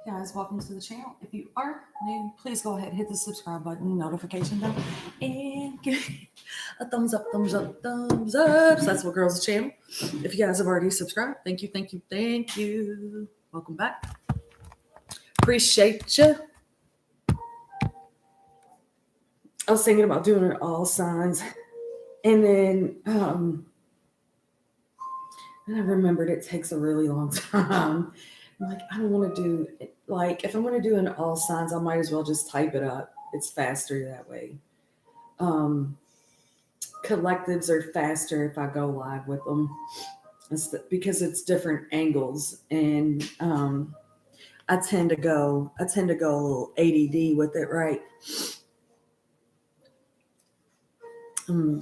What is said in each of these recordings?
Guys, welcome to the channel. If you are new, please go ahead, hit the subscribe button, notification bell, and give a thumbs up, thumbs up, thumbs up. So that's what girls channel. If you guys have already subscribed, thank you, thank you, thank you. Welcome back. Appreciate you. I was thinking about doing it all signs, and then I remembered it takes a really long time. I'm like, I don't want to do like if I'm going to do an all signs, I might as well just type it up. It's faster that way. Um, Collectives are faster if I go live with them. Because it's different angles, and I tend to go a little ADD with it, right?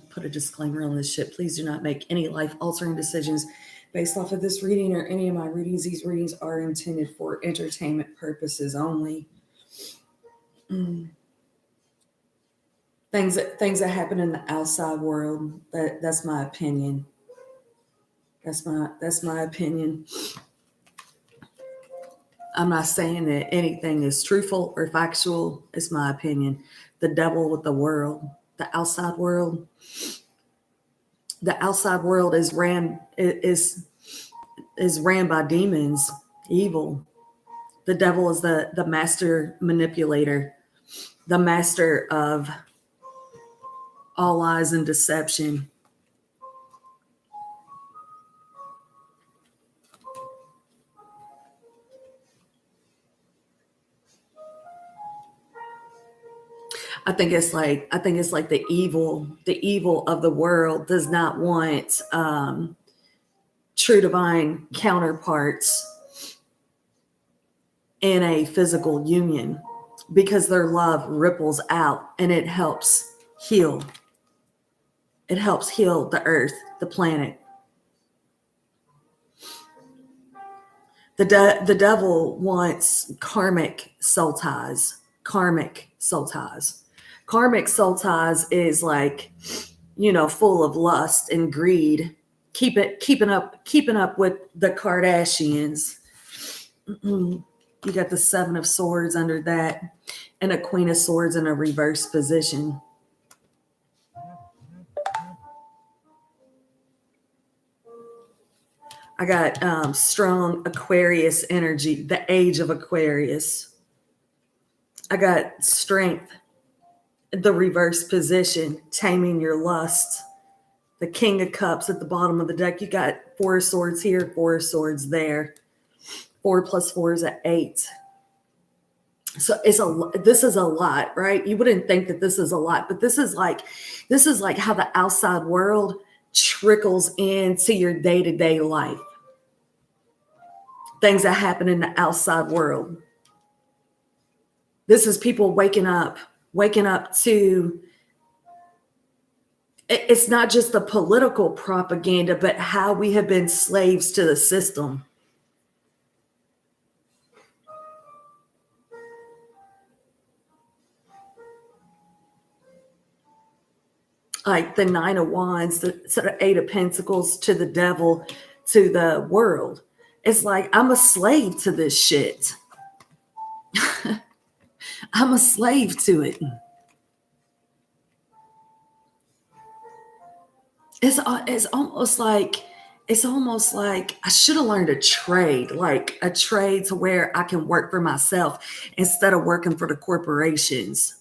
Put a disclaimer on this shit. Please do not make any life altering decisions based off of this reading or any of my readings. These readings are intended for entertainment purposes only. Things that happen in the outside world, that's my opinion. That's my opinion. I'm not saying that anything is truthful or factual. It's my opinion. The devil with the world, the outside world. The outside world is ran by demons, evil. The devil is the master manipulator, the master of all lies and deception. I think it's like the evil of the world does not want true divine counterparts in a physical union, because their love ripples out and it helps heal. It helps heal the earth, the planet. The devil wants karmic soul ties. Karmic soul ties. Karmic soul ties is like, full of lust and greed. Keeping up with the Kardashians. You got the Seven of Swords under that, and a Queen of Swords in a reverse position. I got strong Aquarius energy, the age of Aquarius. I got strength, the reverse position, taming your lust. The King of Cups at the bottom of the deck. You got Four of Swords here, Four of Swords there. 4 + 4 is 8. So this is a lot, right? You wouldn't think that this is a lot, but this is like how the outside world trickles into your day-to-day life. Things that happen in the outside world. This is people waking up to, it's not just the political propaganda, but how we have been slaves to the system. Like the Nine of Wands, the sort of Eight of Pentacles, to the devil, to the world. It's like, I'm a slave to this shit. I'm a slave to it. It's almost like I should have learned a trade to where I can work for myself instead of working for the corporations.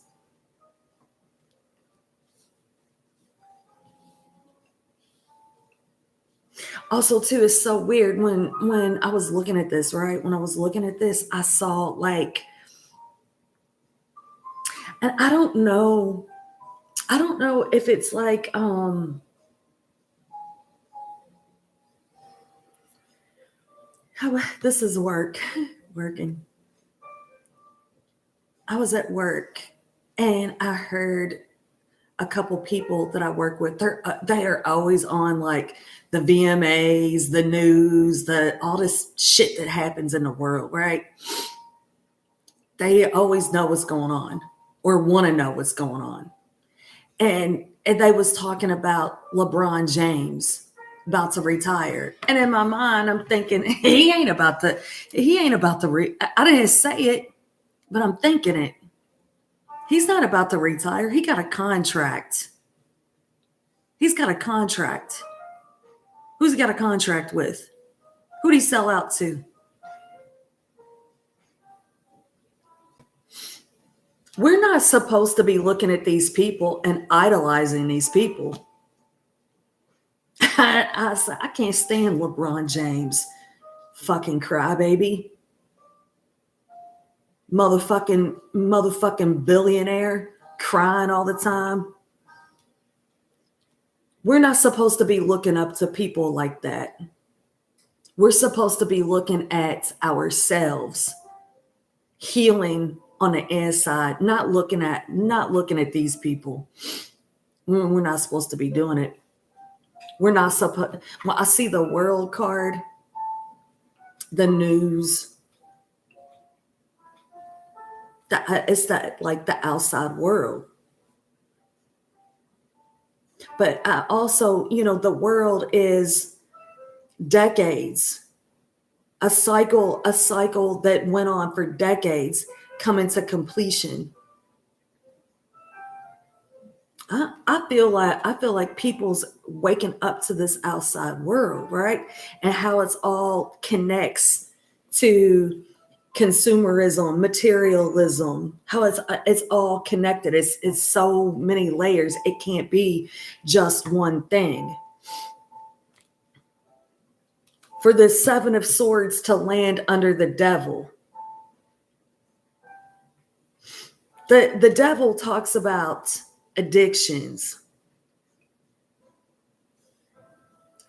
Also, too, it's so weird when I was looking at this, right? When I was looking at this, I saw and I don't know if it's like, how this is working. I was at work and I heard a couple people that I work with. They are always on like the VMAs, the news, all this shit that happens in the world, right? They always know what's going on or want to know what's going on. And they was talking about LeBron James about to retire. And in my mind, I'm thinking, he ain't about to, I didn't say it, but I'm thinking it. He's not about to retire. He got a contract. He's got a contract. Who's he got a contract with? Who'd he sell out to? We're not supposed to be looking at these people and idolizing these people. I can't stand LeBron James. Fucking crybaby. Motherfucking billionaire crying all the time. We're not supposed to be looking up to people like that. We're supposed to be looking at ourselves, healing on the inside, not looking at these people. We're not supposed to be doing it. We're not supposed. When I see the world card, the news, it's that like the outside world. But I also, the world is decades, a cycle that went on for decades coming to completion. I feel like people's waking up to this outside world, right? And how it's all connects to consumerism, materialism, how it's all connected. It's so many layers. It can't be just one thing. For the Seven of Swords to land under the devil. The devil talks about addictions,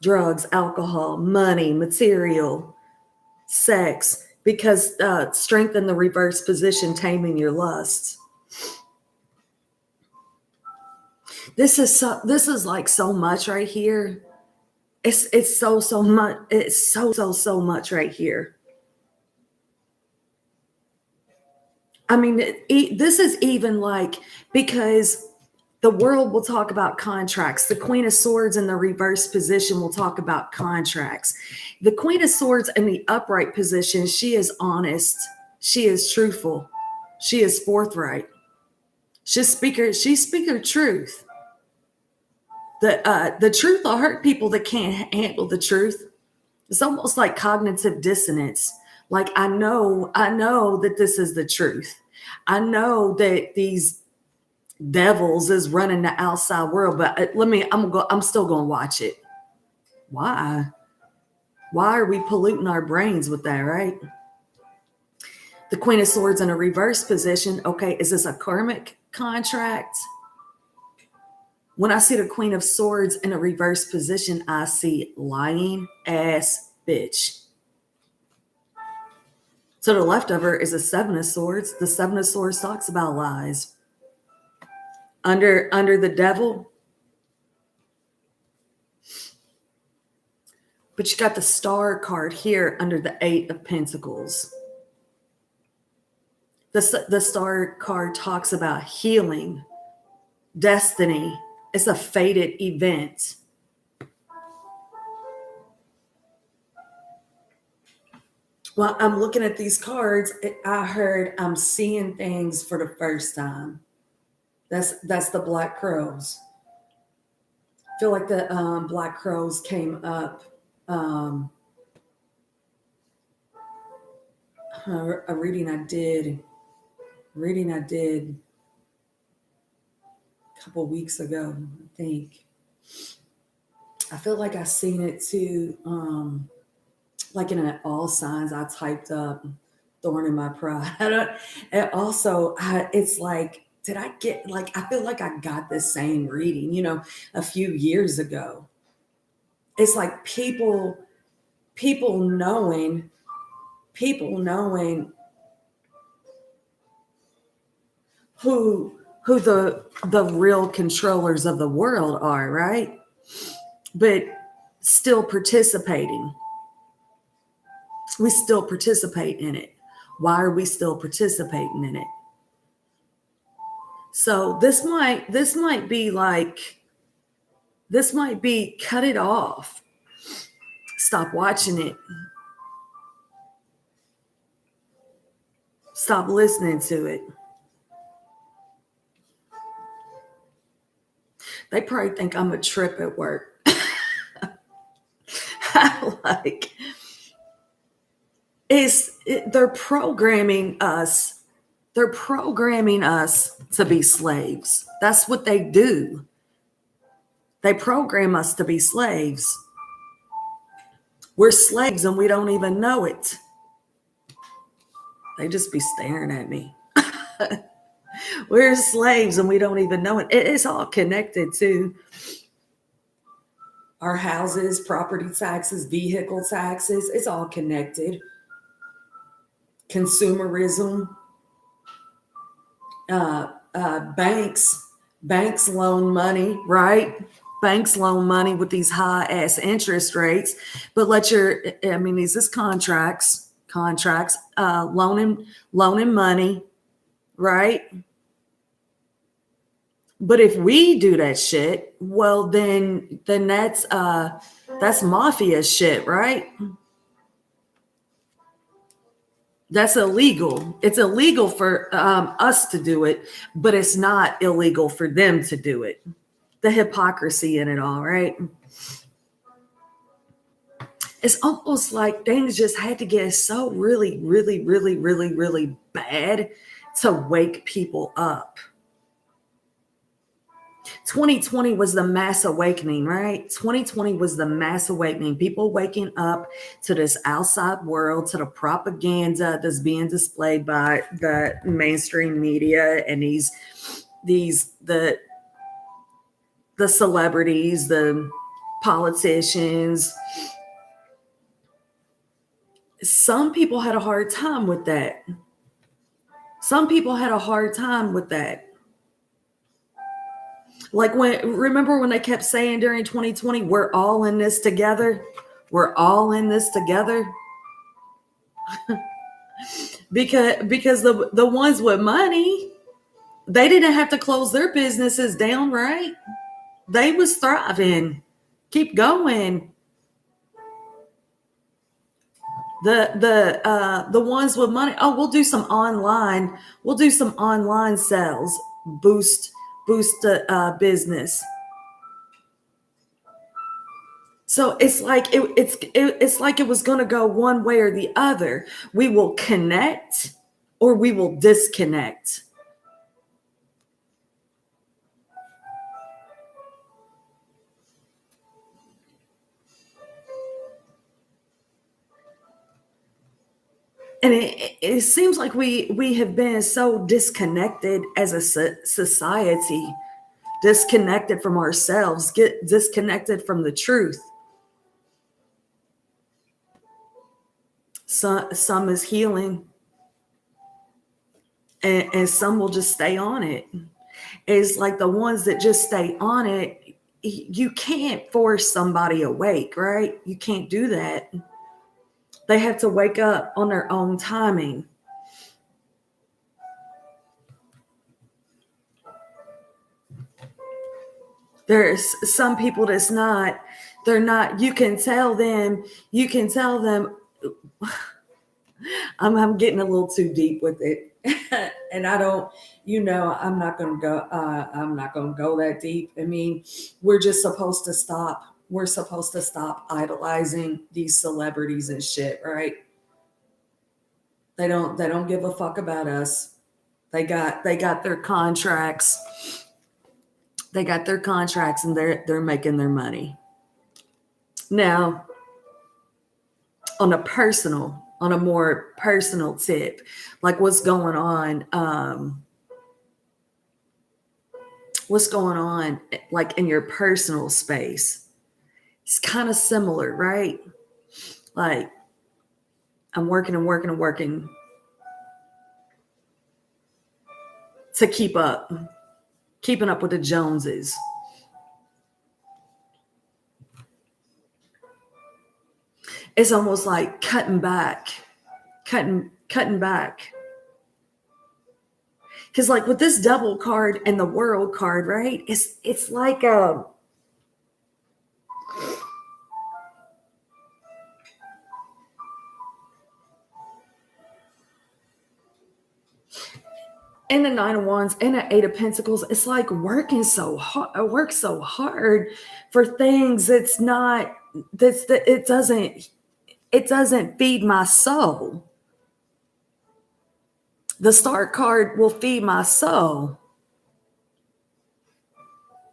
drugs, alcohol, money, material, sex, because strength in the reverse position, taming your lusts. This is like so much right here. It's so much. It's so much right here. I mean, this is even like, because the world will talk about contracts. The Queen of Swords in the reverse position will talk about contracts. The Queen of Swords in the upright position, she is honest. She is truthful. She is forthright. She speak her truth. The truth will hurt people that can't handle the truth. It's almost like cognitive dissonance. Like, I know that this is the truth. I know that these devils is running the outside world, but I'm still going to watch it. Why are we polluting our brains with that, right? The Queen of Swords in a reverse position. Okay, is this a karmic contract? When I see the Queen of Swords in a reverse position, I see lying ass bitch. To the left of her is a Seven of Swords. The Seven of Swords talks about lies. Under the devil. But you got the Star card here under the Eight of Pentacles. The Star card talks about healing, destiny. It's a fated event. Well, I'm looking at these cards. I'm seeing things for the first time. That's the Black Crows. I feel like the Black Crows came up. A reading I did a couple weeks ago, I think. I feel like I seen it too. Like in all signs, I typed up thorn in my pride. And also, it's like, did I get, like, I feel like I got this same reading, a few years ago. It's like people knowing who the real controllers of the world are, right? But still participating. We still participate in it. Why are we still participating in it? So this might be cut it off. Stop watching it. Stop listening to it. They probably think I'm a trip at work. Like, they're programming us. They're programming us to be slaves. That's what they do. They program us to be slaves. We're slaves and we don't even know it. They just be staring at me. We're slaves and we don't even know it. It's all connected to our houses, property taxes, vehicle taxes. It's all connected. Consumerism, banks loan money, right? Banks loan money with these high ass interest rates, but these is contracts, loaning money, right? But if we do that shit, well, then that's mafia shit, right? That's illegal. It's illegal for us to do it, but it's not illegal for them to do it. The hypocrisy in it all, right? It's almost like things just had to get so really, really, really, really, really bad to wake people up. 2020 was the mass awakening, right? 2020 was the mass awakening. People waking up to this outside world, to the propaganda that's being displayed by the mainstream media and the celebrities, the politicians. Some people had a hard time with that. Like remember when they kept saying during 2020, we're all in this together? We're all in this together. because the ones with money, they didn't have to close their businesses down, right? They was thriving. Keep going. The ones with money, oh, we'll do some online sales, boost the business. So it's like it's like it was going to go one way or the other. We will connect or we will disconnect. And it seems like we have been so disconnected as a society, disconnected from ourselves, get disconnected from the truth. Some is healing, and some will just stay on it. It's like the ones that just stay on it, you can't force somebody awake, right? You can't do that. They have to wake up on their own timing. There's some people they're not, you can tell them, I'm getting a little too deep with it. And I don't, I'm not going to go that deep. I mean, we're supposed to stop idolizing these celebrities and shit, right? They don't give a fuck about us. They got their contracts. They got their contracts and they're making their money. Now, on a more personal tip, like what's going on like in your personal space. It's kind of similar, right? Like I'm working to keeping up with the Joneses. It's almost like cutting back. Because like with this double card and the world card, right? It's like And the Nine of Wands and the Eight of Pentacles, it's like working so hard. I work so hard for things that's not, it doesn't feed my soul. The Star card will feed my soul.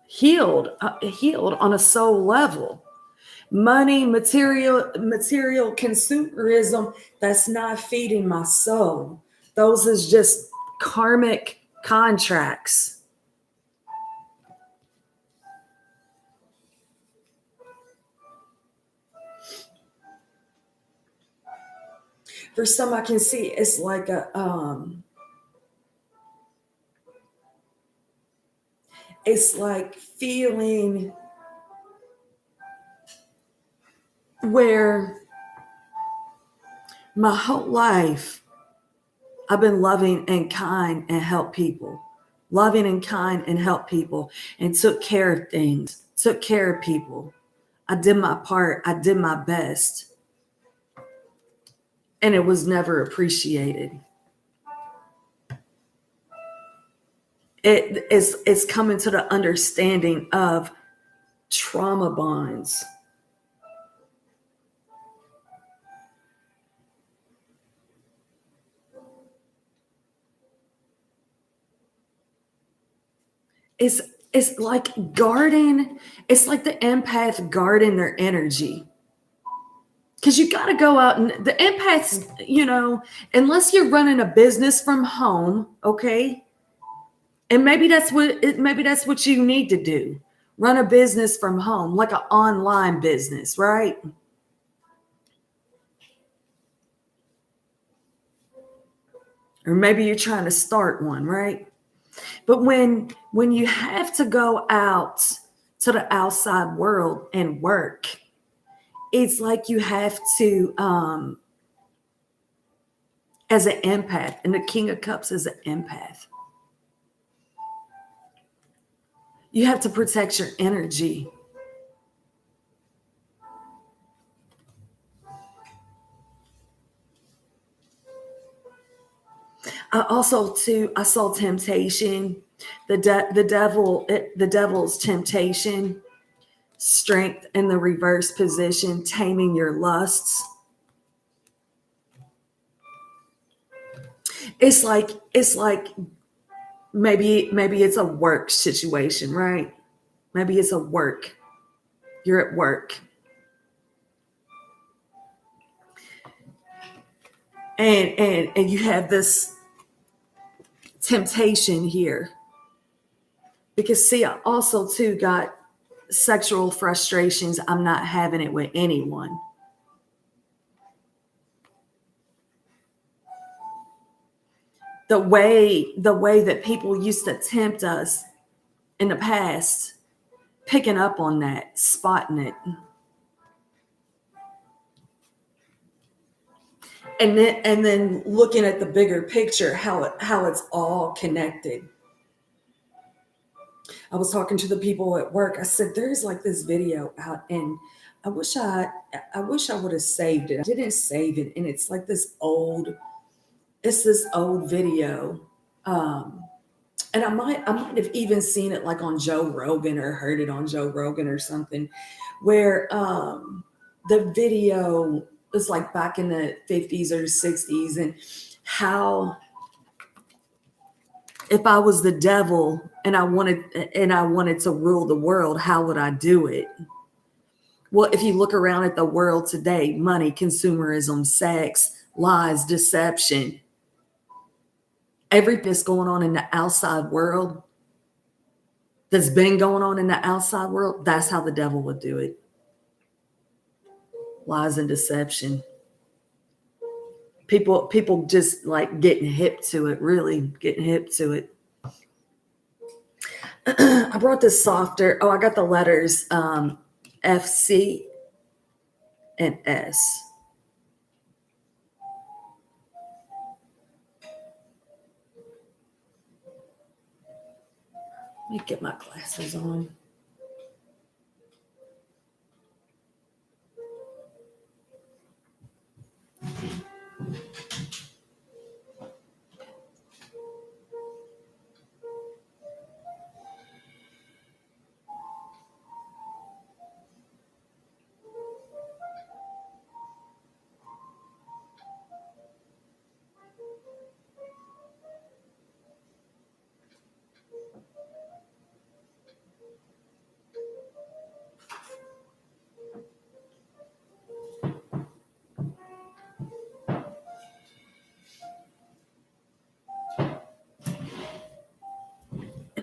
Healed on a soul level. Money, material consumerism, that's not feeding my soul. Those is just karmic contracts. For some, I can see it's like it's like feeling where my whole life I've been loving and kind and help people, loving and kind and help people, and took care of things, took care of people. I did my part. I did my best, and it was never appreciated. It's coming to the understanding of trauma bonds. It's it's like guarding, it's like the empath guarding their energy. Because you got to go out and the empaths, unless you're running a business from home, okay? And maybe that's what you need to do. Run a business from home, like an online business, right? Or maybe you're trying to start one, right? But when you have to go out to the outside world and work, it's like you have to as an empath, and the King of Cups is an empath. You have to protect your energy. I saw temptation, the devil's temptation, strength in the reverse position, taming your lusts. It's like maybe it's a work situation, right? Maybe it's a work. You're at work. And you have this temptation here. Because see, I also too got sexual frustrations. I'm not having it with anyone. The way that people used to tempt us in the past, picking up on that, spotting it. And then looking at the bigger picture, how it's all connected. I was talking to the people at work. I said, there's like this video out, and I wish I would have saved it. I didn't save it, and it's this old video. And I might have even seen it like on Joe Rogan or heard it on Joe Rogan or something, where the video was like back in the 50s or 60s, and how if I was the devil and I wanted to rule the world, how would I do it? Well, if you look around at the world today, money, consumerism, sex, lies, deception, everything that's going on in the outside world, that's been going on in the outside world, that's how the devil would do it. Lies and deception. People just like getting hip to it, really getting hip to it. I brought this softer. Oh, I got the letters F, C, and S. Let me get my glasses on.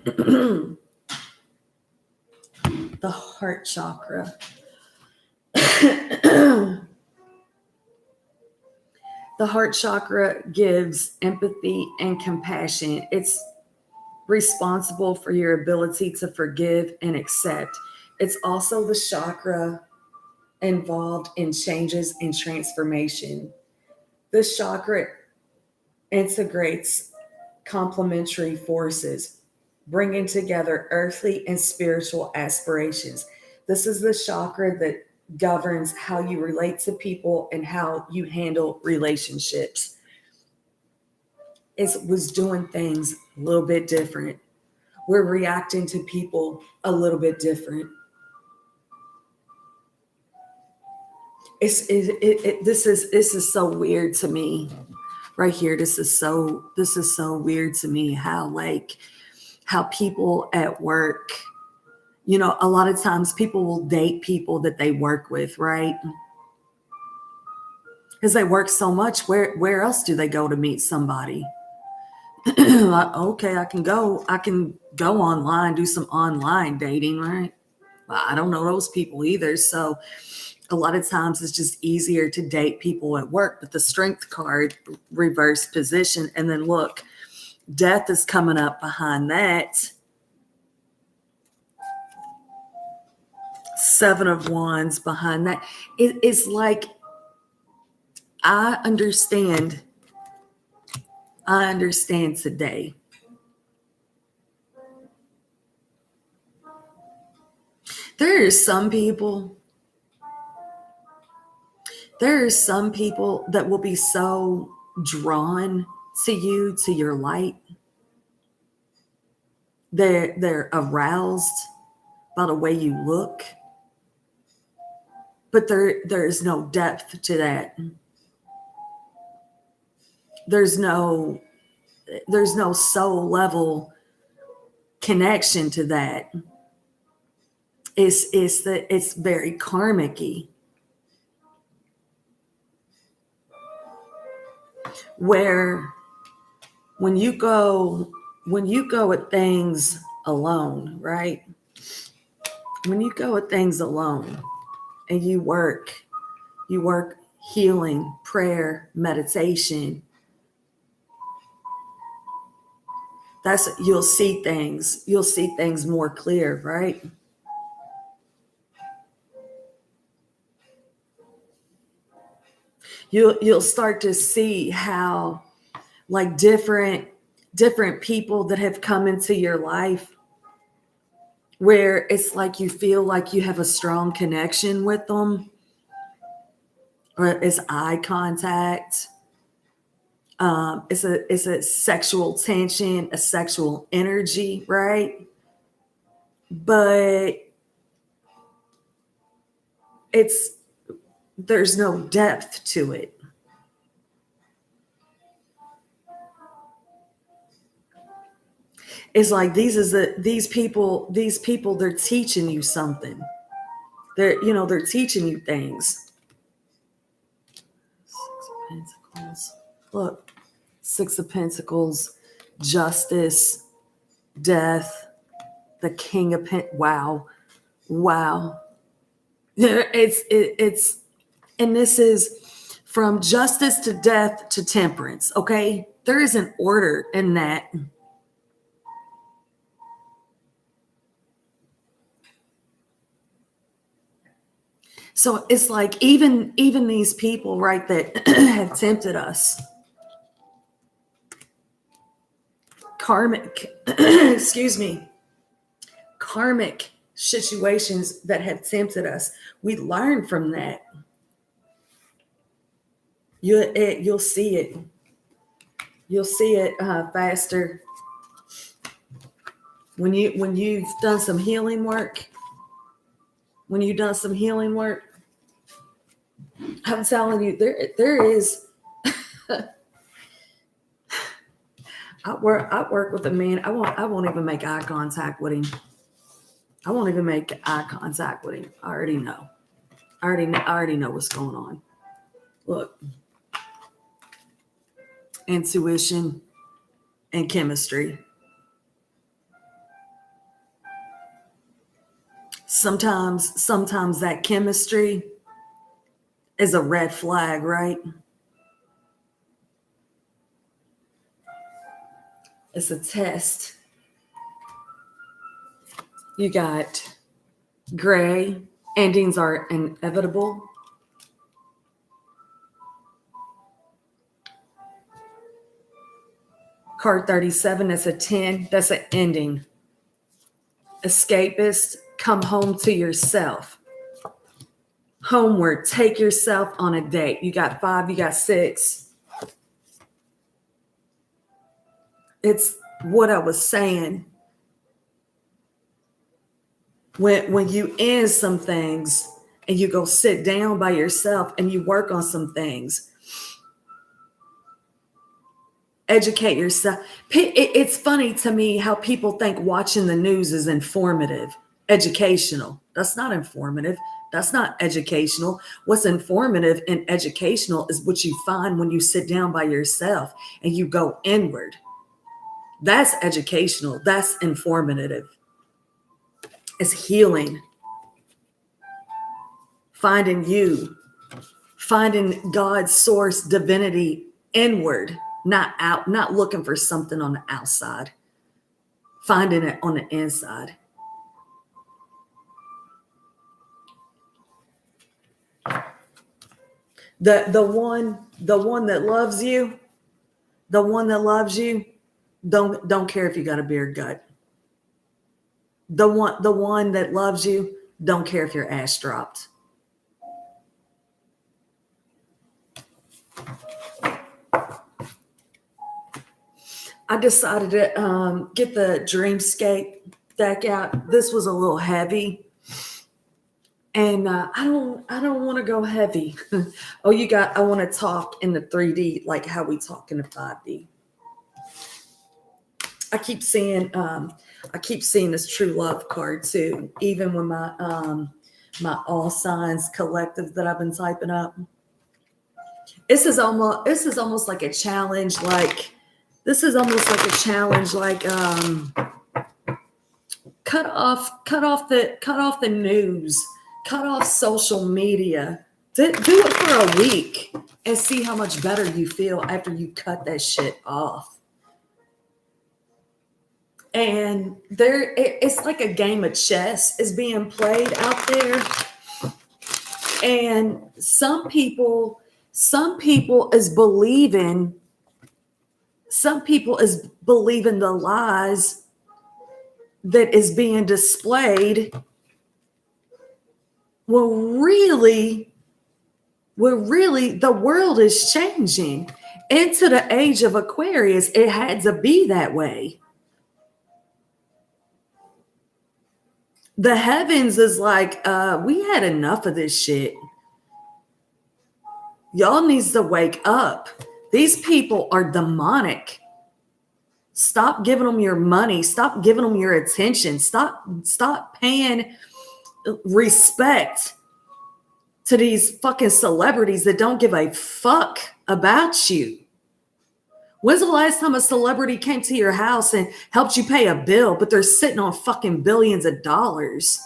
The heart chakra. The heart chakra gives empathy and compassion. It's responsible for your ability to forgive and accept. It's also the chakra involved in changes and transformation. This chakra integrates complementary forces, bringing together earthly and spiritual aspirations. This is the chakra that governs how you relate to people and how you handle relationships. It was doing things a little bit different. We're reacting to people a little bit different. This is so weird to me right here. This is so weird to me how people at work, a lot of times people will date people that they work with, right? Because they work so much. Where else do they go to meet somebody? Okay, I can go online, do some online dating, right? Well, I don't know those people either. So a lot of times it's just easier to date people at work. But the strength card, reverse position, and then look, death is coming up behind that. 7 of Wands behind that. It's like, I understand today. There are some people that will be so drawn to you, to your light. They're aroused by the way you look, but there is no depth to that. There's no soul level connection to that. It's very karmic-y, where when you go at things alone, right? When you go at things alone and you work healing, prayer, meditation, you'll see things more clear, right? You'll start to see how, like, different people that have come into your life, where it's like you feel like you have a strong connection with them, or it's eye contact. It's a sexual tension, a sexual energy, right? But there's no depth to it. It's like these people, they're teaching you something. They're teaching you things. 6 of Pentacles. Look, 6 of Pentacles, justice, death, the King of Pentacles. Wow. It's and this is from justice to death to temperance. Okay, there is an order in that. So it's like even these people, right, that have tempted us, karmic karmic situations that have tempted us, we learn from that. You'll see it faster when you've done some healing work. When you've done some healing work, I'm telling you, there is. I work with a man. I won't even make eye contact with him. I won't even make eye contact with him. I already know. I already know what's going on. Look, intuition and chemistry. Sometimes that chemistry is a red flag, right? It's a test. You got gray, endings are inevitable. Card 37, that's a 10, that's an ending. Escapist, come home to yourself. Homeward, take yourself on a date. You got 5, you got 6. It's what I was saying. When you end some things and you go sit down by yourself and you work on some things, educate yourself. It's funny to me how people think watching the news is informative, educational. That's not informative. That's not educational. What's informative and educational is what you find when you sit down by yourself and you go inward. That's educational. That's informative. It's healing. Finding you, finding God's source, divinity inward, not out, not looking for something on the outside, finding it on the inside. The one that loves you, don't care if you got a beard gut. The one that loves you, don't care if your ass dropped. I decided to get the Dreamscape deck out. This was a little heavy, and I don't want to go heavy. I want to talk in the 3D like how we talk in the 5D. I keep seeing this true love card too, even when my all signs collective that I've been typing up. This is almost like a challenge, like. This is almost like a challenge, like cut off the news, cut off social media. Do it for a week and see how much better you feel after you cut that shit off. And it's like a game of chess is being played out there. And some people is believing the lies that is being displayed. Well, really, the world is changing into the age of Aquarius. It had to be that way. The heavens is like, we had enough of this shit. Y'all needs to wake up. These people are demonic. Stop giving them your money. Stop giving them your attention. Stop paying respect to these fucking celebrities that don't give a fuck about you. When's the last time a celebrity came to your house and helped you pay a bill, but they're sitting on fucking billions of dollars?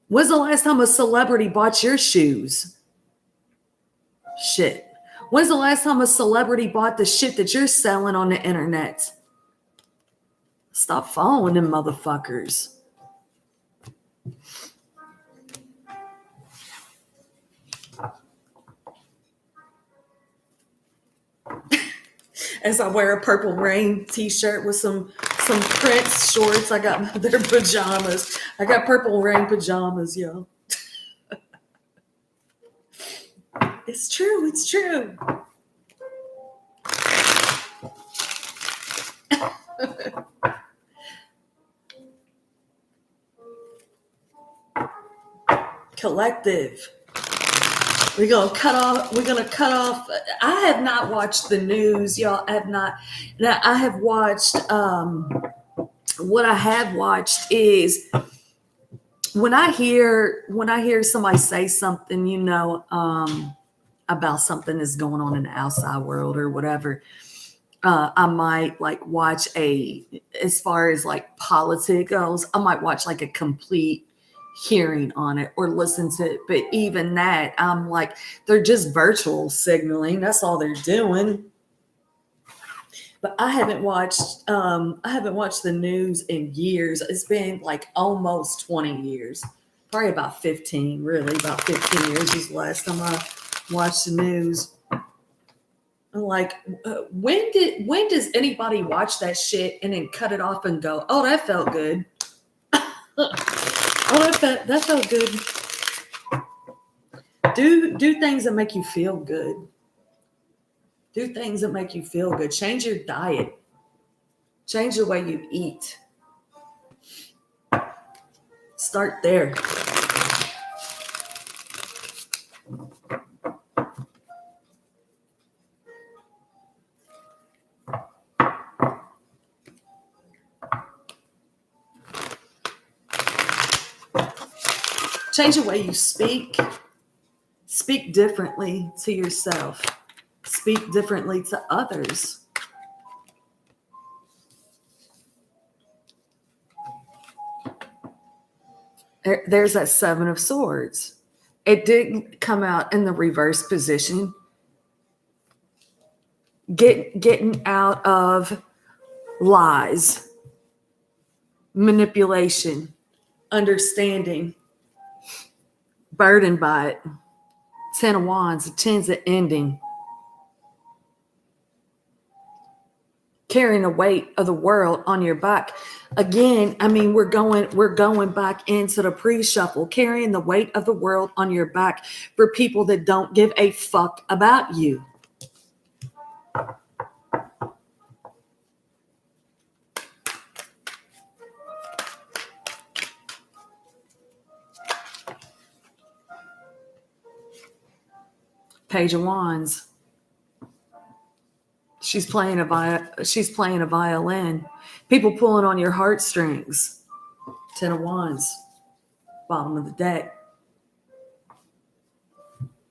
When's the last time a celebrity bought your shoes? Shit. When's the last time a celebrity bought the shit that you're selling on the internet? Stop following them motherfuckers. As I wear a Purple Rain t-shirt with some Prince shorts, I got their pajamas. I got Purple Rain pajamas, yo. It's true. It's true. Collective. We're gonna cut off. I have not watched the news, y'all. I have not. Now I have watched. What I have watched is when I hear somebody say something, about something that's going on in the outside world or whatever. I might like watch as far as like politics goes, I might watch like a complete hearing on it or listen to it. But even that, I'm like, they're just virtual signaling. That's all they're doing. But I haven't watched the news in years. It's been like almost 20 years. Probably about 15, really. About 15 years was the last time I watched the news. I'm like, when does anybody watch that shit and then cut it off and go, oh, that felt good. Oh, that felt good. Do things that make you feel good. Do things that make you feel good. Change your diet. Change the way you eat. Start there. Change the way you speak. Speak differently to yourself. Speak differently to others. There's that Seven of Swords. It did come out in the reverse position. Getting out of lies, manipulation, understanding, burdened by it. Ten of Wands, Tens of Ending. Carrying the weight of the world on your back. Again, I mean, we're going back into the pre-shuffle, carrying the weight of the world on your back for people that don't give a fuck about you. Page of Wands. She's playing a violin. People pulling on your heartstrings. Ten of Wands. Bottom of the deck.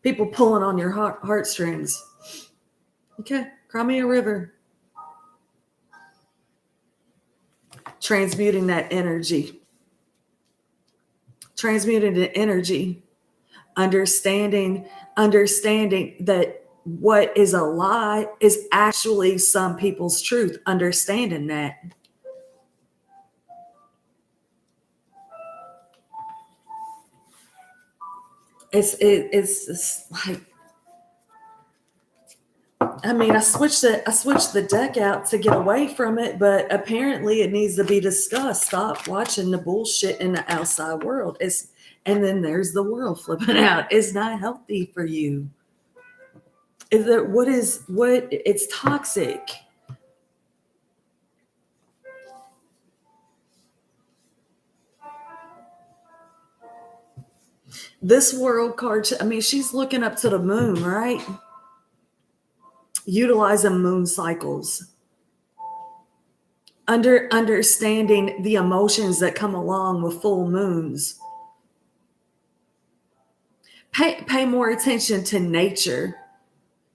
People pulling on your heartstrings. Okay, cry me a river. Transmuting that energy. Transmuting the energy. Understanding that what is a lie is actually some people's truth. Understanding that. It's like, I mean, I switched the deck out to get away from it, but apparently it needs to be discussed. Stop watching the bullshit in the outside world. And then there's the world flipping out. It's not healthy for you. It's toxic. This world card, I mean, she's looking up to the moon, right? Utilizing moon cycles. Understanding the emotions that come along with full moons. Pay more attention to nature.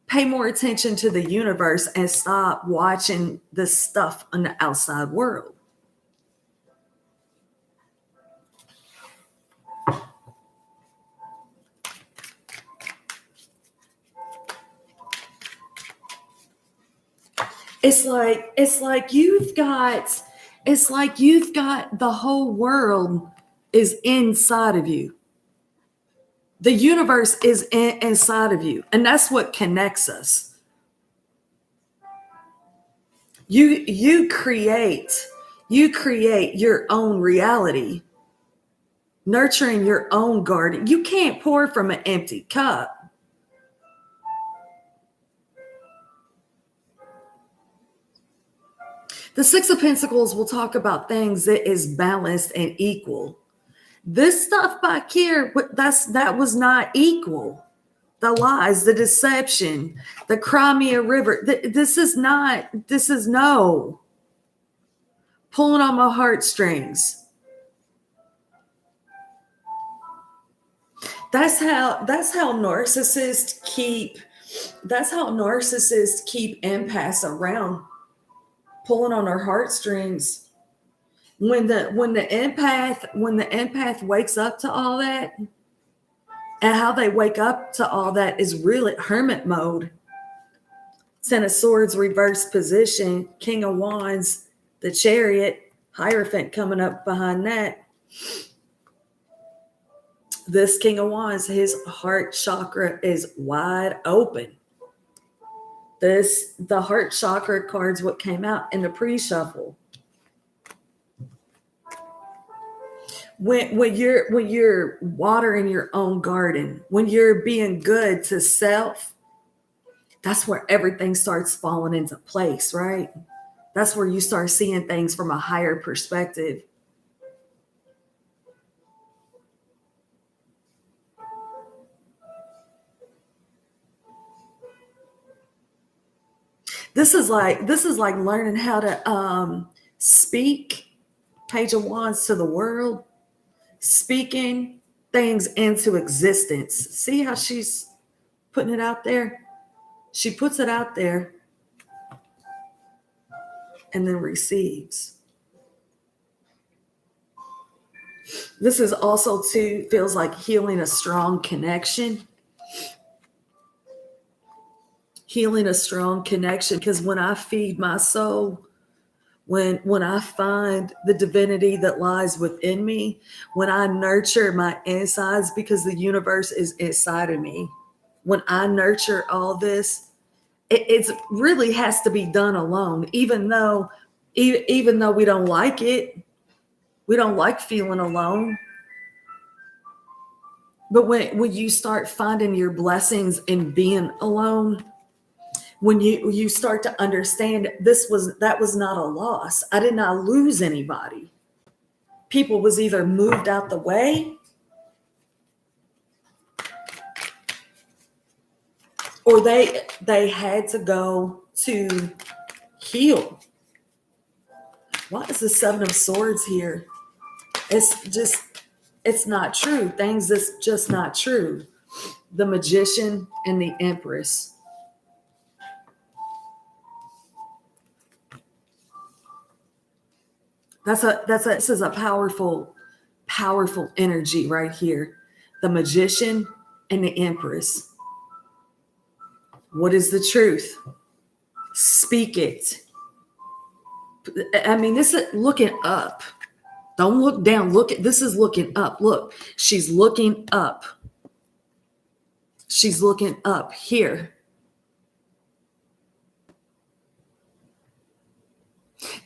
Pay more attention to the universe and stop watching the stuff on the outside world. It's like you've got the whole world is inside of you. The universe is inside of you, and that's what connects us. You create your own reality, nurturing your own garden. You can't pour from an empty cup. The Six of Pentacles will talk about things that is balanced and equal. This stuff back here, that was not equal. The lies, the deception, the Crimea River. This is no. Pulling on my heartstrings. That's how narcissists keep That's how narcissists keep empaths around, pulling on our heartstrings. When the empath wakes up to all that, and how they wake up to all that is really hermit mode. Ten of Swords reverse position, King of Wands, the Chariot, Hierophant coming up behind that. This King of Wands, his heart chakra is wide open. The heart chakra card's what came out in the pre-shuffle. When you're watering your own garden, when you're being good to self, that's where everything starts falling into place, right? That's where you start seeing things from a higher perspective. This is like learning how to speak Page of Wands to the world, speaking things into existence. See how she's putting it out there? She puts it out there and then receives. This is also too feels like healing a strong connection. Healing a strong connection, because when I feed my soul, when I find the divinity that lies within me, when I nurture my insides, because the universe is inside of me, when I nurture all this, it really has to be done alone, even though we don't like it. We don't like feeling alone. But when you start finding your blessings in being alone, when you start to understand that was not a loss. I did not lose anybody. People was either moved out the way or they had to go to heal. Why is the Seven of Swords here? It's not true. Things that's just not true. The Magician and the Empress. This is a powerful energy right here. The Magician and the Empress. What is the truth? Speak it. I mean, this is looking up. Don't look down. This is looking up. Look, she's looking up. She's looking up here.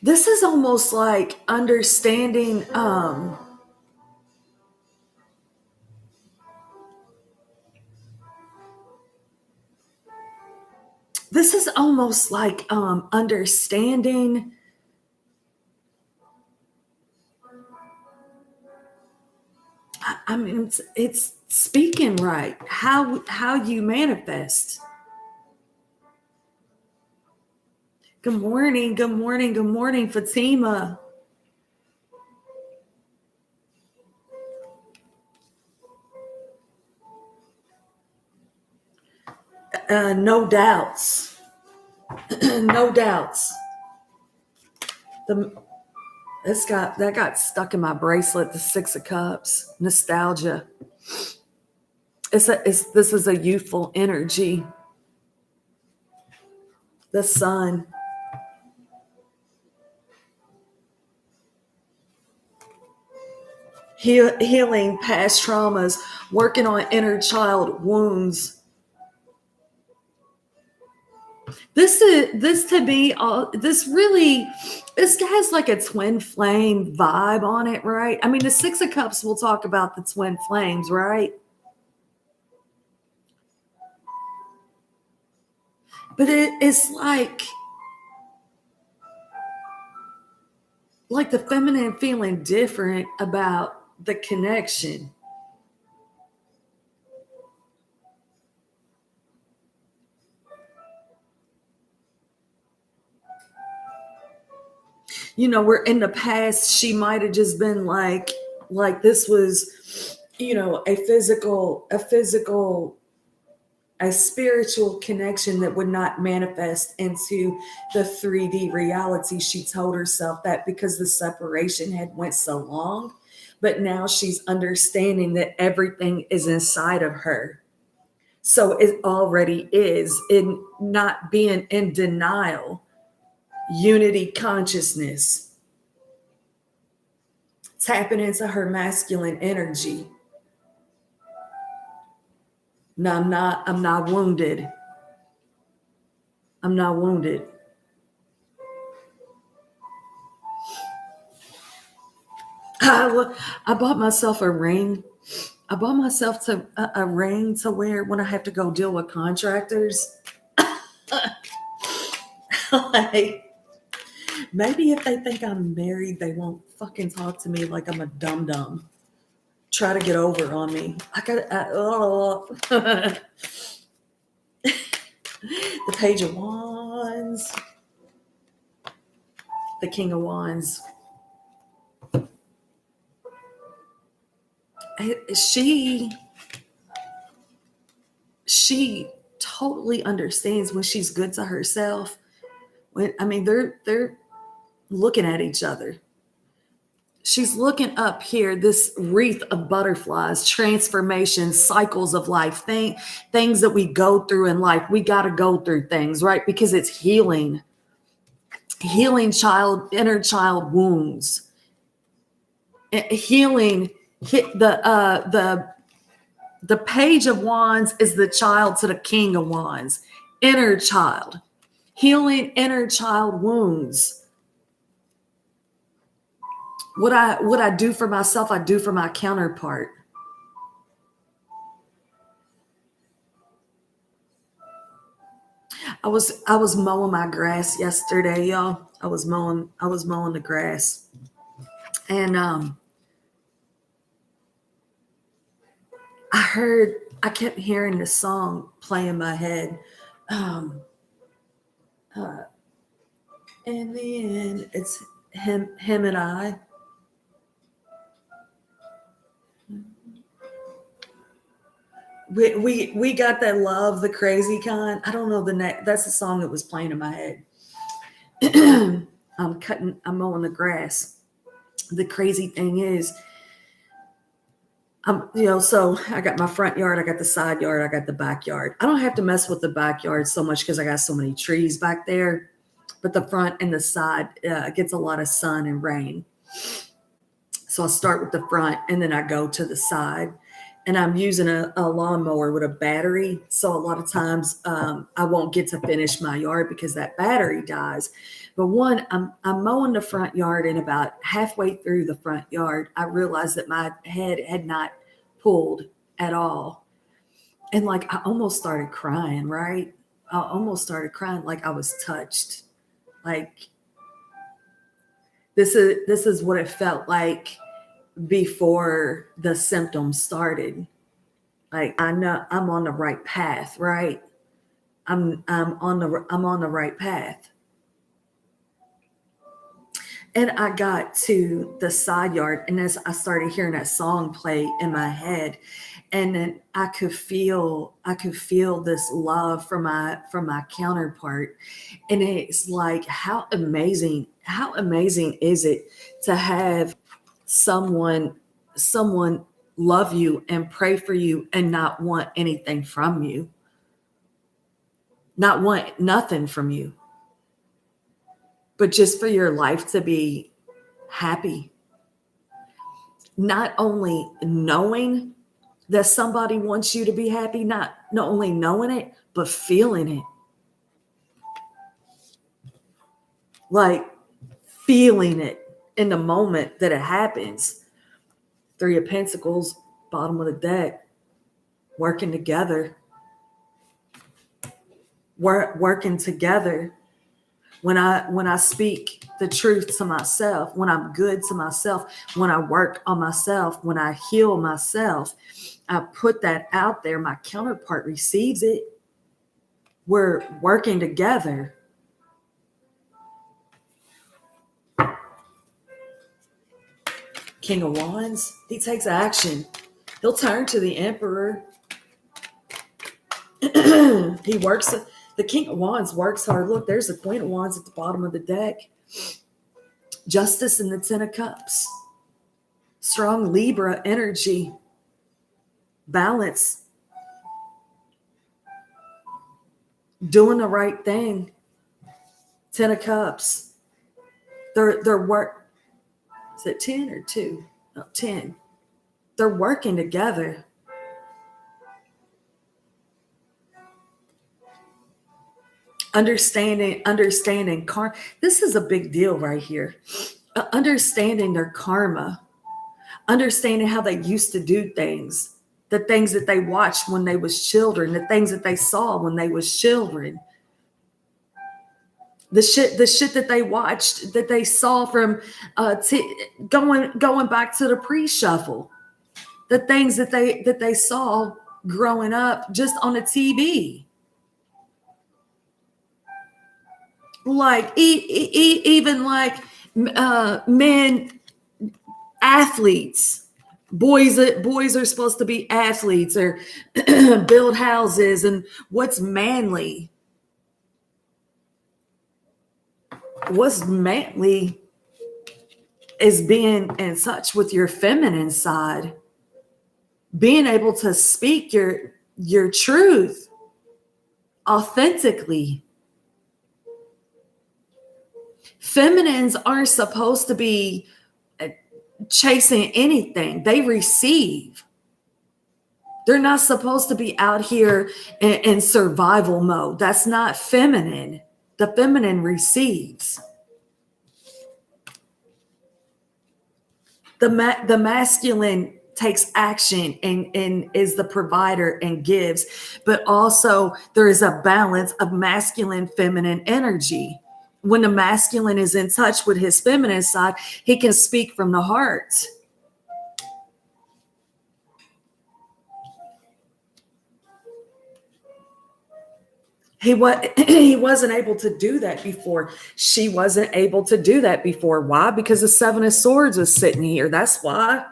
This is almost like understanding this is almost like understanding I mean it's speaking right, how you manifest. Good morning, Fatima. No doubts. No doubts. That got stuck in my bracelet, the Six of Cups. Nostalgia. This is a youthful energy. The Sun. Healing past traumas, working on inner child wounds. This to me, this has like a twin flame vibe on it, right? I mean, the Six of Cups will talk about the twin flames, right? But it's like the feminine feeling different about the connection. Where in the past she might have just been like this was, a physical a spiritual connection that would not manifest into the 3D reality. She told herself that because the separation had went so long, but now she's understanding that everything is inside of her. So it already is, in not being in denial, unity consciousness, tapping into her masculine energy. No, I'm not wounded. I'm not wounded. I bought myself a ring. I bought myself a ring to wear when I have to go deal with contractors. Like, maybe if they think I'm married, they won't fucking talk to me like I'm a dum dum. Try to get over on me. The Page of Wands, the King of Wands. She totally understands when she's good to herself. They're looking at each other. She's looking up here, this wreath of butterflies, transformations, cycles of life, things that we go through in life. We got to go through things, right? Because it's healing inner child wounds, healing. The Page of Wands is the child to the King of Wands, inner child, healing inner child wounds. What I do for myself, I do for my counterpart. I was mowing my grass yesterday, y'all. I was mowing the grass. And I kept hearing this song play in my head. In the end, it's him and I. We got that love, the crazy kind. I don't know the name. That's the song that was playing in my head. I'm mowing the grass. The crazy thing is, so I got my front yard, I got the side yard, I got the backyard. I don't have to mess with the backyard so much because I got so many trees back there. But the front and the side gets a lot of sun and rain. So I start with the front and then I go to the side. And I'm using a lawnmower with a battery. So a lot of times I won't get to finish my yard because that battery dies. But I'm mowing the front yard, and about halfway through the front yard, I realized that my head had not pulled at all. And like I almost started crying, right? I almost started crying like I was touched. Like this is what it felt like before the symptoms started. Like I know I'm on the right path, right? I'm on the right path. And I got to the side yard, and as I started hearing that song play in my head, and then I could feel this love from my counterpart. And it's like, how amazing is it to have someone love you and pray for you and not want anything from you, not want nothing from you, but just for your life to be happy. Not only knowing that somebody wants you to be happy, not only knowing it, but feeling it. Like feeling it in the moment that it happens. Three of Pentacles, bottom of the deck, working together. Working together. When I speak the truth to myself, when I'm good to myself, when I work on myself, when I heal myself, I put that out there. My counterpart receives it. We're working together. King of Wands, he takes action. He'll turn to the Emperor. He works, the King of Wands works hard. Look, there's the Queen of Wands at the bottom of the deck. Justice in the Ten of Cups. Strong Libra energy. Balance. Doing the right thing. Ten of Cups. They're work. Is it 10 or 2? No, 10. They're working together. Understanding karma. This is a big deal right here. Understanding their karma. Understanding how they used to do things. The things that they watched when they was children. The things that they saw when they was children. The shit that they watched, that they saw from going back to the pre-shuffle. The things that they saw growing up just on the TV. Like even like men, athletes, boys are supposed to be athletes or build houses, and what's manly? What's manly is being in touch with your feminine side, being able to speak your truth authentically. Feminines aren't supposed to be chasing anything. They receive. They're not supposed to be out here in survival mode. That's not feminine. The feminine receives. The masculine takes action and is the provider and gives, but also there is a balance of masculine, feminine energy. When the masculine is in touch with his feminine side, he can speak from the heart. He wasn't able to do that before. She wasn't able to do that before. Why? Because the Seven of Swords was sitting here. That's why.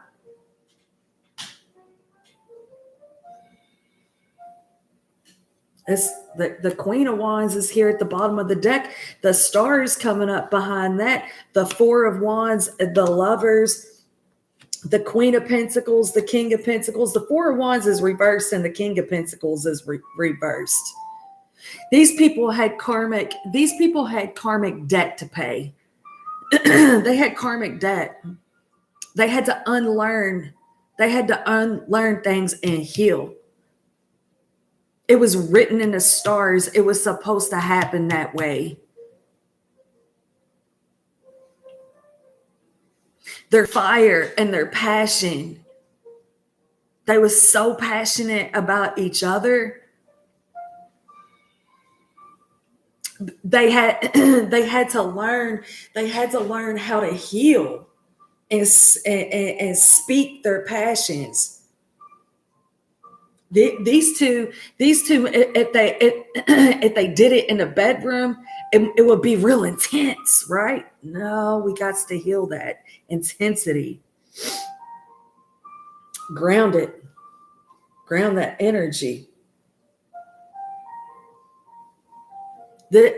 It's the Queen of Wands is here at the bottom of the deck. The Star is coming up behind that. The Four of Wands, the Lovers, the Queen of Pentacles, the King of Pentacles. The Four of Wands is reversed and the King of Pentacles is reversed. These people had karmic debt to pay. They had karmic debt. They had to unlearn. They had to unlearn things and heal. It was written in the stars. It was supposed to happen that way. Their fire and their passion. They were so passionate about each other. They had to learn how to heal and speak their passions. These two, if they did it in the bedroom, it would be real intense, right? No, we got to heal that intensity. Ground that energy. This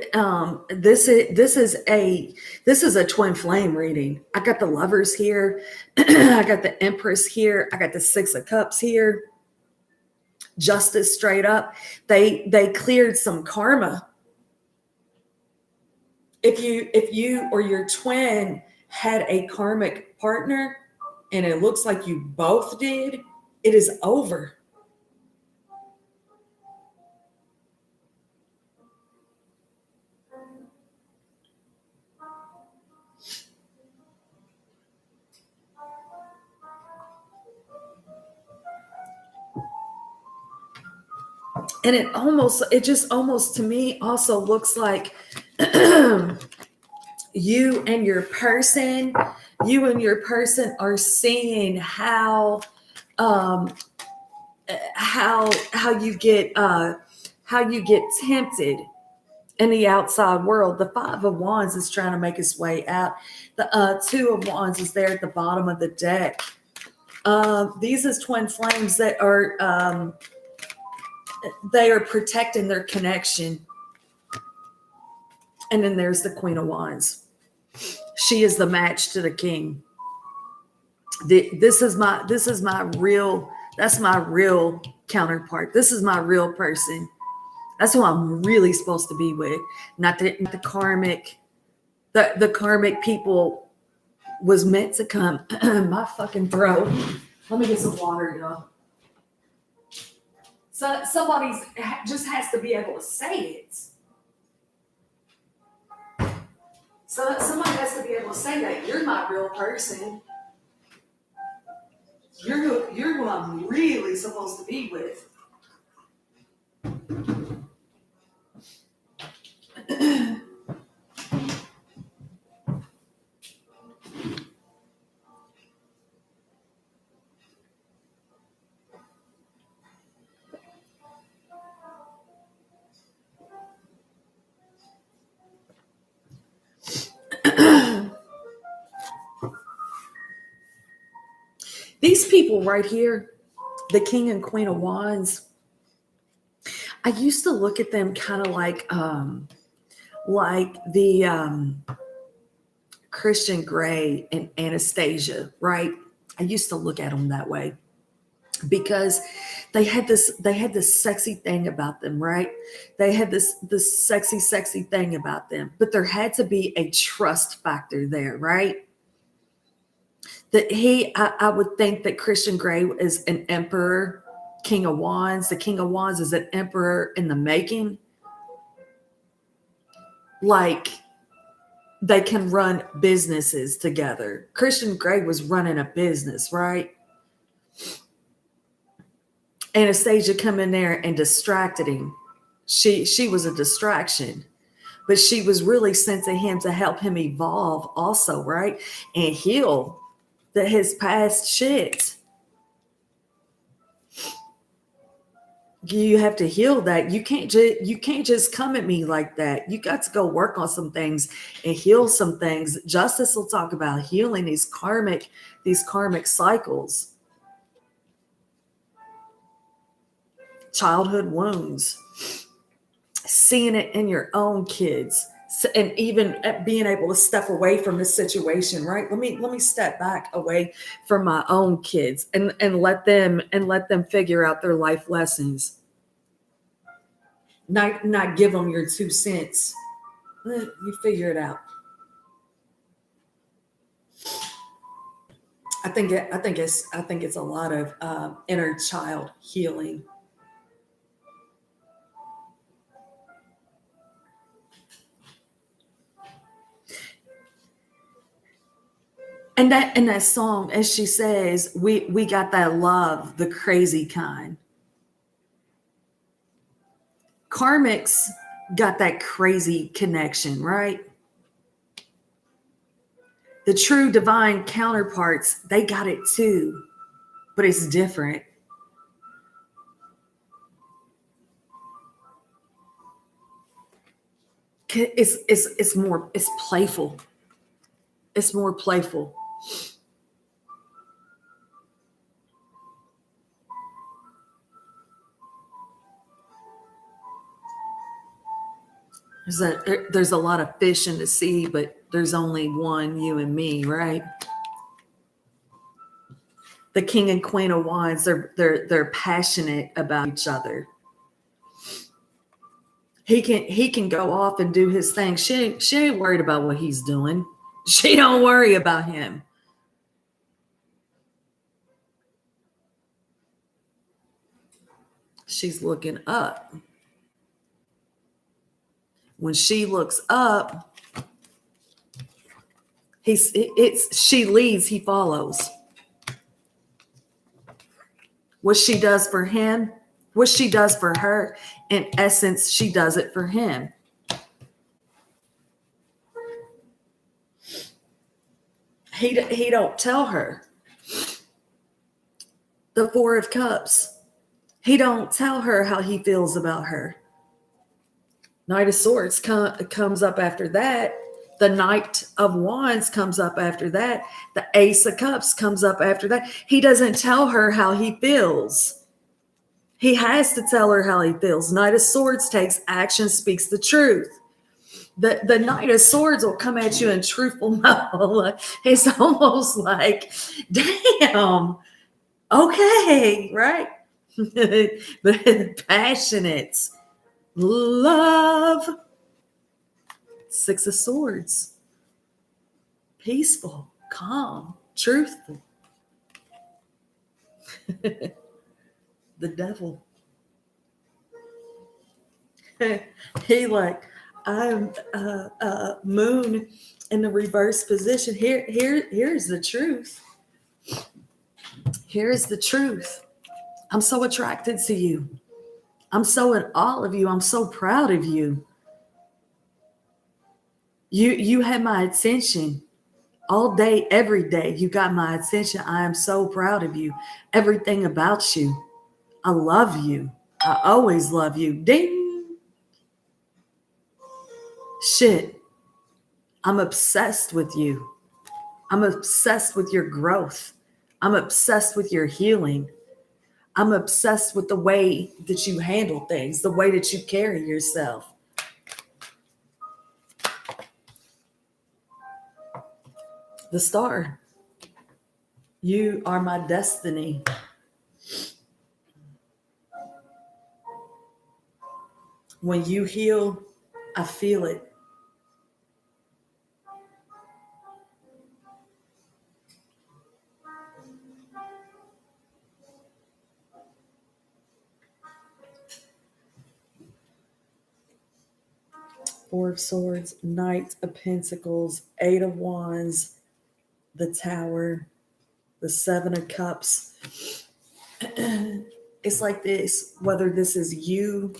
is a twin flame reading. I got the Lovers here. I got the Empress here. I got the Six of Cups here. Justice straight up. They cleared some karma. If you or your twin had a karmic partner and it looks like you both did, it is over. And it just almost to me also looks like you and your person are seeing how you get tempted in the outside world. The Five of Wands is trying to make its way out. The Two of Wands is there at the bottom of the deck. These is twin flames that are They are protecting their connection. And then there's the Queen of Wands. She is the match to the king. This is my real, that's my real counterpart. This is my real person. That's who I'm really supposed to be with. Not the karmic, the karmic people was meant to come. My fucking throat. Let me get some water, y'all. So somebody just has to be able to say it. So somebody has to be able to say that you're my real person. You're who I'm really supposed to be with. These people right here, the King and Queen of Wands, I used to look at them kind of like the Christian Grey and Anastasia, right? I used to look at them that way because they had this sexy thing about them, right? They had this sexy thing about them, but there had to be a trust factor there, right? That I would think that Christian Grey is an emperor, King of Wands. The King of Wands is an emperor in the making. Like, they can run businesses together. Christian Grey was running a business, right? Anastasia come in there and distracted him. She was a distraction, but she was really sent to him to help him evolve also, right? And heal his past shit. You have to heal that. You can't just come at me like that. You got to go work on some things and heal some things. Justice will talk about healing these karmic cycles, childhood wounds, seeing it in your own kids, and even being able to step away from this situation, right? Let me step back away from my own kids and let them figure out their life lessons. Not give them your 2 cents. You figure it out. I think it's a lot of inner child healing. And that song, as she says, we got that love, the crazy kind. Karmics got that crazy connection, right? The true divine counterparts, they got it too, but it's different. It's playful. It's more playful. There's a lot of fish in the sea, but there's only one, you and me, right? The King and Queen of Wands, they're passionate about each other. He can go off and do his thing. She ain't worried about what he's doing. She don't worry about him. She's looking up. When she looks up, she leads, he follows. What she does for him, what she does for her, in essence, she does it for him. He don't tell her. The 4 of Cups. He don't tell her how he feels about her. Knight of Swords comes up after that. The Knight of Wands comes up after that. The Ace of Cups comes up after that. He doesn't tell her how he feels. He has to tell her how he feels. Knight of Swords takes action, speaks the truth. The Knight of Swords will come at you in truthful mode. It's almost like, damn, okay, right? But passionate, love, Six of Swords, peaceful, calm, truthful. The devil. He like, I'm moon in the reverse position. Here's the truth. Here's the truth. I'm so attracted to you. I'm so in awe of you. I'm so proud of you. You had my attention all day, every day. You got my attention. I am so proud of you. Everything about you. I love you. I always love you. Ding. Shit. I'm obsessed with you. I'm obsessed with your growth. I'm obsessed with your healing. I'm obsessed with the way that you handle things, the way that you carry yourself. The Star. You are my destiny. When you heal, I feel it. Four of Swords, Knight of Pentacles, Eight of Wands, the Tower, the Seven of Cups. It's like this, whether this is you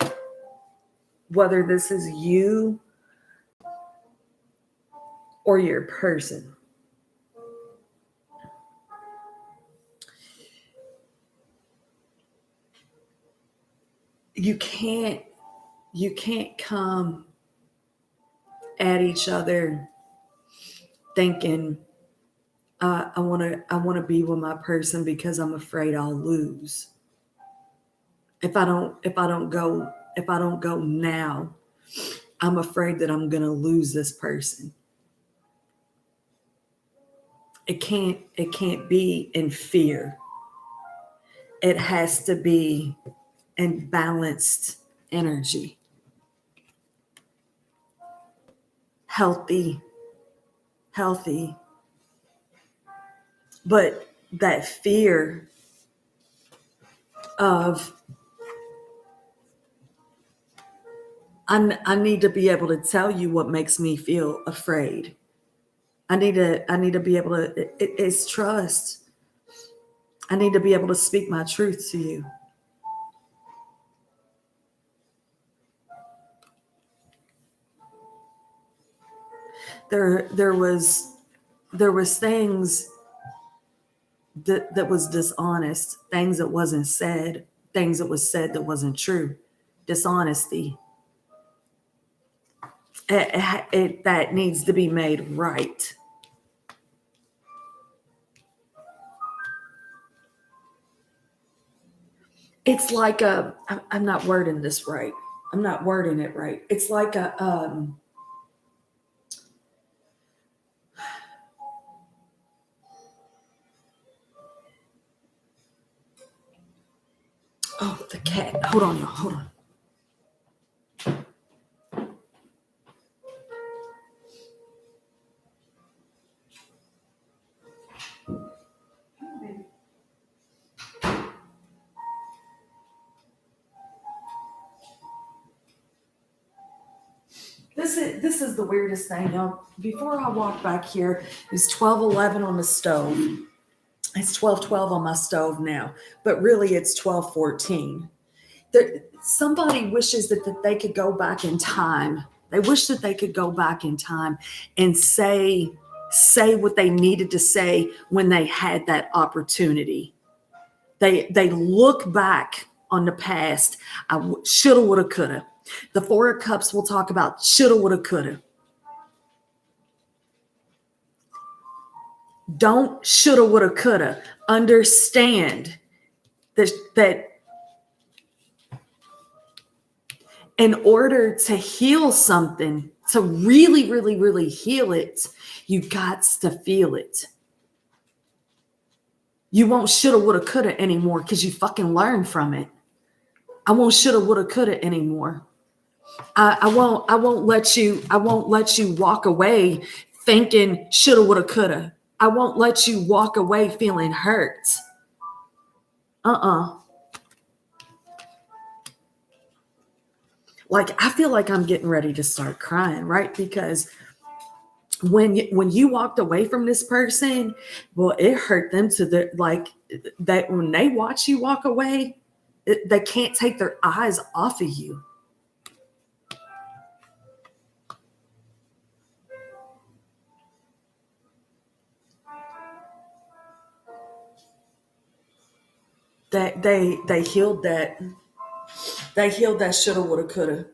or your person. You can't come at each other thinking, I want to be with my person because I'm afraid I'll lose. If I don't go now, I'm afraid that I'm going to lose this person. It can't be in fear. It has to be in balanced energy. Healthy. But that fear of, I need to be able to tell you what makes me feel afraid. I need to be able to, it's trust. I need to be able to speak my truth to you. There was things that was dishonest, things that wasn't said, things that was said that wasn't true, dishonesty. That needs to be made right. It's like I'm not wording this right. I'm not wording it right. It's like a oh, the cat. Hold on, y'all. Hold on. This is the weirdest thing, y'all. Before I walked back here, it's 12:11 on the stove. It's 12:12 on my stove now, but really it's 12:14. Somebody wishes that they could go back in time. They wish that they could go back in time and say what they needed to say when they had that opportunity. They look back on the past. I shoulda, woulda, coulda. The Four of Cups will talk about shoulda, woulda, coulda. Don't shoulda, woulda, coulda. Understand that In order to heal something, to really, really, really heal it, you got to feel it. You won't shoulda, woulda, coulda anymore because you fucking learned from it. I won't shoulda, woulda, coulda anymore. I won't let you walk away thinking shoulda, woulda, coulda. I won't let you walk away feeling hurt. Like, I feel like I'm getting ready to start crying, right? Because when you walked away from this person, well, it hurt them to the like that when they watch you walk away, they can't take their eyes off of you. That they healed that. They healed that shoulda, woulda, coulda.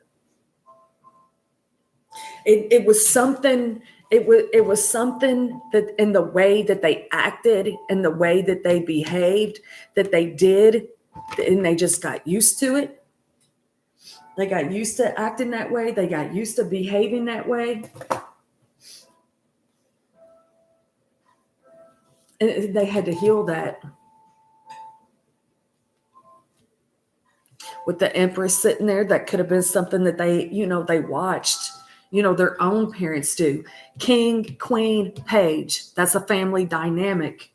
It was something. It was something that in the way that they acted, in the way that they behaved, that they did, and they just got used to it. They got used to acting that way. They got used to behaving that way. And they had to heal that. With the Empress sitting there, that could have been something that they watched, their own parents do. King, queen, page. That's a family dynamic.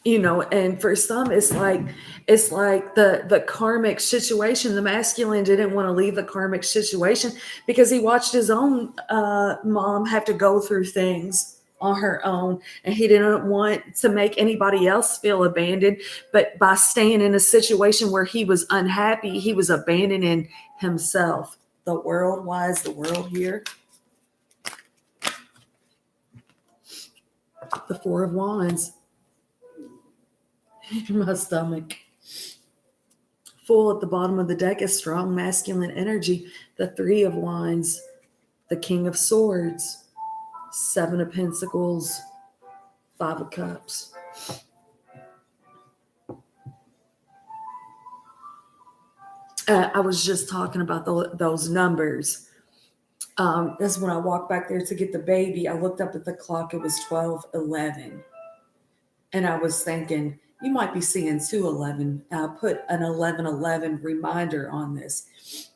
And for some it's like the karmic situation. The masculine didn't want to leave the karmic situation because he watched his own mom have to go through things on her own, and he didn't want to make anybody else feel abandoned. But by staying in a situation where he was unhappy, he was abandoning himself. The world, why is the world here? The Four of Wands. My stomach. Full at the bottom of the deck is strong masculine energy. The Three of Wands, the King of Swords, Seven of Pentacles, Five of Cups. I was just talking about those numbers. That's when I walked back there to get the baby. I looked up at the clock. It was 12:11. And I was thinking, you might be seeing 2:11. I put an 11:11 reminder on this.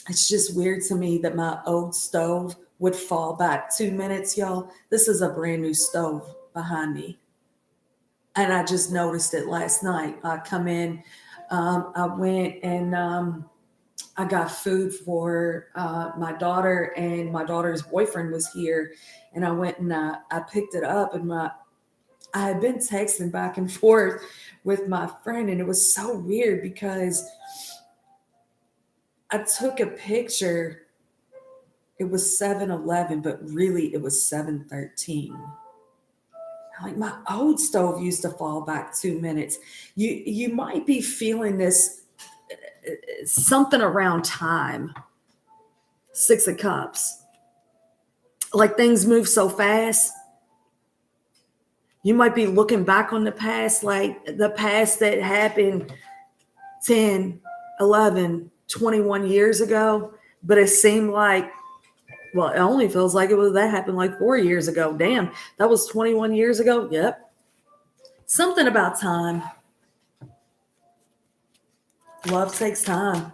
It's just weird to me that my old stove would fall back 2 minutes, y'all. This is a brand new stove behind me. And I just noticed it last night. I come in, I went and I got food for my daughter, and my daughter's boyfriend was here. And I went and I picked it up, and I had been texting back and forth with my friend, and it was so weird because I took a picture. It was 7:11, but really it was 7:13. Like, my old stove used to fall back 2 minutes. You might be feeling this something around time. Six of Cups. Like, things move so fast. You might be looking back on the past, like the past that happened 10, 11, 21 years ago. But it seemed like, well, it only feels like that happened like 4 years ago. Damn, that was 21 years ago. Yep. Something about time. Love takes time.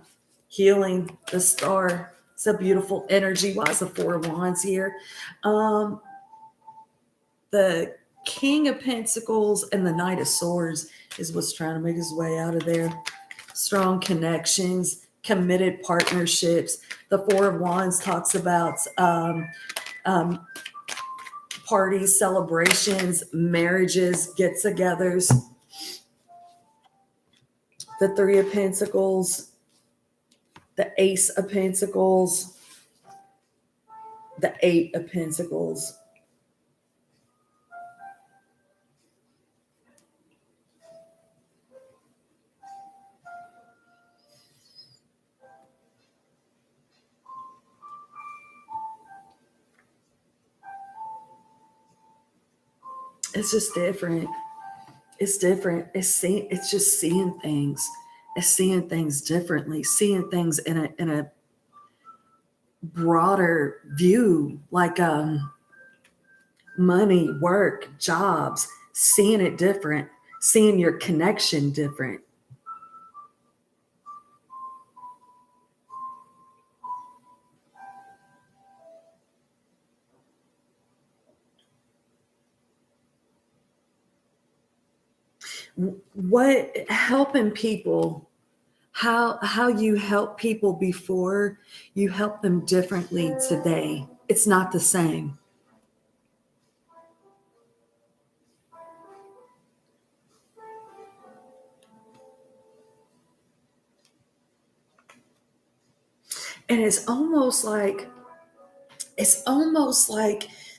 Healing, the star. It's a beautiful energy. Why is the Four of Wands here? The King of Pentacles and the Knight of Swords is what's trying to make his way out of there. Strong connections, committed partnerships. The Four of Wands talks about parties, celebrations, marriages, get-togethers. The Three of Pentacles, the Ace of Pentacles, the Eight of Pentacles. It's just different. It's different. It's just seeing things. It's seeing things differently, seeing things in a broader view, like money, work, jobs, seeing it different, seeing your connection different. What helping people, how you help people before, you help them differently today. It's not the same. And it's almost like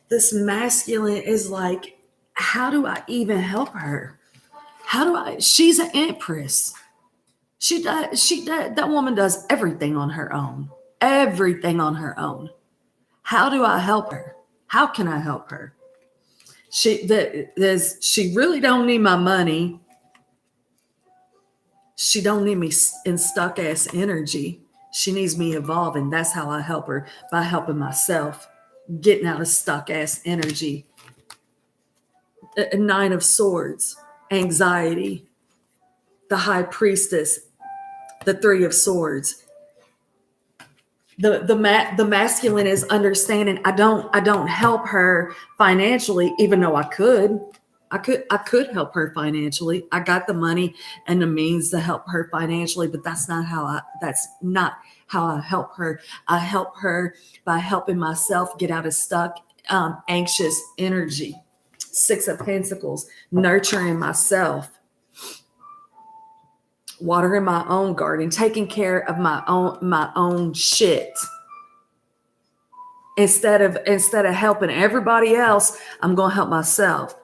this masculine is like, how do I even help her? How do I? She's an empress. She does, that woman does everything on her own. Everything on her own. How do I help her? How can I help her? She really don't need my money. She don't need me in stuck ass energy. She needs me evolving. That's how I help her, by helping myself, getting out of stuck ass energy. Nine of Swords, anxiety. The High Priestess, the Three of Swords. The masculine is understanding. I don't help her financially, even though I could. I could help her financially. I got the money and the means to help her financially, but that's not how I help her. I help her by helping myself get out of stuck, anxious energy. Six of Pentacles, nurturing myself, watering my own garden, taking care of my own shit. Instead of helping everybody else, I'm going to help myself.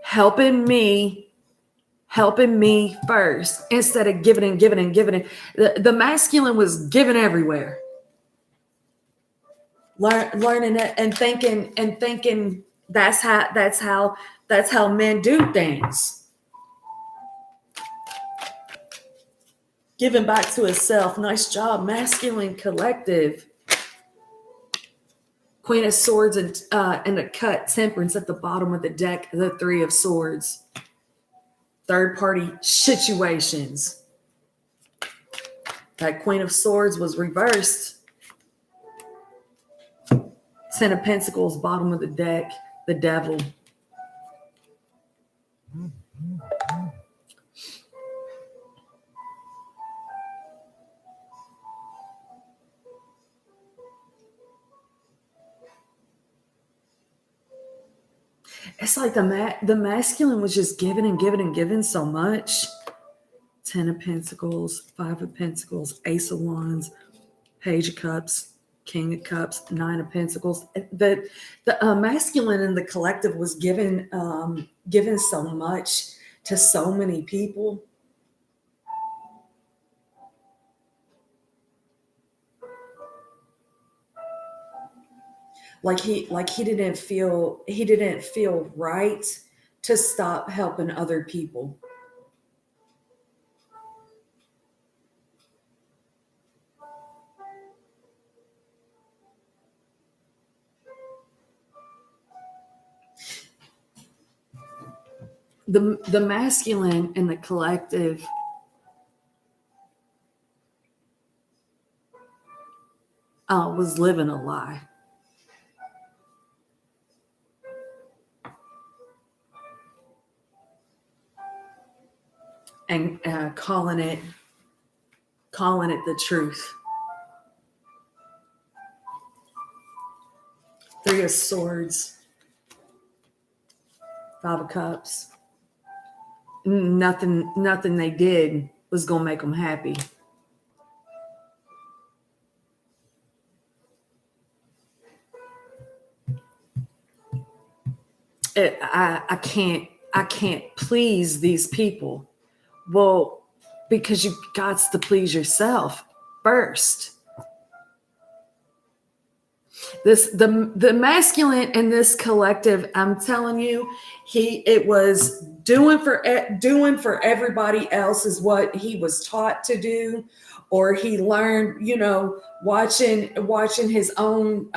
Helping me first, instead of giving and giving and giving. The masculine was giving everywhere. Learning it and thinking that's how men do things. Giving back to himself. Nice job, masculine collective. Queen of Swords and a cut, Temperance at the bottom of the deck. The Three of Swords. Third party situations. That Queen of Swords was reversed. Ten of Pentacles, bottom of the deck. The Devil. It's like the masculine was just giving and giving and giving so much. Ten of Pentacles, Five of Pentacles, Ace of Wands, Page of Cups, King of Cups, Nine of Pentacles. The masculine in the collective was given so much to so many people. Like he didn't feel right to stop helping other people. The masculine in the collective was living a lie. And calling it the truth. Three of Swords, Five of Cups. Nothing they did was gonna make them happy. I can't please these people. Well, because you got to please yourself first. The masculine in this collective, I'm telling you, it was doing for everybody else is what he was taught to do, or he learned, watching his own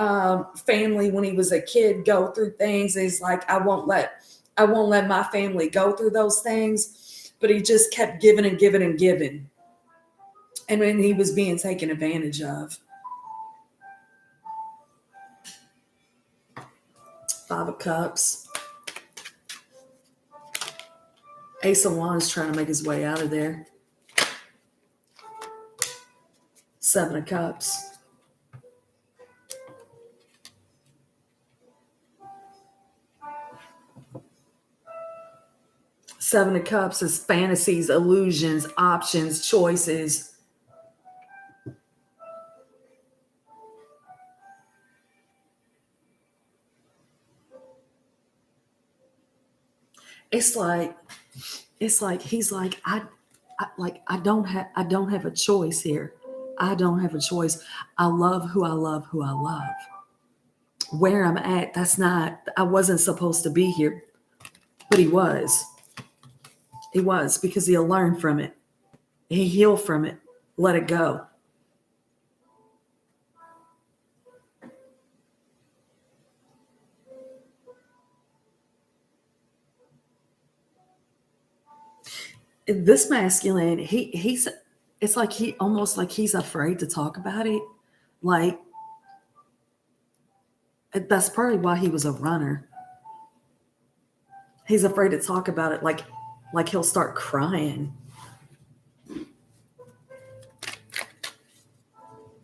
family when he was a kid go through things. He's like, I won't let my family go through those things, but he just kept giving and giving and giving, and then he was being taken advantage of. Five of Cups. Ace of Wands trying to make his way out of there. Seven of Cups. Seven of Cups is fantasies, illusions, options, choices. It's like he's like, I don't have a choice here. I don't have a choice. I love who I love, who I love. Where I'm at, I wasn't supposed to be here, but he was. He was, because he'll learn from it. He healed from it. Let it go. This masculine, it's like almost like he's afraid to talk about it. Like, that's probably why he was a runner. He's afraid to talk about it, like he'll start crying.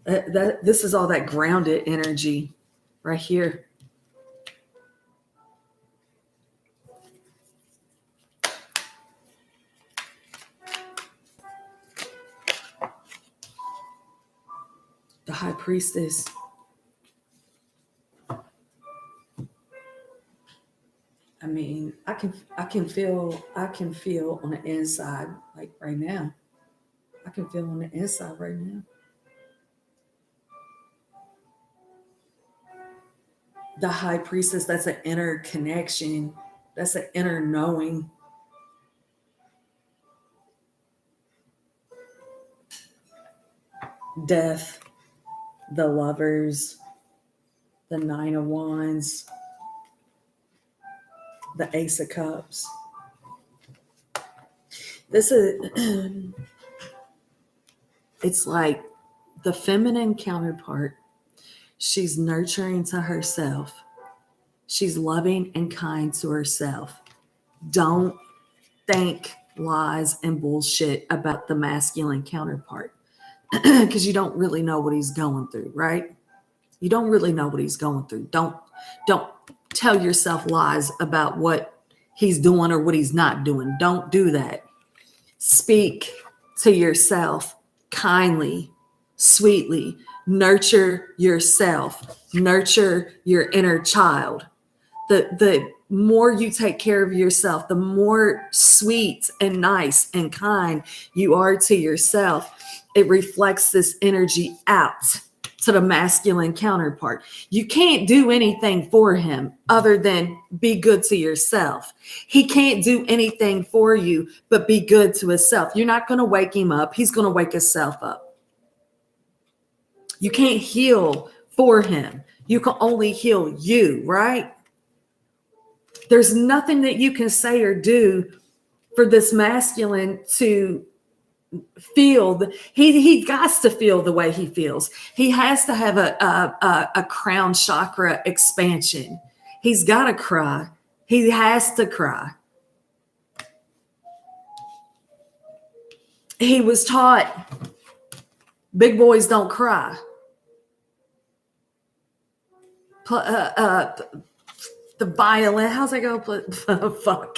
This is all that grounded energy right here. The High Priestess. I mean, I can feel on the inside, like right now. I can feel on the inside right now. The High Priestess, that's an inner connection. That's an inner knowing. Death, the Lovers, the Nine of Wands, the Ace of Cups. This is, it's like the feminine counterpart. She's nurturing to herself. She's loving and kind to herself. Don't think lies and bullshit about the masculine counterpart, because you don't really know what he's going through, right? You don't really know what he's going through. Don't tell yourself lies about what he's doing or what he's not doing. Don't do that. Speak to yourself kindly, sweetly. Nurture yourself. Nurture your inner child. The more you take care of yourself, the more sweet and nice and kind you are to yourself, it reflects this energy out to the masculine counterpart. You can't do anything for him other than be good to yourself. He can't do anything for you but be good to himself. You're not going to wake him up. He's going to wake himself up. You can't heal for him. You can only heal you, right? There's nothing that you can say or do for this masculine to feel. He got to feel the way he feels. He has to have a crown chakra expansion. He's got to cry. He has to cry. He was taught big boys don't cry. The violin, how's that go? Fuck.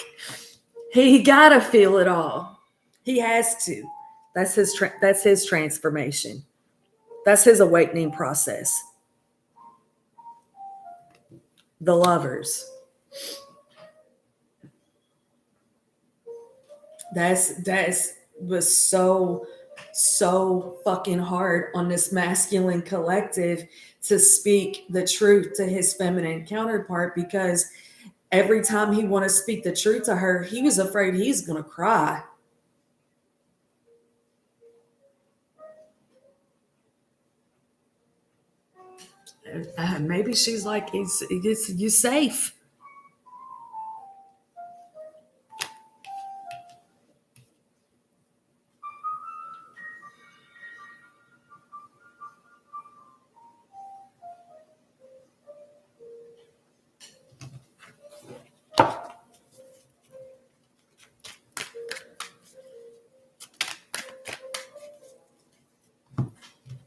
He got to feel it all. He has to. That's his transformation. That's his awakening process. The Lovers. That's was so so fucking hard on this masculine collective to speak the truth to his feminine counterpart, because every time he want to speak the truth to her, he was afraid he's going to cry. Maybe she's like, it's you safe.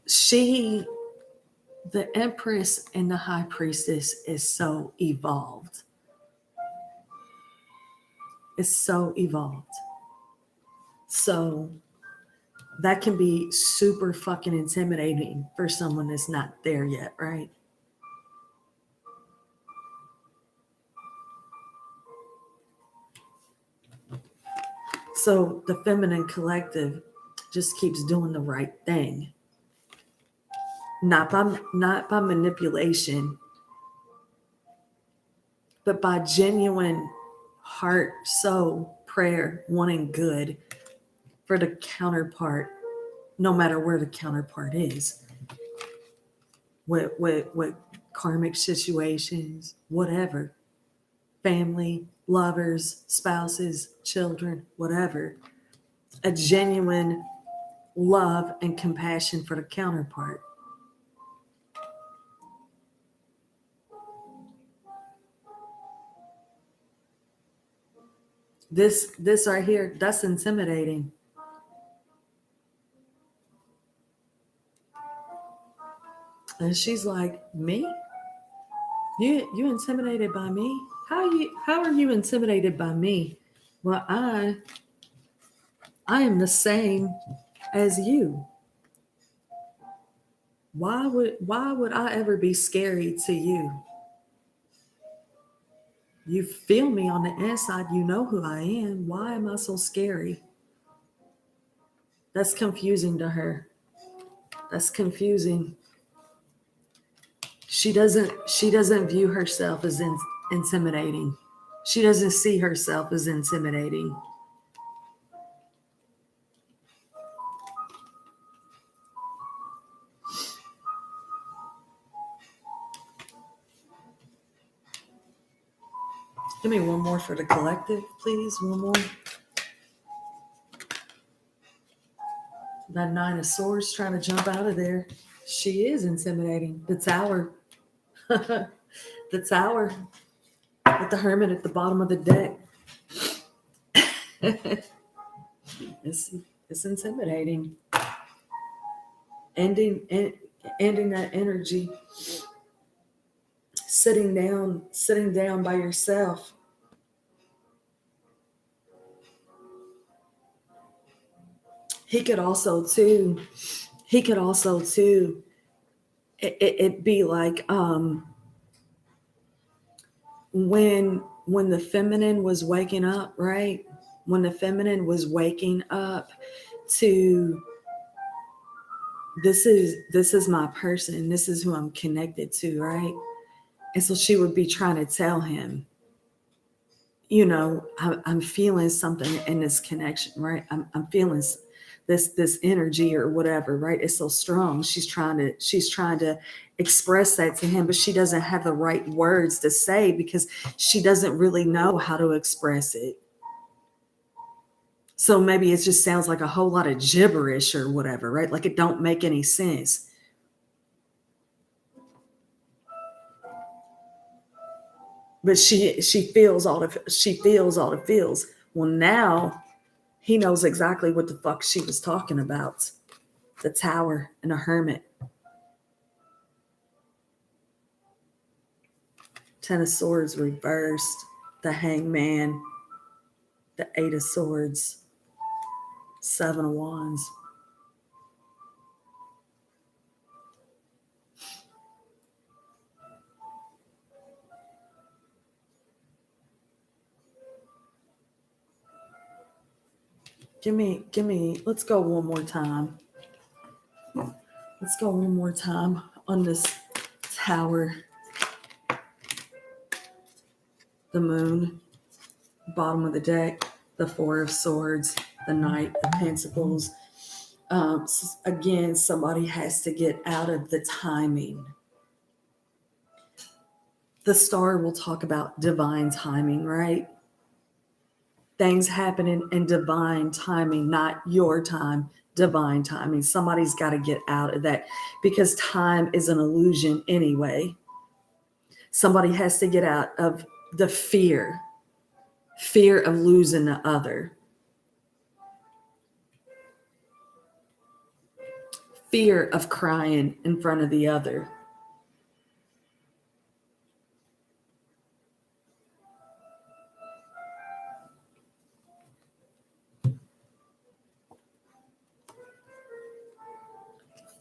She, the Empress and the High Priestess, is so evolved. It's so evolved. So that can be super fucking intimidating for someone that's not there yet, right? So the feminine collective just keeps doing the right thing. Not by manipulation, but by genuine heart, soul, prayer, wanting good for the counterpart, no matter where the counterpart is. With karmic situations, whatever. Family, lovers, spouses, children, whatever. A genuine love and compassion for the counterpart. This right here, that's intimidating. And she's like, me? You intimidated by me? How are you intimidated by me? Well, I am the same as you. Why would I ever be scary to you? You feel me on the inside, you know who I am. Why am I so scary? That's confusing to her. That's confusing. She doesn't view herself as intimidating. She doesn't see herself as intimidating. Give me one more for the collective, please. One more. That Nine of Swords trying to jump out of there. She is intimidating. The Tower. The Tower with the Hermit at the bottom of the deck. it's it's intimidating. Ending ending that energy. Sitting down by yourself. He could also too. He could also too. It be like when the feminine was waking up, right? When the feminine was waking up to, this is my person, this is who I'm connected to, right? And so she would be trying to tell him, I'm feeling something in this connection, right? I'm feeling this energy or whatever, right? It's so strong. She's trying to express that to him, but she doesn't have the right words to say because she doesn't really know how to express it. So maybe it just sounds like a whole lot of gibberish or whatever, right? Like it don't make any sense. But she feels all the feels. Well, now he knows exactly what the fuck she was talking about. The Tower and a Hermit. Ten of Swords reversed. The Hangman. The Eight of Swords. Seven of Wands. let's go one more time. Let's go one more time on this tower. The moon, bottom of the deck, the Four of Swords, the Knight of Pentacles. Again, somebody has to get out of the timing. The star will talk about divine timing, right? Things happening in divine timing, not your time, divine timing. Somebody's got to get out of that because time is an illusion anyway. Somebody has to get out of the fear of losing the other, fear of crying in front of the other.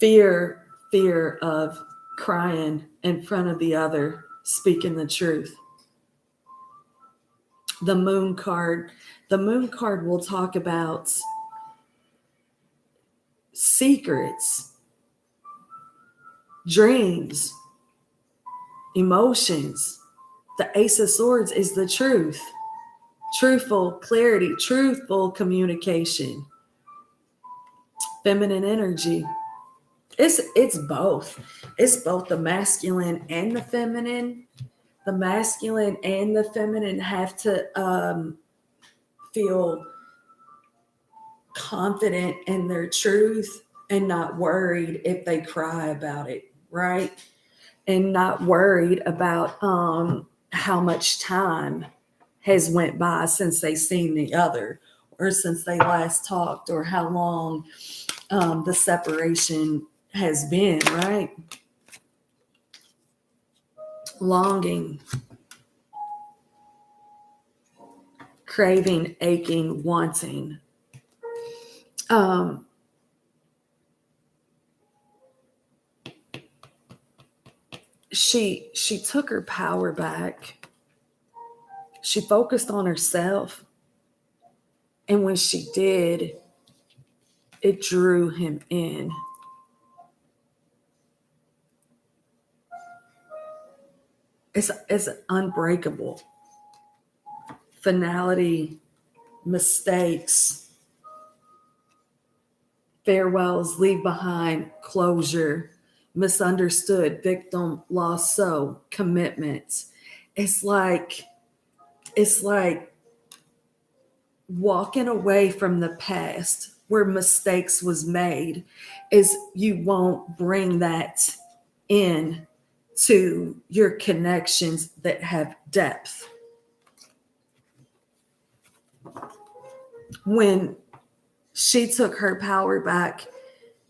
Fear of crying in front of the other, speaking the truth. The moon card will talk about secrets, dreams, emotions. The Ace of Swords is the truth, truthful clarity, truthful communication, feminine energy. It's both. It's both the masculine and the feminine. The masculine and the feminine have to feel confident in their truth and not worried if they cry about it, right? And not worried about how much time has went by since they seen the other, or since they last talked, or how long the separation has been, right? Longing, craving, aching, wanting. She took her power back. She focused on herself. And when she did, it drew him in. It's unbreakable. Finality, mistakes, farewells, leave behind, closure, misunderstood, victim, lost soul, commitments. It's like walking away from the past where mistakes was made. Is you won't bring that in to your connections that have depth. When she took her power back,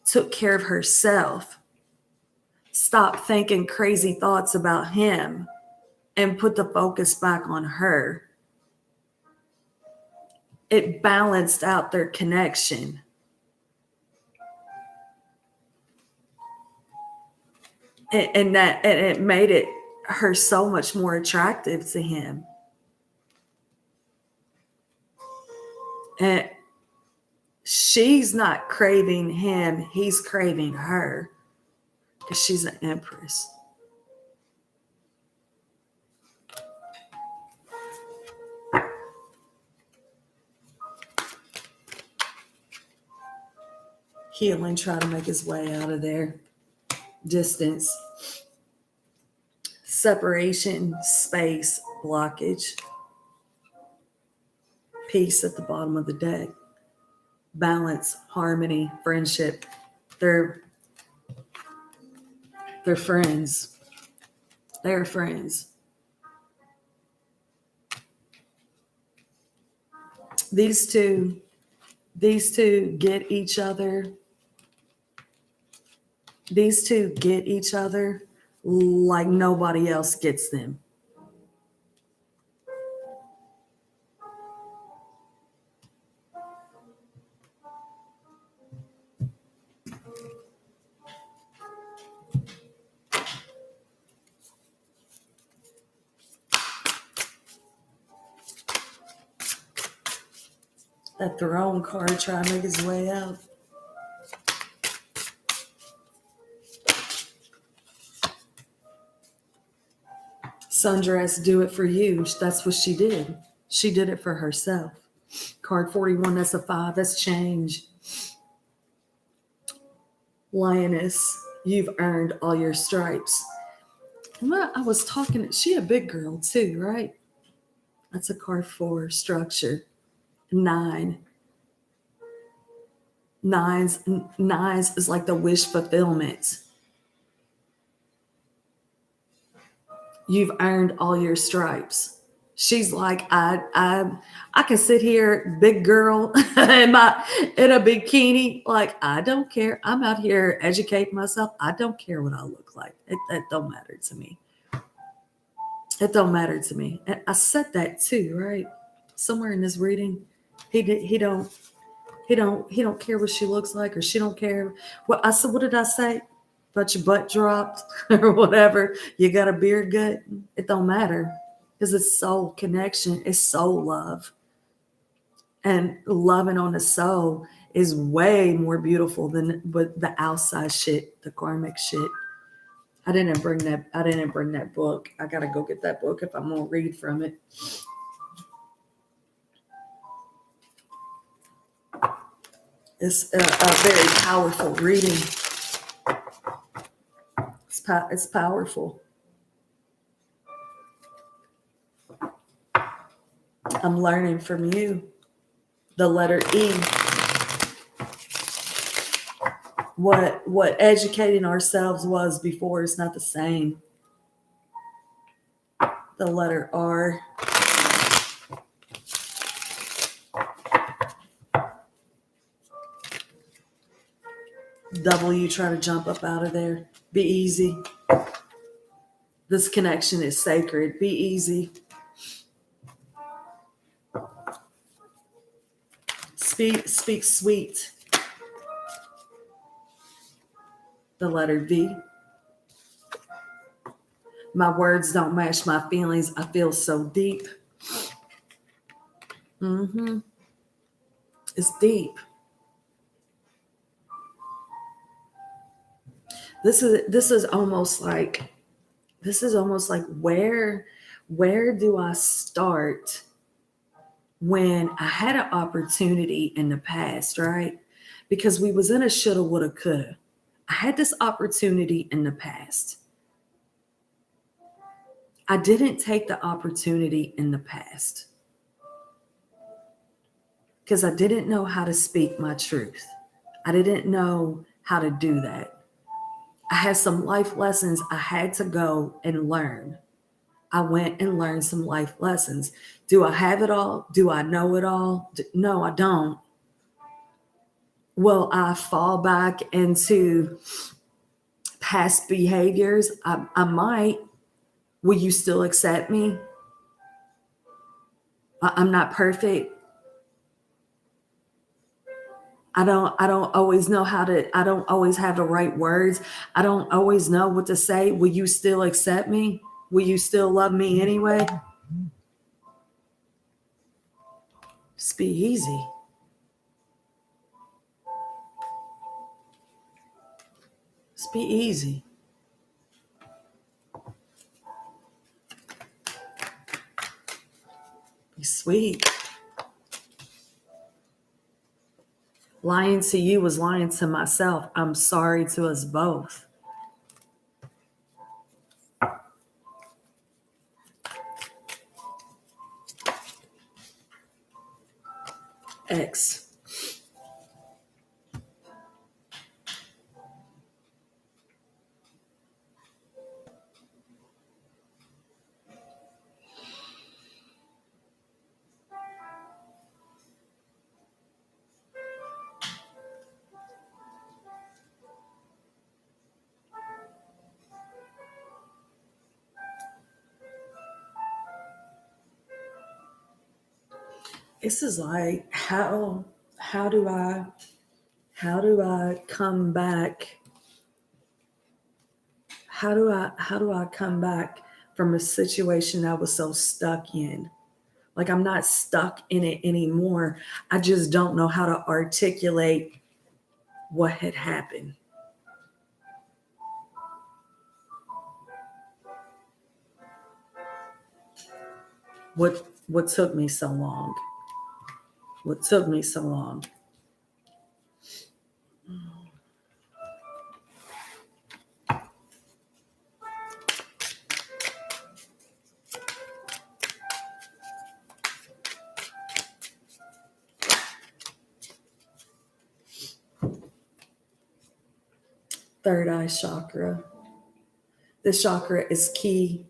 took care of herself, stopped thinking crazy thoughts about him, and put the focus back on her, it balanced out their connection. And it made her so much more attractive to him. And she's not craving him, he's craving her, because she's an empress. Healing, try to make his way out of there. Distance, separation, space, blockage. Peace at the bottom of the deck. Balance, harmony, friendship. They're friends. They're friends. These two get each other. These two get each other like nobody else gets them. That throne card trying to make its way out. Sundress, do it for you. That's what she did. She did it for herself. Card 41, that's a 5. That's change. Lioness, you've earned all your stripes. Well, I was talking, she a big girl too, right? That's a card 4, structure. 9. Nines is like the wish fulfillment. You've earned all your stripes. She's like, I can sit here, big girl, in a bikini. Like, I don't care. I'm out here educating myself. I don't care what I look like. It don't matter to me. It don't matter to me. And I said that too, right? Somewhere in this reading, he don't care what she looks like, or she don't care. Well, I said, what did I say? But your butt dropped or whatever. You got a beard gut. It don't matter, because it's soul connection. It's soul love, and loving on the soul is way more beautiful than the outside shit, the karmic shit. I didn't bring that book. I gotta go get that book if I'm gonna read from it. It's a very powerful reading. It's powerful. I'm learning from you. The letter E. What educating ourselves was before is not the same. The letter R. W, try to jump up out of there. Be easy. This connection is sacred. Be easy. Speak sweet. The letter V. My words don't match my feelings. I feel so deep. It's deep. This is almost like where do I start when I had an opportunity in the past, right? Because we was in a shoulda, woulda, coulda. I had this opportunity in the past. I didn't take the opportunity in the past because I didn't know how to speak my truth. I didn't know how to do that. I had some life lessons I had to go and learn. I went and learned some life lessons. Do I have it all? Do I know it all? No, I don't. Will I fall back into past behaviors? I might. Will you still accept me? I'm not perfect. I don't always know I don't always have the right words. I don't always know what to say. Will you still accept me? Will you still love me anyway? Just be easy. Just be easy. Be sweet. Lying to you was lying to myself. I'm sorry to us both. X. This is like how do I come back? How do I come back from a situation I was so stuck in? Like I'm not stuck in it anymore. I just don't know how to articulate what had happened. What took me so long? What took me so long? Third eye chakra. This chakra is key.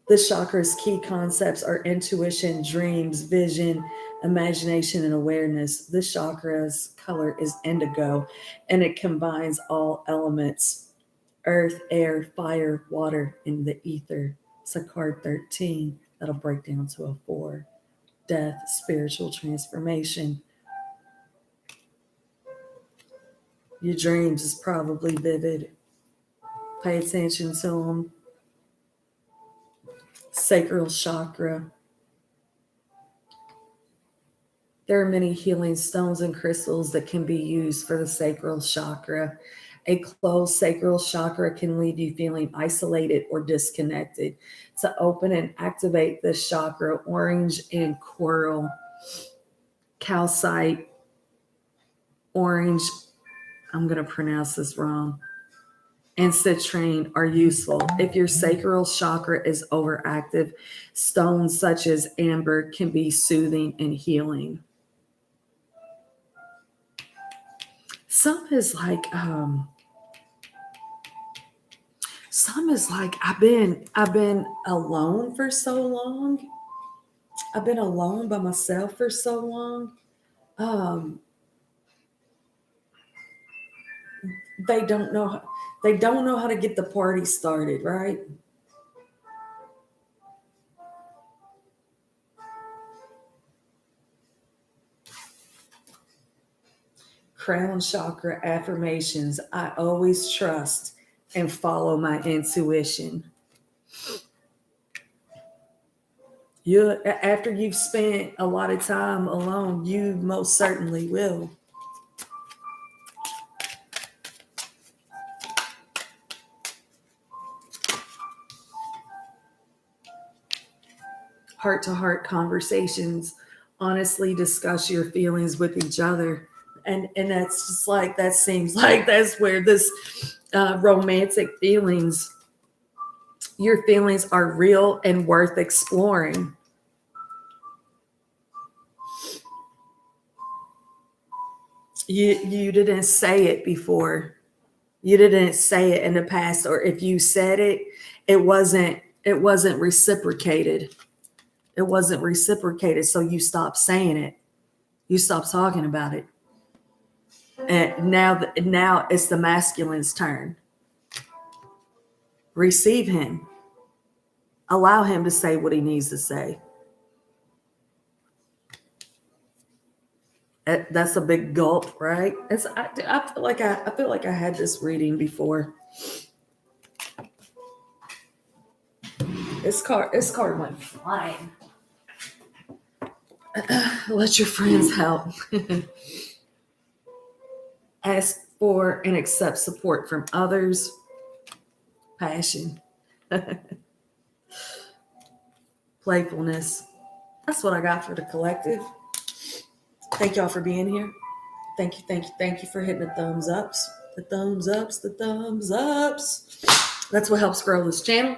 This chakra's key concepts are intuition, dreams, vision, imagination, and awareness. This chakra's color is indigo, and it combines all elements: earth, air, fire, water, and the ether. It's a card 13 that'll break down to a 4. Death, spiritual transformation. Your dreams is probably vivid. Pay attention to them. Sacral chakra. There are many healing stones and crystals that can be used for the sacral chakra. A closed sacral chakra can leave you feeling isolated or disconnected. To open and activate this chakra, orange and coral, calcite, orange, I'm going to pronounce this wrong, and citrine are useful. If your sacral chakra is overactive, stones such as amber can be soothing and healing. Some is like I've been alone for so long. I've been alone by myself for so long. They don't know how to get the party started, right? Crown chakra affirmations. I always trust and follow my intuition. After you've spent a lot of time alone, you most certainly will. Heart-to-heart conversations. Honestly discuss your feelings with each other. And that's just like, that seems like that's where this romantic feelings, your feelings are real and worth exploring. You didn't say it before. You didn't say it in the past, or if you said it, it wasn't reciprocated. It wasn't reciprocated, so you stopped saying it. You stopped talking about it. And now it's the masculine's turn. Receive him. Allow him to say what he needs to say. That's a big gulp, right? I feel like I had this reading before. This card went flying. Let your friends help. Ask for and accept support from others. Passion. Playfulness. That's what I got for the collective. Thank y'all for being here. Thank you for hitting the thumbs ups. The thumbs ups, the thumbs ups. That's what helps grow this channel.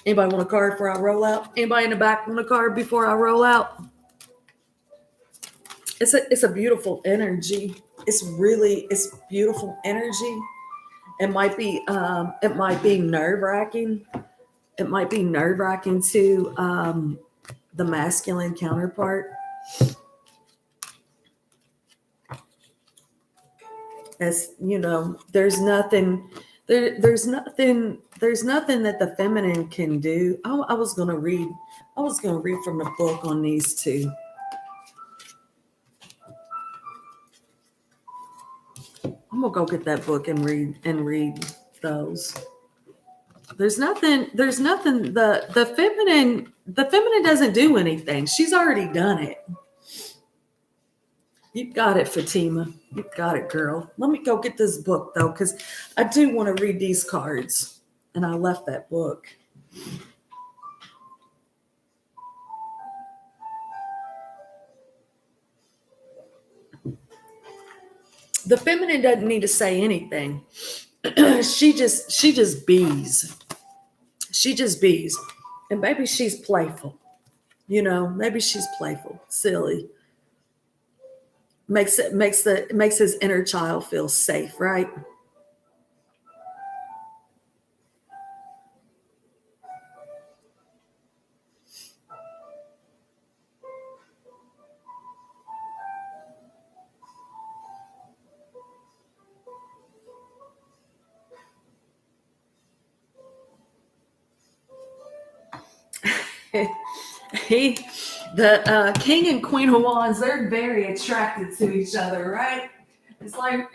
Anybody want a card before I roll out? Anybody in the back want a card before I roll out? It's a beautiful energy. It's beautiful energy. It might be nerve-wracking. It might be nerve-wracking to the masculine counterpart. As you know, there's nothing that the feminine can do. Oh, I was gonna read from the book on these two. I'm gonna go get that book and read those. There's nothing the feminine doesn't do anything. She's already done it. You've got it, Fatima. You've got it, girl. Let me go get this book though, because I do want to read these cards. And I left that book. The feminine doesn't need to say anything. she just bees. She just bees. And maybe she's playful. Maybe she's playful, silly. Makes his inner child feel safe, right? he the king and queen of wands, they're very attracted to each other, right? It's like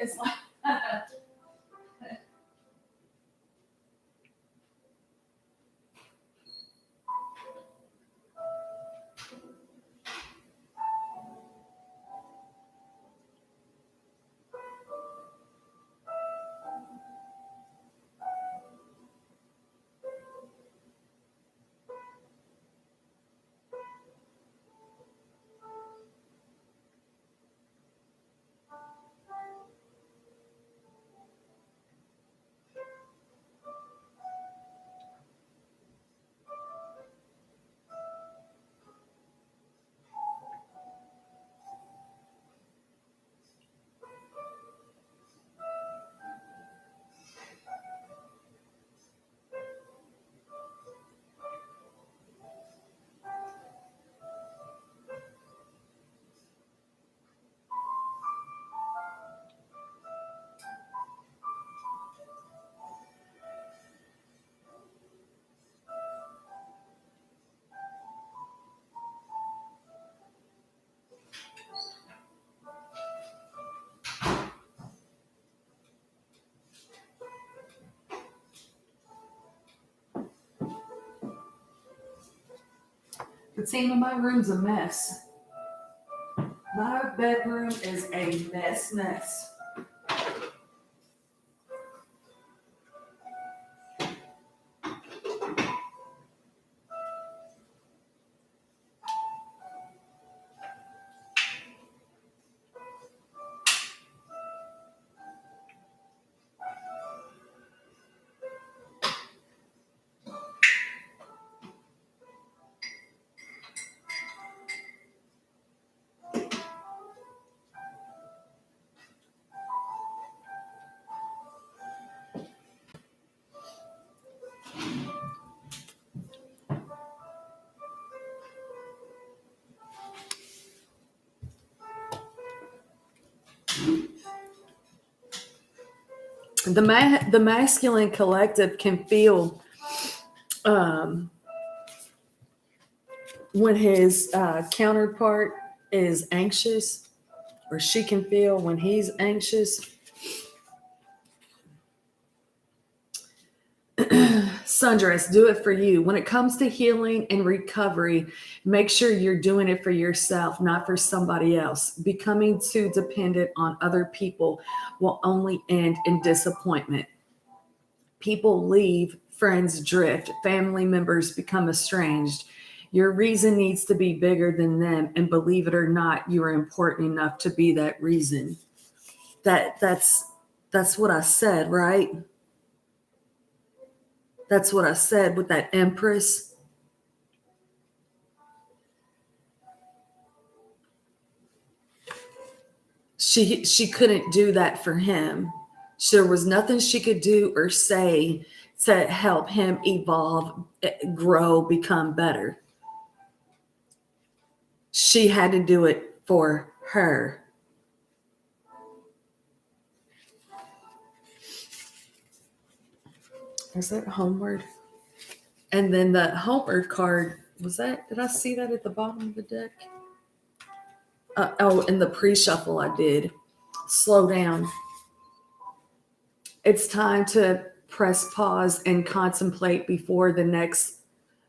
Fatima, my room's a mess. My bedroom is a mess. The masculine collective can feel when his counterpart is anxious, or she can feel when he's anxious. Sundress, do it for you. When it comes to healing and recovery, make sure you're doing it for yourself, not for somebody else. Becoming too dependent on other people will only end in disappointment. People leave, friends drift, family members become estranged. Your reason needs to be bigger than them, and believe it or not, you are important enough to be that reason. That's what I said, right? That's what I said with that Empress. She couldn't do that for him. There was nothing she could do or say to help him evolve, grow, become better. She had to do it for her. Is that homeward? And then the homeward card, did I see that at the bottom of the deck? In the pre-shuffle I did. Slow down. It's time to press pause and contemplate before the next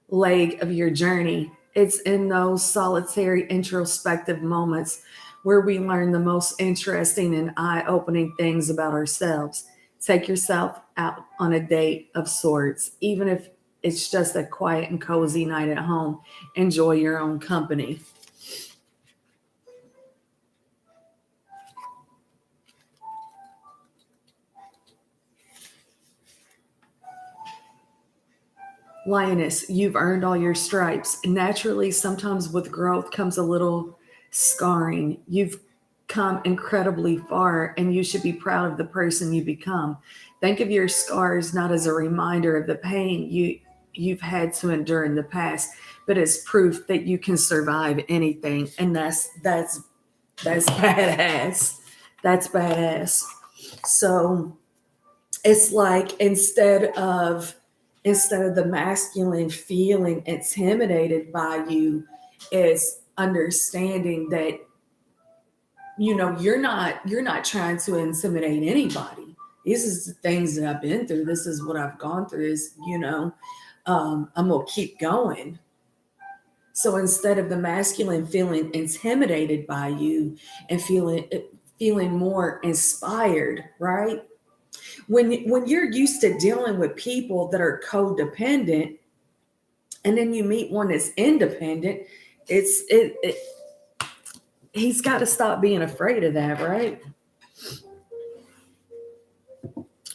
leg of your journey. It's in those solitary introspective moments where we learn the most interesting and eye opening things about ourselves. Take yourself out on a date of sorts, even if it's just a quiet and cozy night at home. Enjoy your own company. Lioness, you've earned all your stripes. Naturally, sometimes with growth comes a little scarring. You've come incredibly far, and you should be proud of the person you become. Think of your scars not as a reminder of the pain you've had to endure in the past, but as proof that you can survive anything. And that's badass. That's badass. So it's like instead of the masculine feeling intimidated by you, is understanding that you're not trying to intimidate anybody. This is the things that I've been through. This is what I've gone through. I'm gonna keep going. So instead of the masculine feeling intimidated by you and feeling more inspired, right? When you're used to dealing with people that are codependent, and then you meet one that's independent, he's got to stop being afraid of that, right?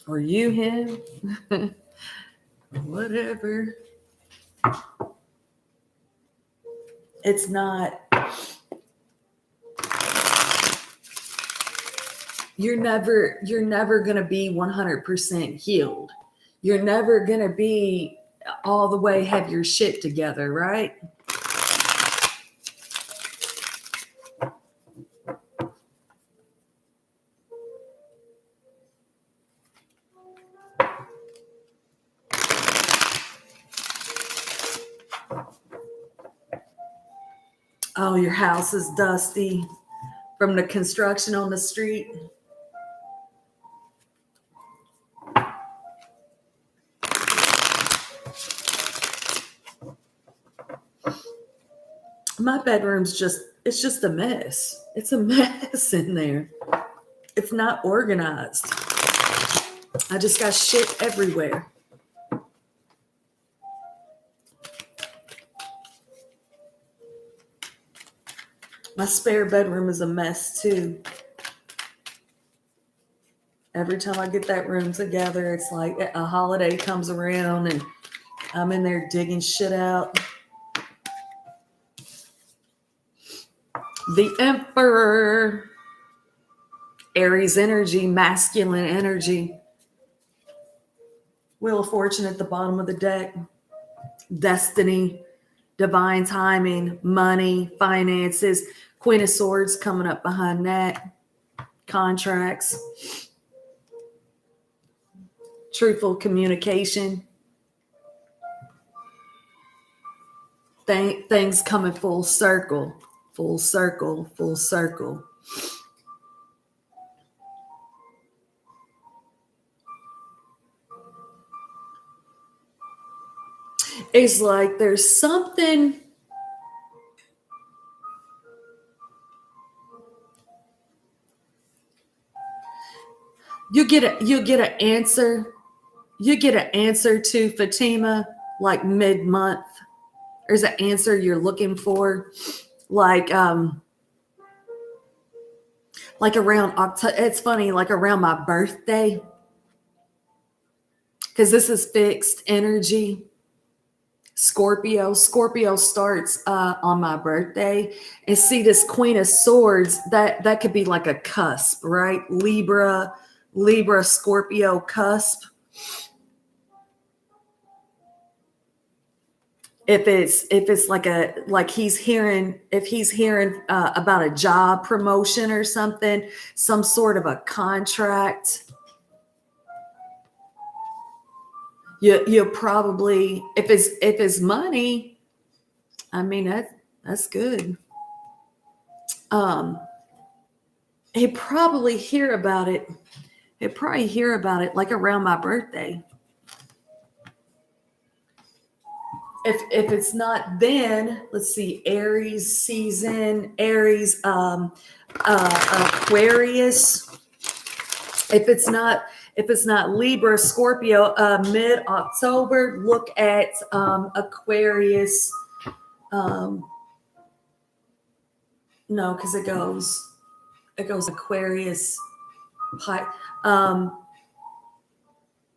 Or you him, whatever. It's not. You're never going to be 100% healed. You're never going to be all the way have your shit together, right? Oh, your house is dusty from the construction on the street. My bedroom's it's just a mess. It's a mess in there. It's not organized. I just got shit everywhere. My spare bedroom is a mess too. Every time I get that room together, it's like a holiday comes around and I'm in there digging shit out. The Emperor. Aries energy, masculine energy. Wheel of Fortune at the bottom of the deck. Destiny, divine timing, money, finances. Queen of Swords coming up behind that. Contracts. Truthful communication. Things coming full circle. Full circle, full circle. It's like there's something. You get an answer. You get an answer to Fatima like mid-month. There's an answer you're looking for, like around October. It's funny, like around my birthday, because this is fixed energy. Scorpio starts on my birthday, and see this Queen of Swords, that could be like a cusp, right? Libra, Scorpio cusp. If it's like he's hearing, if he's hearing about a job promotion or something, some sort of a contract, you probably, if it's money, I mean that's good. He'd probably hear about it. He'd probably hear about it like around my birthday. if it's not, then let's see, Aries season, Aries, Aquarius. If it's not Libra, Scorpio, mid-October, look at Aquarius. No, because it goes Aquarius.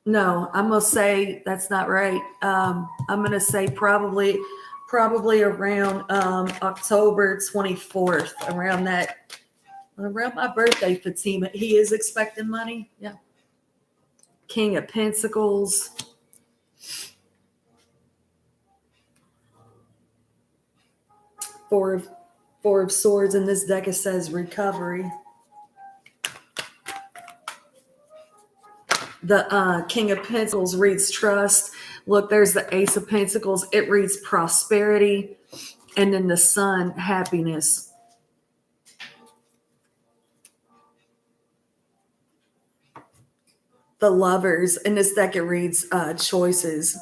No, I'm gonna say that's not right. I'm gonna say probably around October 24th, around my birthday, Fatima. He is expecting money. Yeah. King of Pentacles. Four of Swords in this deck, it says recovery. The King of Pentacles reads trust. Look, there's the Ace of Pentacles. It reads prosperity. And then the Sun, happiness. The Lovers. In this deck, it reads choices.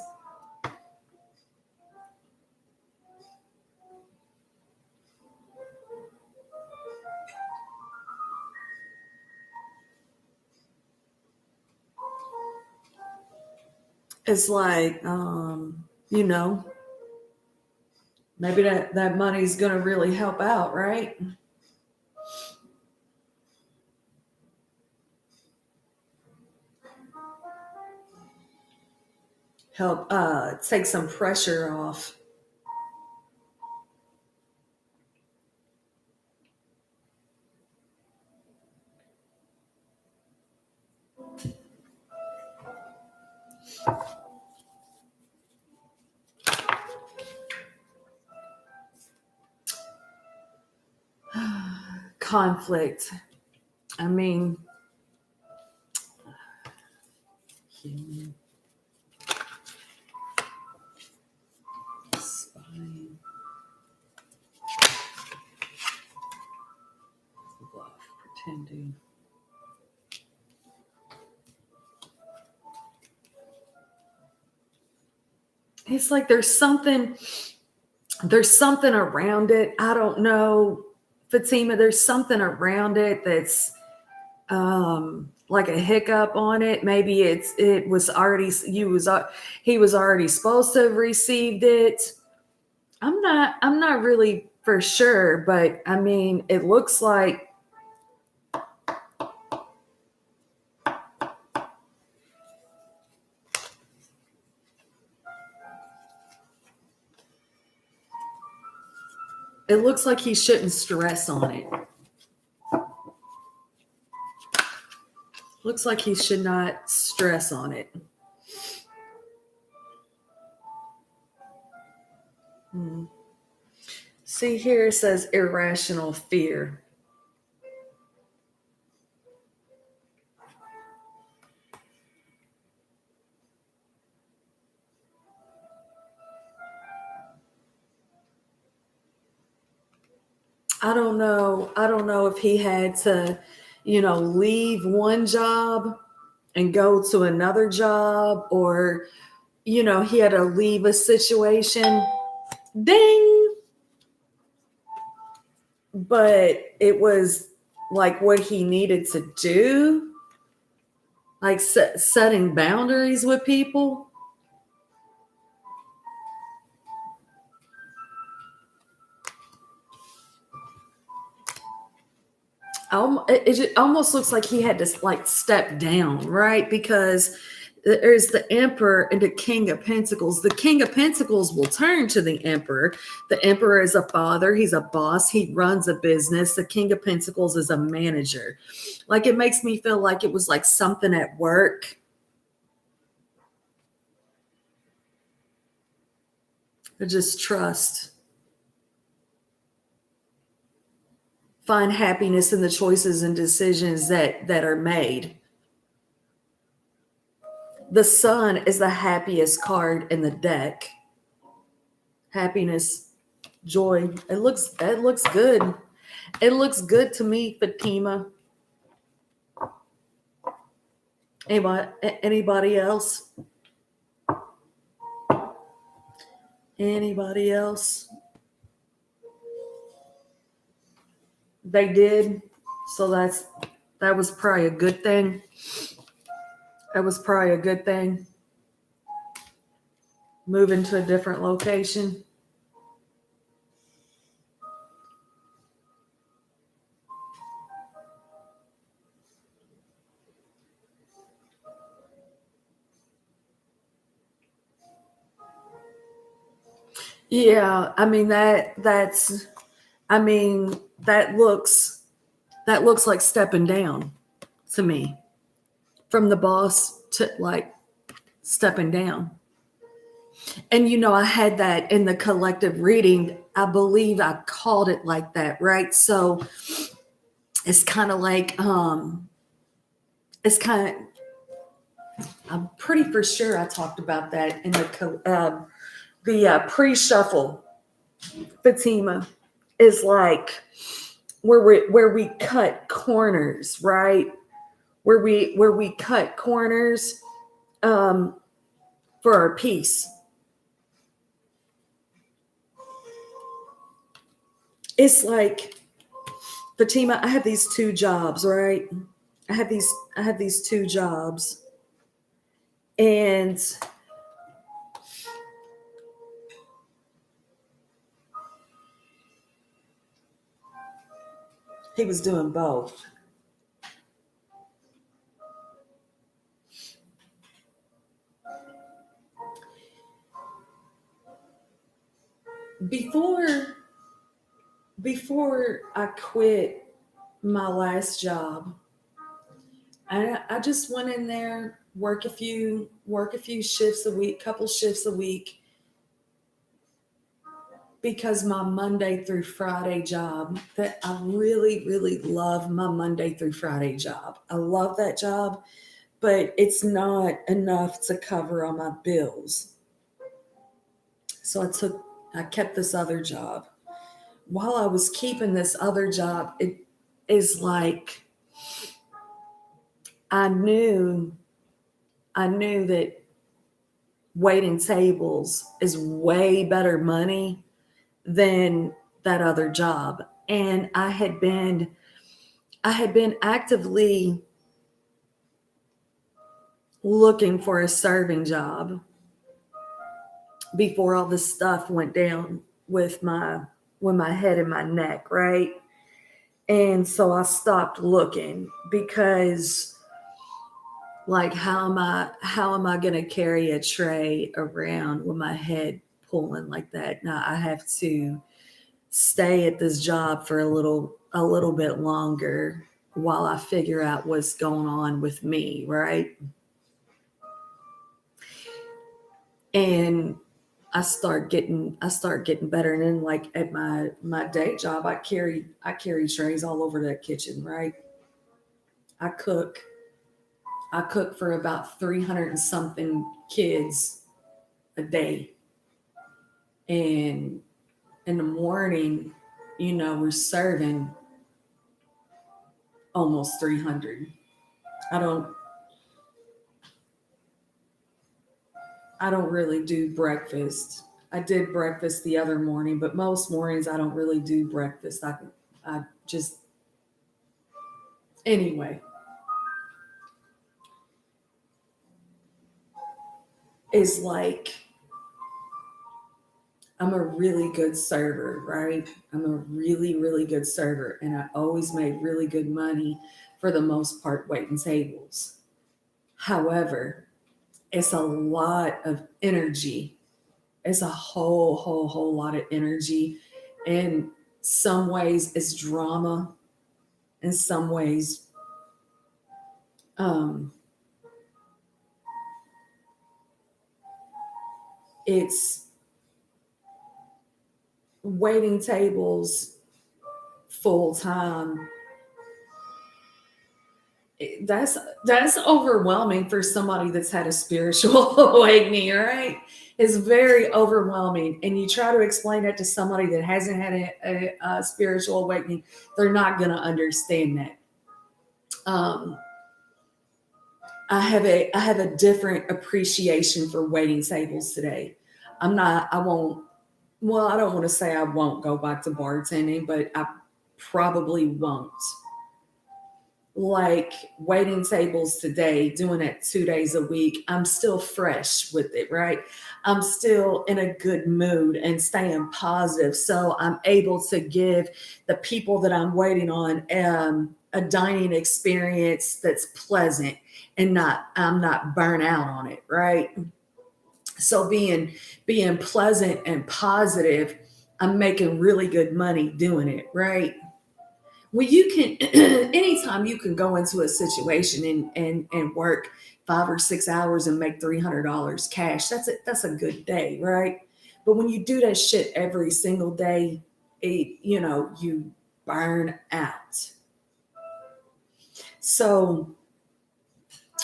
It's like, maybe that money's going to really help out, right? Help take some pressure off. Conflict. I mean, spine. Bluff, pretending. It's like there's something around it. I don't know, Fatima, there's something around it that's like a hiccup on it. Maybe he was already supposed to have received it. I'm not really for sure, but I mean, it looks like he shouldn't stress on it. Looks like he should not stress on it. See here, it says irrational fear. I don't know if he had to, leave one job and go to another job, or, he had to leave a situation. Ding! But it was like what he needed to do, like setting boundaries with people. It almost looks like he had to like step down, right? Because there's the Emperor and the King of Pentacles. The King of Pentacles will turn to the Emperor. The Emperor is a father. He's a boss. He runs a business. The King of Pentacles is a manager. Like, it makes me feel like it was like something at work. I just trust. Find happiness in the choices and decisions that are made. The Sun is the happiest card in the deck. Happiness, joy. It looks good. It looks good to me, Fatima. Anybody else? Anybody else? They did. So that was probably a good thing. That was probably a good thing. Moving to a different location. Yeah, I mean that's I mean that looks like stepping down to me from the boss to like stepping down. And I had that in the collective reading. I believe I called it like that, right? So it's kind of like it's kind of I'm pretty for sure I talked about that in the pre-shuffle. Fatima is like where we cut corners, right? Where we cut corners um, for our peace. It's like, Fatima, I have these two jobs, right? I have these two jobs, and he was doing both. Before before I quit my last job, I just went in there, work a few shifts a week, couple shifts a week, because my Monday through Friday job, that I really, really love my Monday through Friday job. I love that job, but it's not enough to cover all my bills. So I kept this other job. While I was keeping this other job, it is like I knew I knew that waiting tables is way better money than that other job. And I had been actively looking for a serving job before all this stuff went down with my head and my neck, right? And so I stopped looking because, like, how am I going to carry a tray around with my head pulling like that? Now I have to stay at this job for a little bit longer while I figure out what's going on with me, right? And I start getting better. And then, like, at my day job, I carry trays all over that kitchen, right? I cook I cook for about 300 and something kids a day. And in the morning, we're serving almost 300. I don't I don't really do breakfast. I did breakfast the other morning, but most mornings I don't really do breakfast. I just anyway, it's like I'm a really good server, right? I'm a really, really good server, and I always made really good money for the most part waiting tables. However, it's a lot of energy. It's a whole lot of energy. In some ways, it's drama. In some ways, um, it's waiting tables full time. That's overwhelming for somebody that's had a spiritual awakening, right? It's very overwhelming, and you try to explain it to somebody that hasn't had a spiritual awakening, they're not going to understand that. um, I have a different appreciation for waiting tables today. I won't Well, I don't want to say I won't go back to bartending, but I probably won't. Like waiting tables today, doing it 2 days a week, I'm still fresh with it, right? I'm still in a good mood and staying positive. So I'm able to give the people that I'm waiting on a dining experience that's pleasant and I'm not burnt out on it, right? So being pleasant and positive, I'm making really good money doing it, right? Well, you can anytime you can go into a situation and work 5 or 6 hours and make $300 cash, that's a good day, right? But when you do that shit every single day, you burn out. So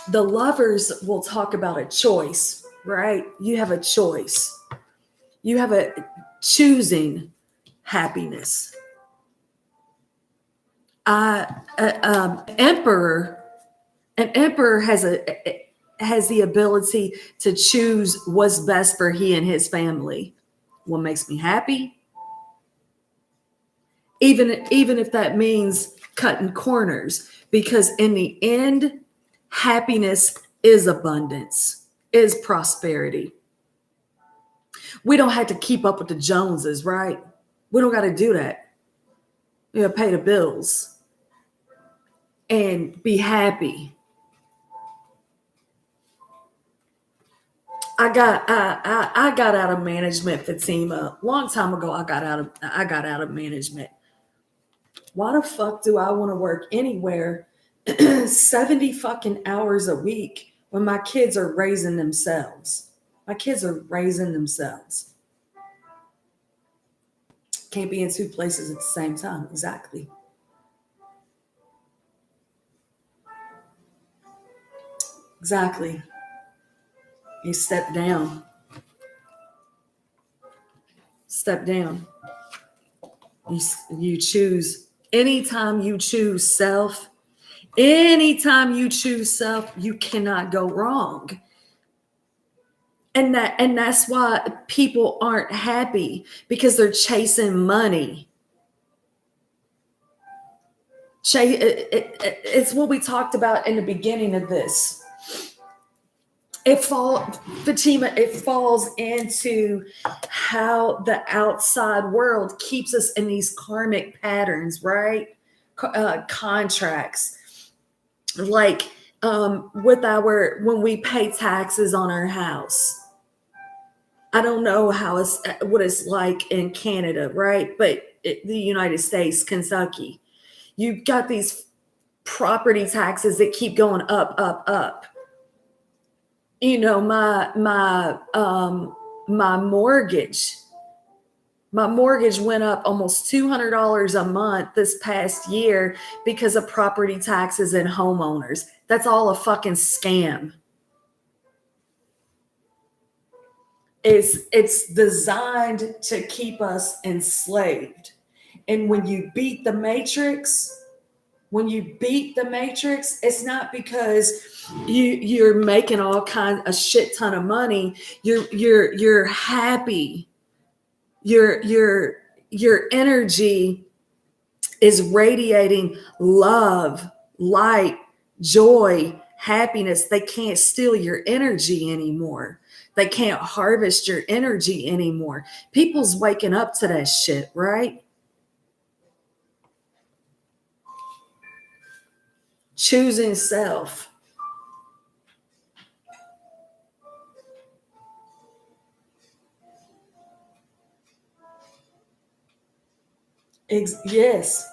the lovers will talk about a choice, right? You have a choice. You have a choosing happiness. Uh, emperor An emperor has the ability to choose what's best for he and his family. What makes me happy, even if that means cutting corners, because in the end, happiness is abundance, is prosperity. We don't have to keep up with the Joneses, right? We don't got to do that. We got to pay the bills and be happy. I got out of management, Fatima. Long time ago I got out of management. Why the fuck do I want to work anywhere 70 fucking hours a week when my kids are raising themselves? My kids are raising themselves. Can't be in two places at the same time. Exactly. Exactly. You step down. Step down. You choose anytime you choose self. Anytime you choose self, you cannot go wrong. And that's why people aren't happy, because they're chasing money. It's what we talked about in the beginning of this. Fatima, it falls into how the outside world keeps us in these karmic patterns, right? Contracts, like with our when we pay taxes on our house. I don't know what it's like in Canada, right? But the United States, Kentucky, you've got these property taxes that keep going up, up, up. My mortgage. My mortgage went up almost $200 a month this past year because of property taxes and homeowners. That's all a fucking scam. It's designed to keep us enslaved. And when you beat the matrix, it's not because you're making all kinds a shit ton of money. You're happy. Your energy is radiating love, light, joy, happiness. They can't steal your energy anymore. They can't harvest your energy anymore. People's waking up to that shit, right? Choosing self. Yes.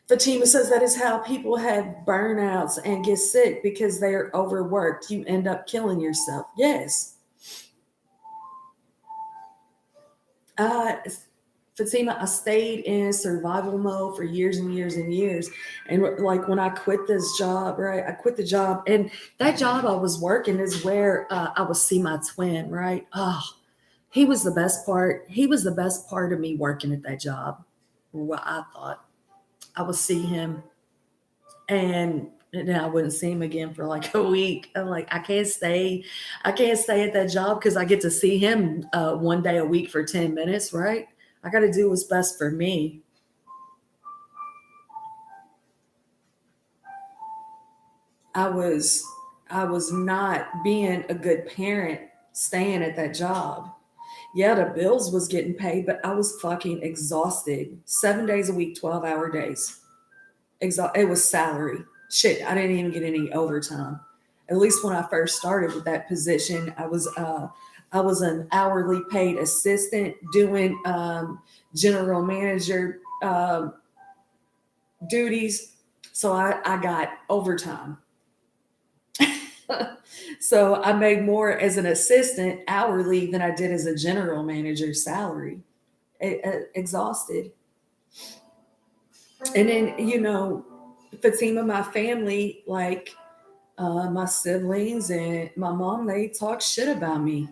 Fatima says that is how people have burnouts and get sick, because they're overworked. You end up killing yourself. Yes. Uh, Fatima, I stayed in survival mode for years and years and years. And like when I quit this job, right? I quit the job, and that job I was working is where I would see my twin, right? Oh, he was the best part. He was the best part of me working at that job. What I thought. I would see him, and And then I wouldn't see him again for like a week. I'm like, I can't stay at that job because I get to see him one day a week for 10 minutes, right? I got to do what's best for me. I was I was not being a good parent staying at that job. Yeah, the bills was getting paid, but I was fucking exhausted. 7 days a week, 12-hour days. It was salary. Shit, I didn't even get any overtime. At least when I first started with that position, I was an hourly paid assistant doing general manager duties. So I got overtime. So I made more as an assistant hourly than I did as a general manager salary. Exhausted. And then, Fatima, my family, like my siblings and my mom, they talk shit about me.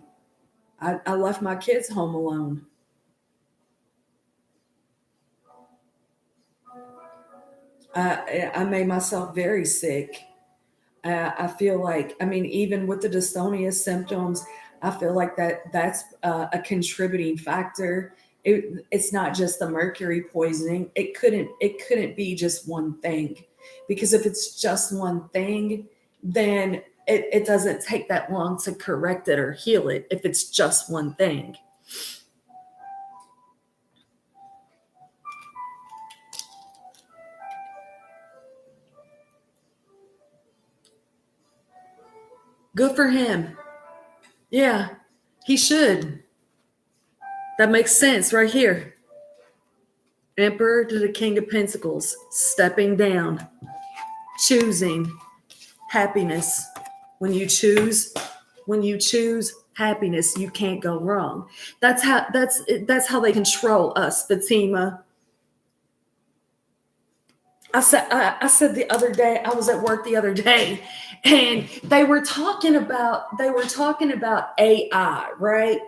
I left my kids home alone. I made myself very sick. I feel like, I mean, even with the dystonia symptoms, I feel like that's a contributing factor. It's not just the mercury poisoning. It couldn't be just one thing, because if it's just one thing, then it doesn't take that long to correct it or heal it. If it's just one thing, good for him. Yeah, he should. That makes sense right here. Emperor to the King of Pentacles, stepping down, choosing happiness. When you choose, when you choose happiness, you can't go wrong. That's how they control us, Fatima. I said the other day, I was at work the other day, and they were talking about AI, right?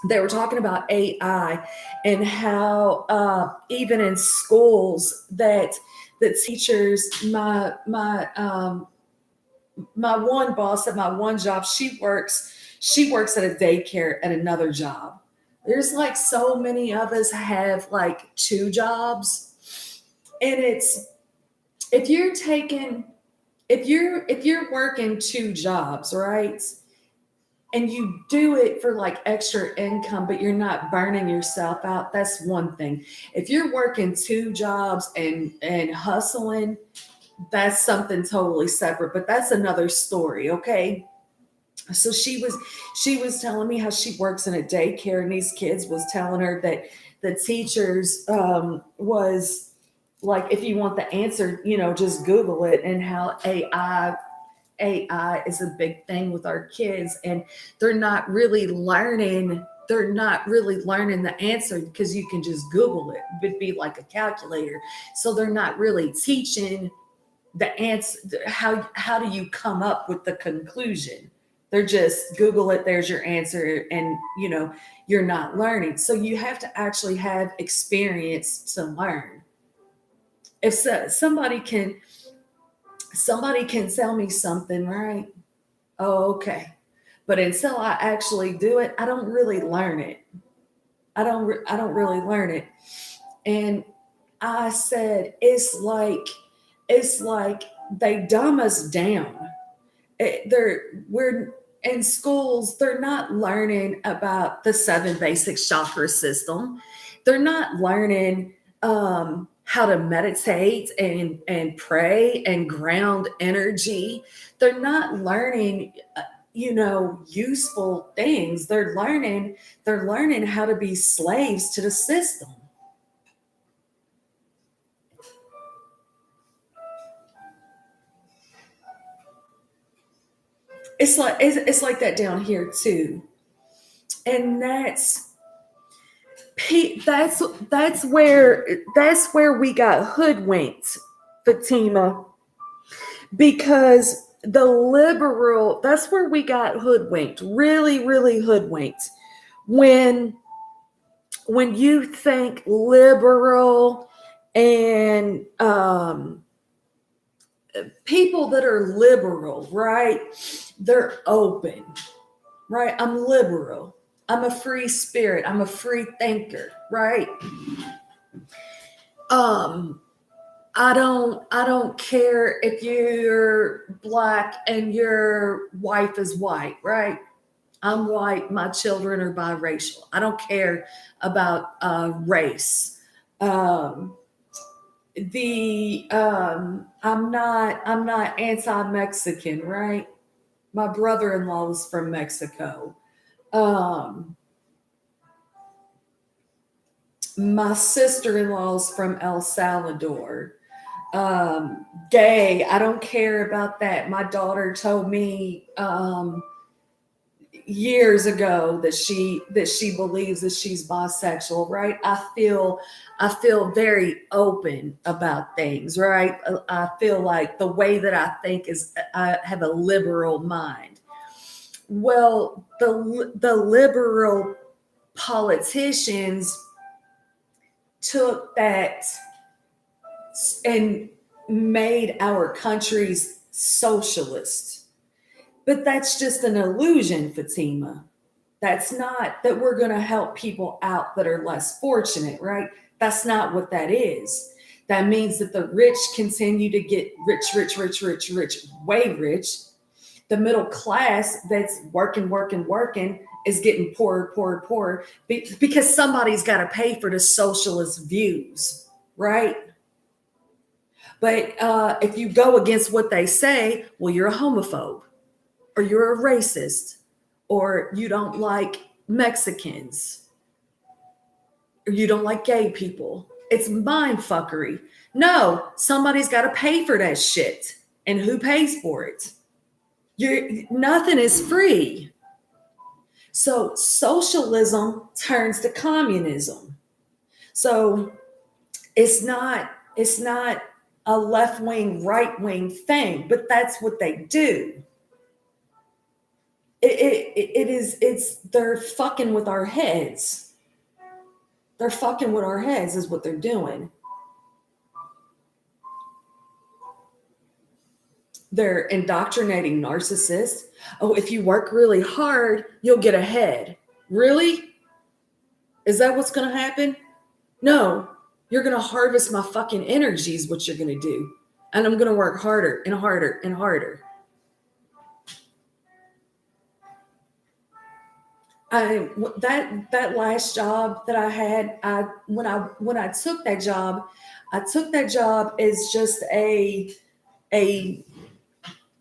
They were talking about AI and how even in schools that the teachers, my one boss at my one job, she works at a daycare at another job. There's like so many of us have like two jobs, and it's if you're taking if you're working two jobs, right? And you do it for like extra income, but you're not burning yourself out, that's one thing. If you're working two jobs and hustling, that's something totally separate, but that's another story, okay? So she was telling me how she works in a daycare, and these kids was telling her that the teachers was like, if you want the answer, just Google it, and how AI is a big thing with our kids, and they're not really learning. They're not really learning the answer because you can just Google it. It'd be like a calculator. So they're not really teaching the answer. How do you come up with the conclusion? They're just Google it. There's your answer, and you're not learning. So you have to actually have experience to learn. If somebody can tell me something, right? Oh, okay. But until I actually do it, I don't really learn it. I don't really learn it. And I said, it's like they dumb us down. We're in schools, they're not learning about the seven basic chakra system. They're not learning how to meditate and pray and ground energy. They're not learning useful things. They're learning how to be slaves to the system. It's like that down here too. And that's that's where we got hoodwinked, Fatima, because the liberal, that's where we got hoodwinked, really, really hoodwinked. when when you think liberal and people that are liberal, right? They're open, right? I'm liberal. I'm a free spirit. I'm a free thinker, right? Um, I don't care if you're black and your wife is white, right? I'm white, my children are biracial. I don't care about race. Um, I'm not anti-Mexican, right? My brother-in-law is from Mexico. Um, my sister-in-law's from El Salvador. Gay, I don't care about that. My daughter told me years ago that she believes that she's bisexual, right? I feel very open about things, right? I feel like the way that I think is I have a liberal mind. Well, the liberal politicians took that and made our countries socialist. But that's just an illusion, Fatima. That's not that we're going to help people out that are less fortunate, right? That's not what that is. That means that the rich continue to get rich, rich, rich, rich, rich, way rich. The middle class that's working, working, working is getting poorer, poorer, poorer because somebody's got to pay for the socialist views, right? But if you go against what they say, well, you're a homophobe or you're a racist or you don't like Mexicans or you don't like gay people. It's mind fuckery. No, somebody's got to pay for that shit. And who pays for it? Nothing is free. So socialism turns to communism. So it's not a left wing, right wing thing, but that's what they do. It's they're fucking with our heads. They're fucking with our heads is what they're doing. They're indoctrinating narcissists. Oh, if you work really hard, you'll get ahead. Really? Is that what's going to happen? No, you're going to harvest my fucking energy is what you're going to do. And I'm going to work harder and harder and harder. That last job that I had, when I took that job, I took that job as just a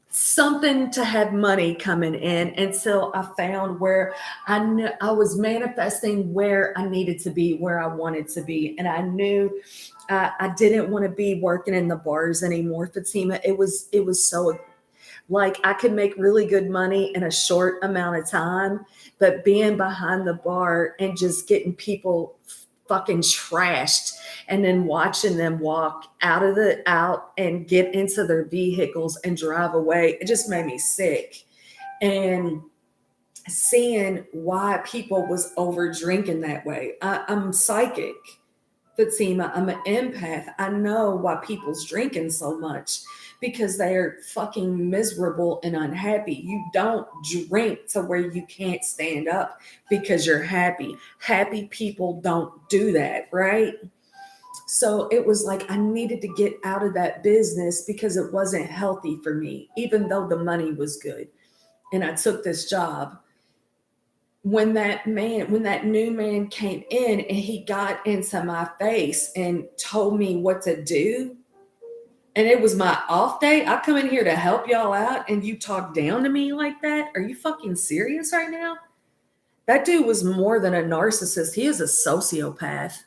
something to have money coming in until I found where I knew I was manifesting where I needed to be, where I wanted to be, and I knew I didn't want to be working in the bars anymore, Fatima. It was so like I could make really good money in a short amount of time, but being behind the bar and just getting people fucking trashed and then watching them walk out and get into their vehicles and drive away, it just made me sick. And seeing why people was over drinking that way. I'm psychic, Fatima. I'm an empath. I know why people's drinking so much because they're fucking miserable and unhappy. You don't drink to where you can't stand up because you're happy. Happy people don't do that, right? So it was like I needed to get out of that business because it wasn't healthy for me, even though the money was good. And I took this job. When that new man came in and he got into my face and told me what to do, and it was my off day, I come in here to help y'all out and you talk down to me like that? Are you fucking serious right now? That dude was more than a narcissist. He is a sociopath.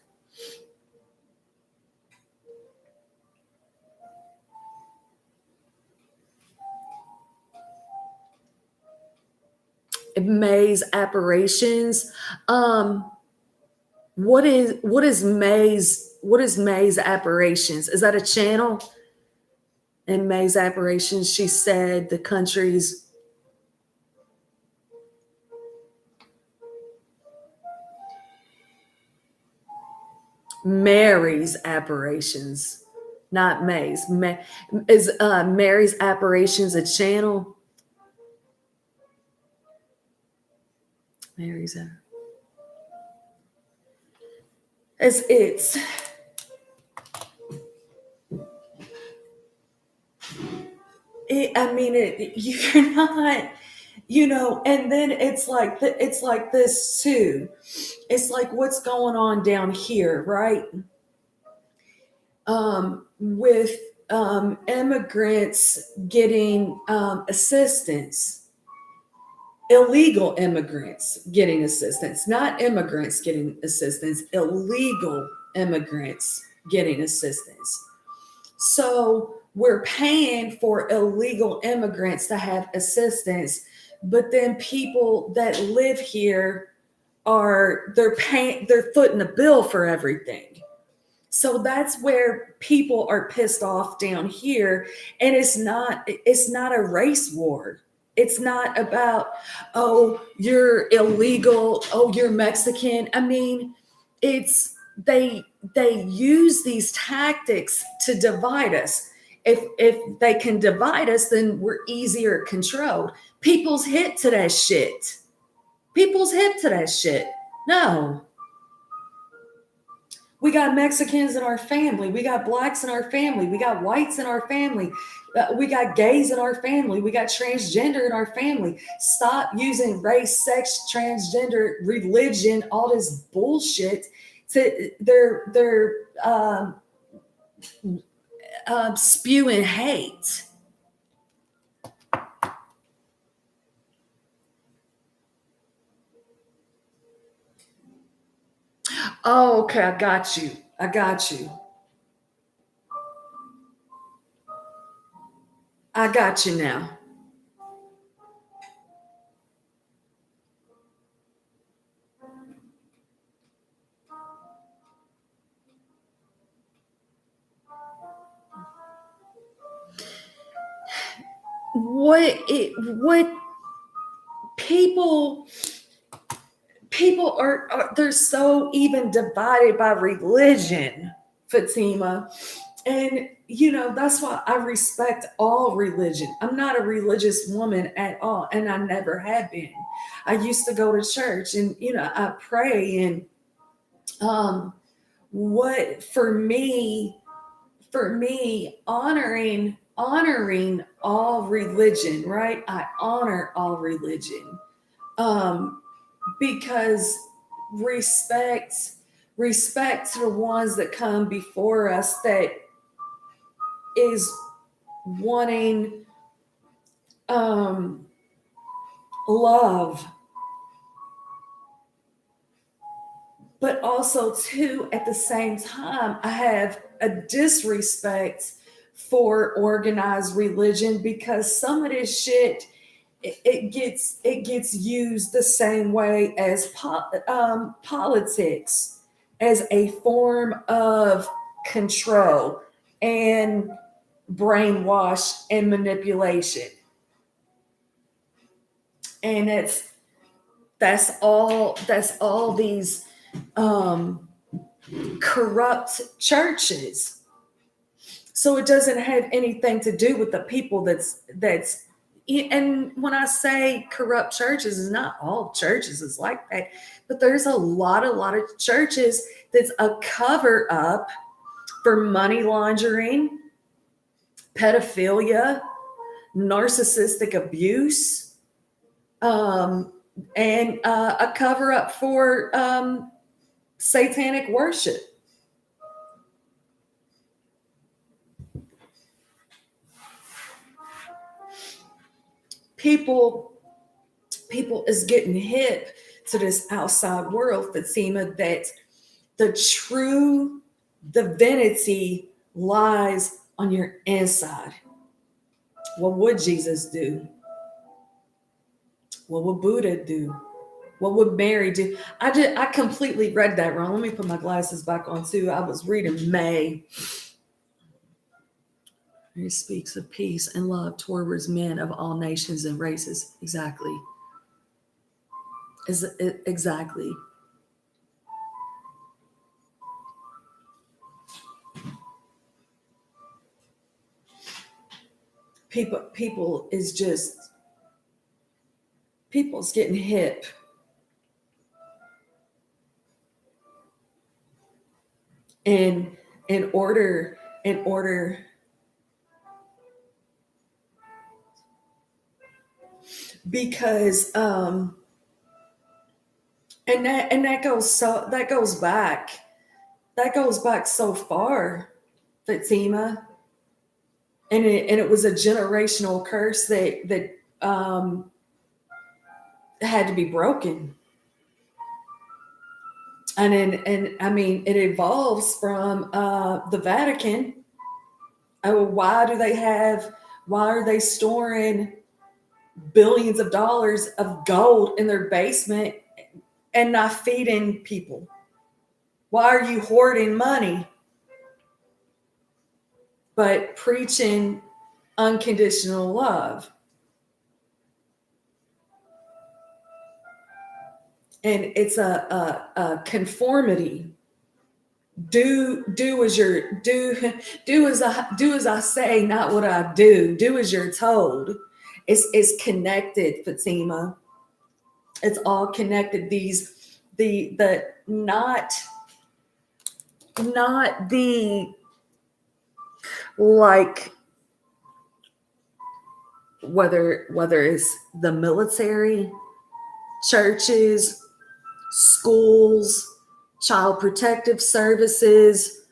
Maze apparitions. Um, what is Maze apparitions? Is that a channel? In Maze apparitions, she said the country's Mary's apparitions. not May's. Is Mary's Apparitions a channel? Mary's it's I mean, you're not, and then it's like this too. It's like what's going on down here, right? With immigrants getting assistance, illegal immigrants getting assistance, not immigrants getting assistance, illegal immigrants getting assistance. So we're paying for illegal immigrants to have assistance, but then people that live here they're footing the bill for everything. So that's where people are pissed off down here. And it's not a race war. It's not about, oh, you're illegal, oh, you're Mexican. I mean, it's they use these tactics to divide us. If they can divide us, then we're easier controlled. People's hip to that shit. People's hip to that shit. No. We got Mexicans in our family. We got blacks in our family. We got whites in our family. We got gays in our family. We got transgender in our family. Stop using race, sex, transgender, religion, all this bullshit. They're spewing hate. Oh, okay. I got you. I got you. I got you now. What people are they're so even divided by religion, Fatima. And that's why I respect all religion. I'm not a religious woman at all, and I never have been. I used to go to church, and I pray, and what for me honoring all religion, right? I honor all religion. Um because respect respect to the ones that come before us, that is wanting um love, but also too at the same time I have a disrespect for organized religion, because some of this shit, it gets used the same way as politics, as a form of control and brainwash and manipulation. And that's all these um corrupt churches. So it doesn't have anything to do with the people that's and when I say corrupt churches, it's not all churches is like that, but there's a lot of churches that's a cover up for money laundering, pedophilia, narcissistic abuse, um, and a cover up for satanic worship. People people is getting hip to this outside world, Fatima, that the true divinity lies on your inside. What would Jesus do? What would Buddha do? What would Mary do? I completely read that wrong. Let me put my glasses back on too. I was reading May. He speaks of peace and love towards men of all nations and races. Exactly. Exactly. people is just, people's getting hip. And in order because and that goes, so that goes back so far, Fatima. And it was a generational curse that had to be broken. And I mean, it evolves from the Vatican. Oh, why are they storing billions of dollars of gold in their basement and not feeding people? Why are you hoarding money but preaching unconditional love? And it's a conformity. Do as your do as I say, not what I do. Do as you're told. It's connected, Fatima. It's all connected. The not the, like, whether it's the military, churches, schools, child protective services,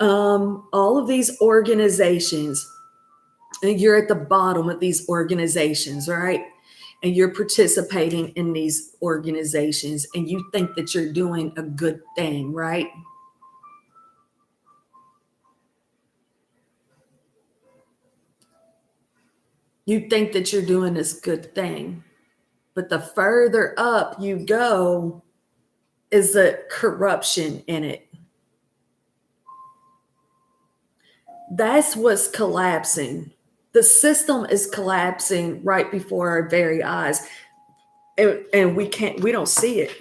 all of these organizations, and you're at the bottom of these organizations, right? And you're participating in these organizations and you think that you're doing a good thing, right? You think that you're doing this good thing. But the further up you go, is the corruption in it. That's what's collapsing. The system is collapsing right before our very eyes. And we don't see it.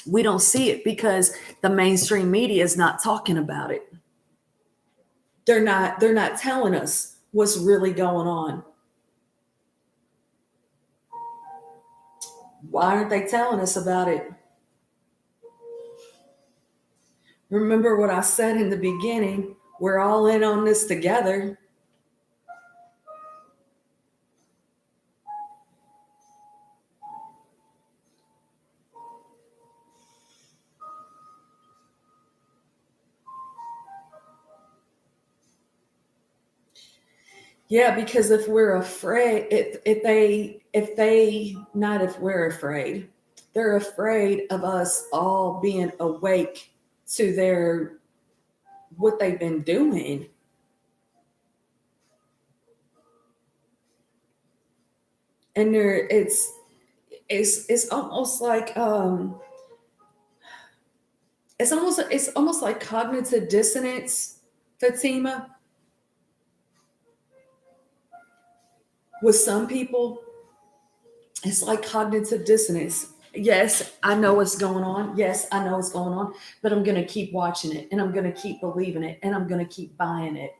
We don't see it because the mainstream media is not talking about it. They're not telling us what's really going on. Why aren't they telling us about it? Remember what I said in the beginning, we're all in on this together. Yeah, because if we're afraid, if they not if we're afraid, they're afraid of us all being awake to their what they've been doing. And it's almost like it's almost like cognitive dissonance, Fatima, with some people. It's like cognitive dissonance. Yes, I know what's going on. Yes, I know what's going on, but I'm going to keep watching it and I'm going to keep believing it and I'm going to keep buying it.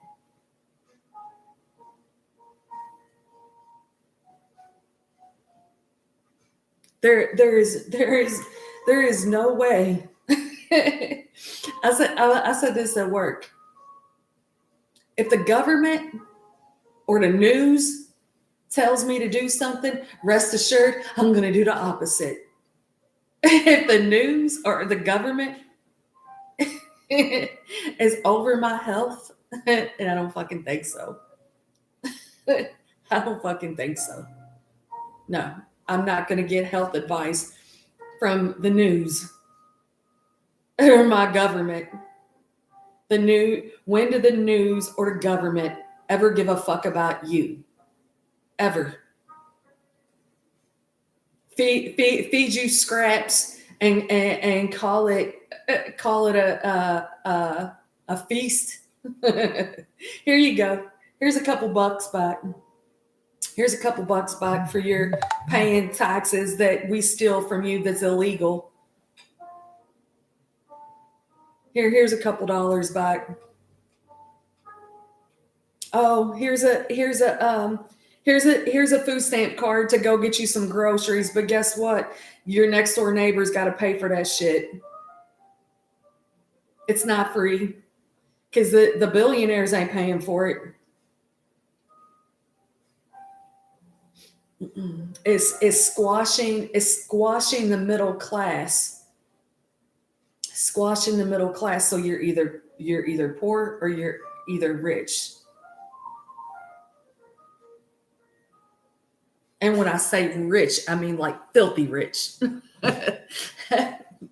There is no way. I said this at work. If the government or the news tells me to do something, rest assured I'm going to do the opposite. If the news or the government is over my health, and I don't fucking think so. I don't fucking think so. No, I'm not going to get health advice from the news or my government. When did the news or government ever give a fuck about you? Ever? Feed you scraps and call it a feast. Here you go. Here's a couple bucks back. Here's a couple bucks back for your paying taxes that we steal from you that's illegal. Here's a couple dollars back. Oh, here's a food stamp card to go get you some groceries, but guess what? Your next door neighbor's got to pay for that shit. It's not free because the billionaires ain't paying for it. It's squashing the middle class, squashing the middle class. So you're either poor or you're either rich. And when I say rich, I mean like filthy rich.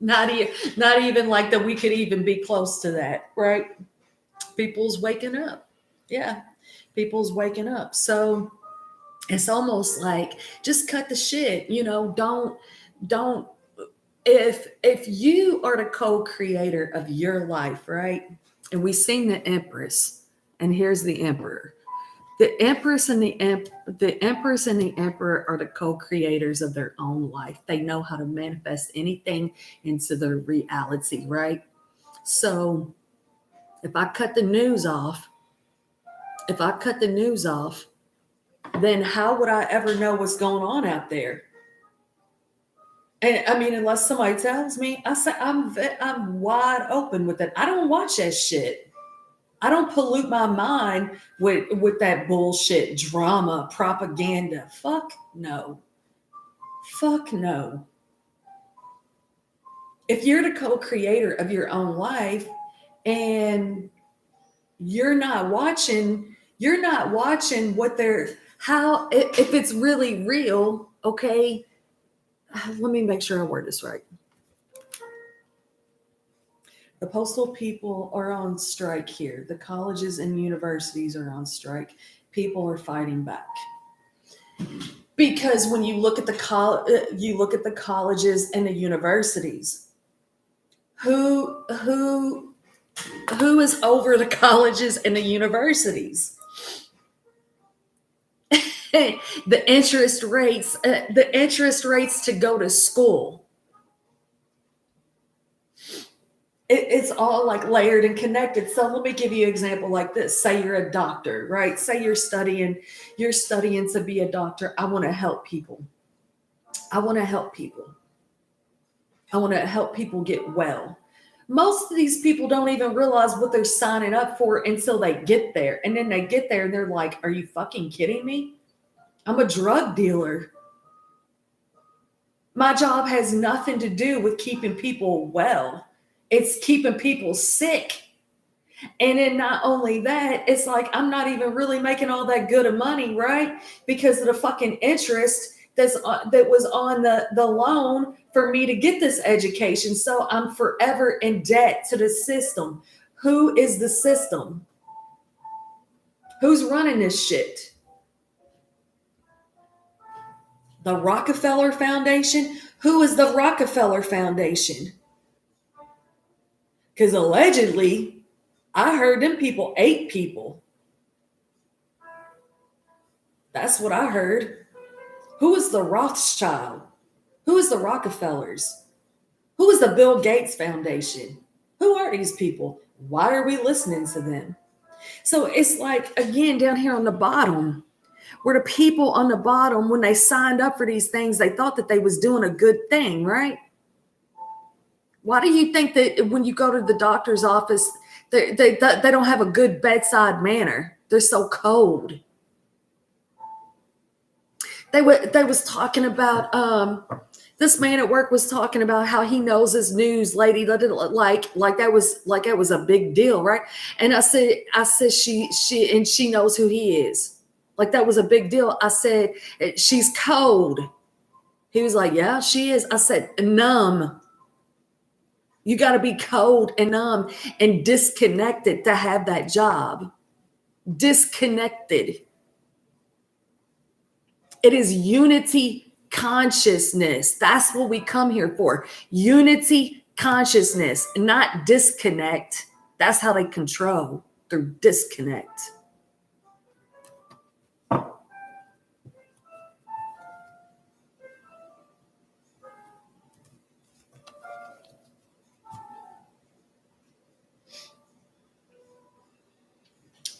Not even like that we could even be close to that, right? People's waking up. Yeah, people's waking up. So it's almost like just cut the shit, don't if you are the co-creator of your life, right? And we sing the Empress, and here's the Emperor. The Empress and the Emperor are the co-creators of their own life. They know how to manifest anything into their reality, right? So if I cut the news off, if I cut the news off, then how would I ever know what's going on out there? And I mean, unless somebody tells me, I'm wide open with it. I don't watch that shit. I don't pollute my mind with that bullshit drama propaganda. Fuck no. Fuck no. If you're the co-creator of your own life and you're not watching what they're how if it's really real, okay? Let me make sure I word this right. The postal people are on strike here. The colleges and universities are on strike. People are fighting back. Because when you look at the colleges and the universities, who is over the colleges and the universities? The interest rates to go to school. It's all like layered and connected. So let me give you an example like this. Say you're a doctor, right? Say you're studying to be a doctor. I want to help people. I want to help people. I want to help people get well. Most of these people don't even realize what they're signing up for until they get there. And then they get there and they're like, are you fucking kidding me? I'm a drug dealer. My job has nothing to do with keeping people well. It's keeping people sick. And then not only that, it's like I'm not even really making all that good of money, right? Because of the fucking interest that was on the loan for me to get this education. So I'm forever in debt to the system. Who is the system? Who's running this shit? The Rockefeller Foundation? Who is the Rockefeller Foundation? Because allegedly, I heard them people ate people. That's what I heard. Who is the Rothschild? Who is the Rockefellers? Who is the Bill Gates Foundation? Who are these people? Why are we listening to them? So it's like, again, down here on the bottom, where the people on the bottom, when they signed up for these things, they thought that they was doing a good thing, right? Why do you think that when you go to the doctor's office, they don't have a good bedside manner? They're so cold. They was talking about this man at work was talking about how he knows his news lady like that was a big deal, right? And I said she knows who he is, like that was a big deal. I said she's cold. He was like, yeah, she is. I said numb. You got to be cold and numb and disconnected to have that job. Disconnected. It is unity consciousness. That's what we come here for. Unity consciousness, not disconnect. That's how they control, through disconnect.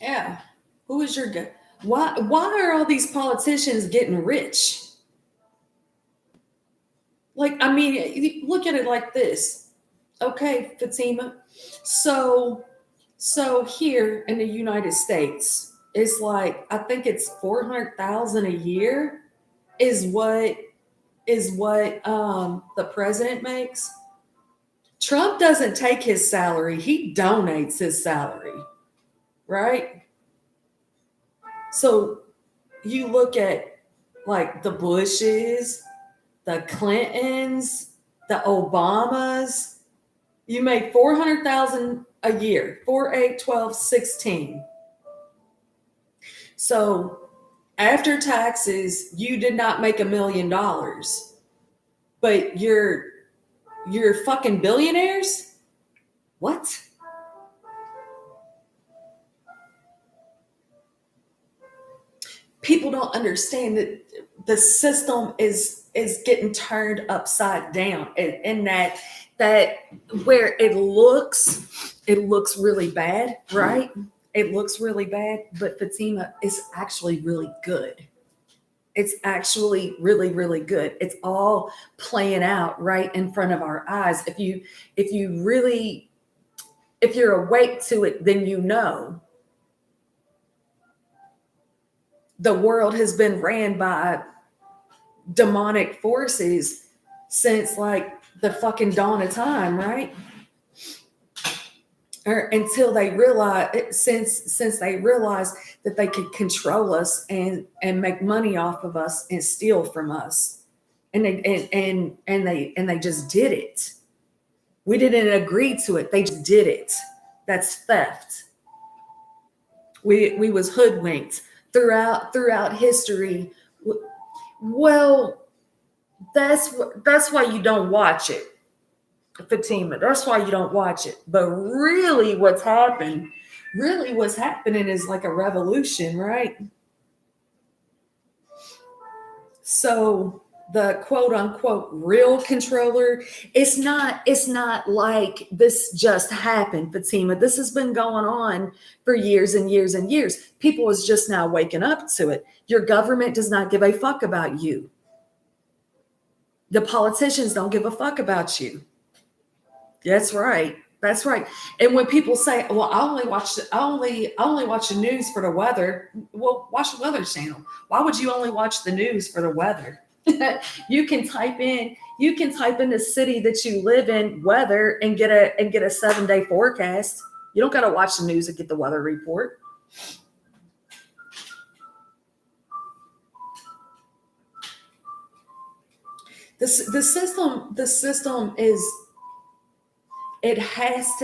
Yeah. Who Who is your guy? Why are all these politicians getting rich? Like, I mean, look at it like this. Okay, Fatima. So here in the United States, it's like I think it's 400,000 a year is what the president makes. Trump doesn't take his salary, he donates his salary, right? So you look at like the Bushes, the Clintons, the Obamas, you make 400,000 a year, 4, 8, 12, 16. So after taxes, you did not make $1 million, but you're fucking billionaires? What? People don't understand that the system is getting turned upside down, and that where it looks really bad, right? It looks really bad, but Fatima is actually really good. It's actually really, really good. It's all playing out right in front of our eyes. If you're awake to it, then you know the world has been ran by demonic forces since like the fucking dawn of time, right? Or until they realize, since they realized that they could control us and make money off of us and steal from us, and they just did it. We didn't agree to it; they just did it. That's theft. We was hoodwinked throughout history. Well, that's why you don't watch it, Fatima. That's why you don't watch it. But really what's happening is like a revolution, right? So the quote unquote real controller, it's not like this just happened, Fatima. This has been going on for years and years and years. People is just now waking up to it. Your government does not give a fuck about you. The politicians don't give a fuck about you. That's right. That's right. And when people say, "Well, I only watch the news for the weather," well, watch the Weather Channel. Why would you only watch the news for the weather? You can type in the city that you live in weather and get a 7-day forecast. You don't got to watch the news and get the weather report. The system is, it has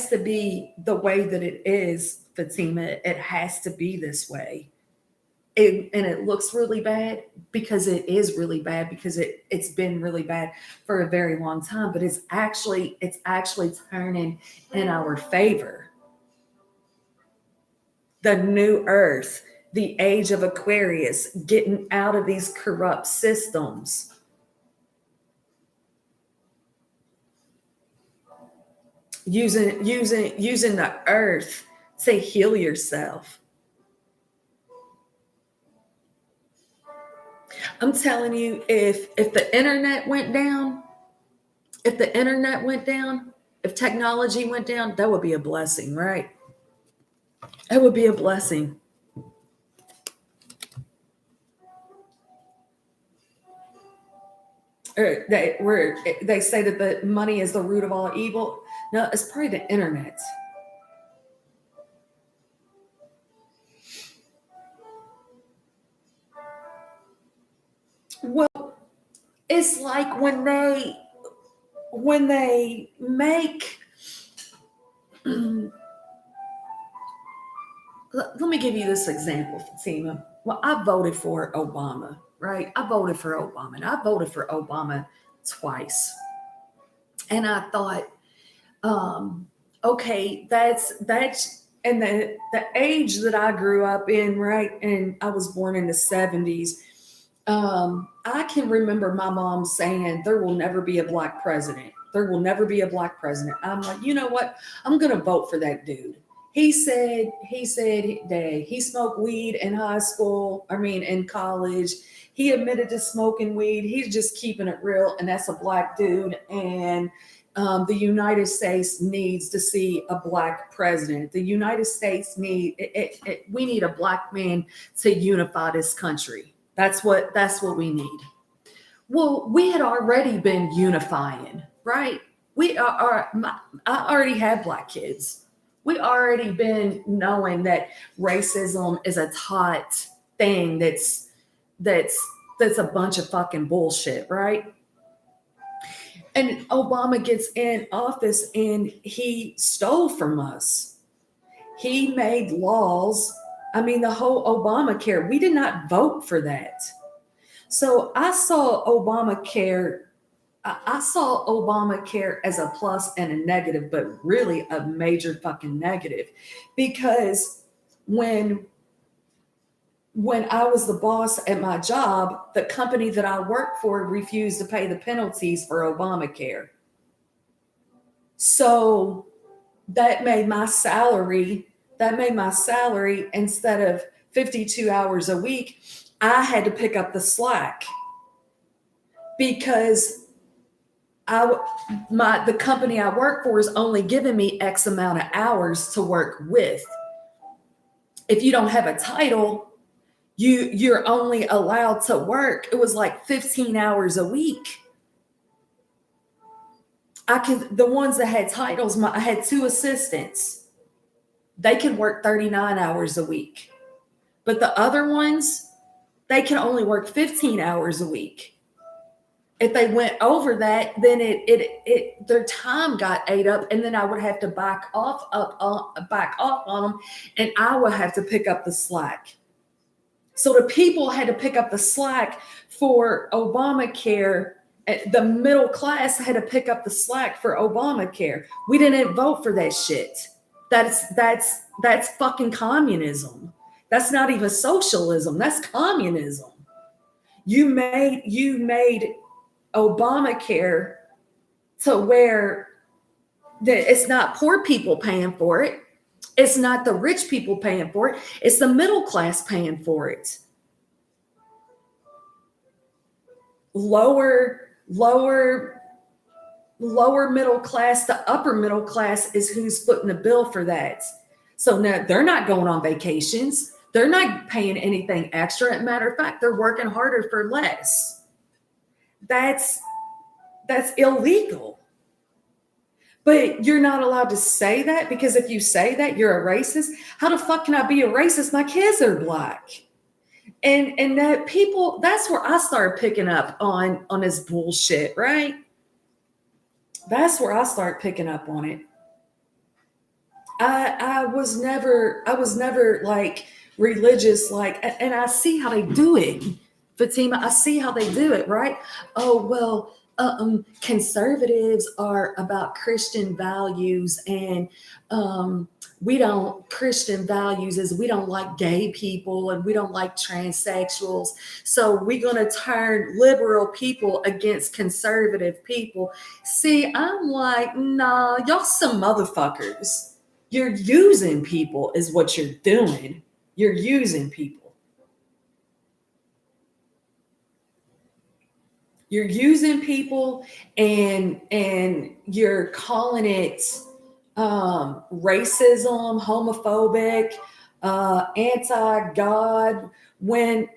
to be the way that it is, Fatima. It has to be this way. And it looks really bad because it is really bad, because it's been really bad for a very long time, but it's actually turning in our favor. The new earth, the age of Aquarius, getting out of these corrupt systems. Using the earth to heal yourself. I'm telling you, if the internet went down, if technology went down, that would be a blessing, right? It would be a blessing. Or they say that the money is the root of all evil. No, it's probably the internet. Well, it's like when they make let me give you this example, Fatima. Well, I voted for Obama, right? I voted for Obama, and I voted for Obama twice. And I thought, okay, that's and the age that I grew up in, right? And I was born in the 70s. I can remember my mom saying, "There will never be a black president. There will never be a black president." I'm like, you know what? I'm going to vote for that dude. He said that he smoked weed in high school. I mean, in college. He admitted to smoking weed. He's just keeping it real, and that's a black dude. And the United States needs to see a black president. The United States we need a black man to unify this country. That's what we need. Well, we had already been unifying, right? I already had black kids. We already been knowing that racism is a taught thing that's that's a bunch of fucking bullshit, right? And Obama gets in office and he stole from us. He made laws. I mean, the whole Obamacare, we did not vote for that. So I saw Obamacare as a plus and a negative, but really a major fucking negative. Because when when I was the boss at my job, the company that I worked for refused to pay the penalties for Obamacare. So that made my salary, instead of 52 hours a week, I had to pick up the slack because the company I work for is only giving me X amount of hours to work with. If you don't have a title, you're only allowed to work. It was like 15 hours a week. The ones that had titles, I had two assistants. They could work 39 hours a week. But the other ones, they can only work 15 hours a week. If they went over that, then their time got ate up, and then I would have to back off on them, and I would have to pick up the slack. So the people had to pick up the slack for Obamacare. The middle class had to pick up the slack for Obamacare. We didn't vote for that shit. That's fucking communism. That's not even socialism. That's communism. You made Obamacare to where it's not poor people paying for it. It's not the rich people paying for it. It's the middle class paying for it. Lower middle class to upper middle class is who's footing the bill for that. So now they're not going on vacations. They're not paying anything extra. As a matter of fact, they're working harder for less. That's illegal. But you're not allowed to say that, because if you say that, you're a racist. How the fuck can I be a racist? My kids are black. And that people, that's where I started picking up on this bullshit, right? That's where I start picking up on it. I was never like religious, like, and I see how they do it, Fatima. I see how they do it, right? Oh, well, conservatives are about Christian values, and Christian values is we don't like gay people and we don't like transsexuals. So we're going to turn liberal people against conservative people. See, I'm like, nah, y'all some motherfuckers. You're using people is what you're doing. You're using people. You're using people, and you're calling it racism, homophobic, anti-God, when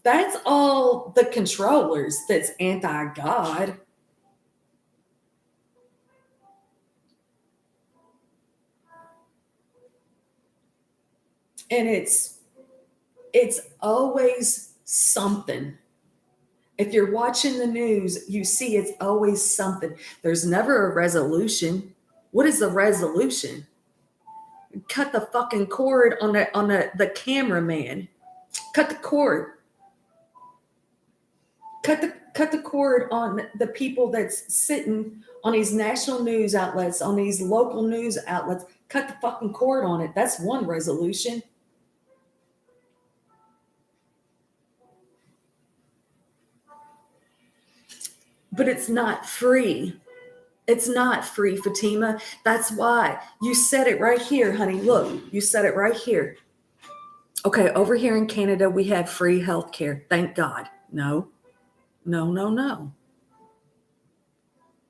that's all the controllers that's anti-God. And it's always something. If you're watching the news, you see it's always something. There's never a resolution. What is the resolution? Cut the fucking cord on the cameraman. Cut the cord. Cut the cord on the people that's sitting on these national news outlets, on these local news outlets. Cut the fucking cord on it. That's one resolution. But it's not free. It's not free, Fatima. That's why you said it right here, honey. Look, you said it right here. Okay, over here in Canada, we have free healthcare. Thank God. No, no, no, no.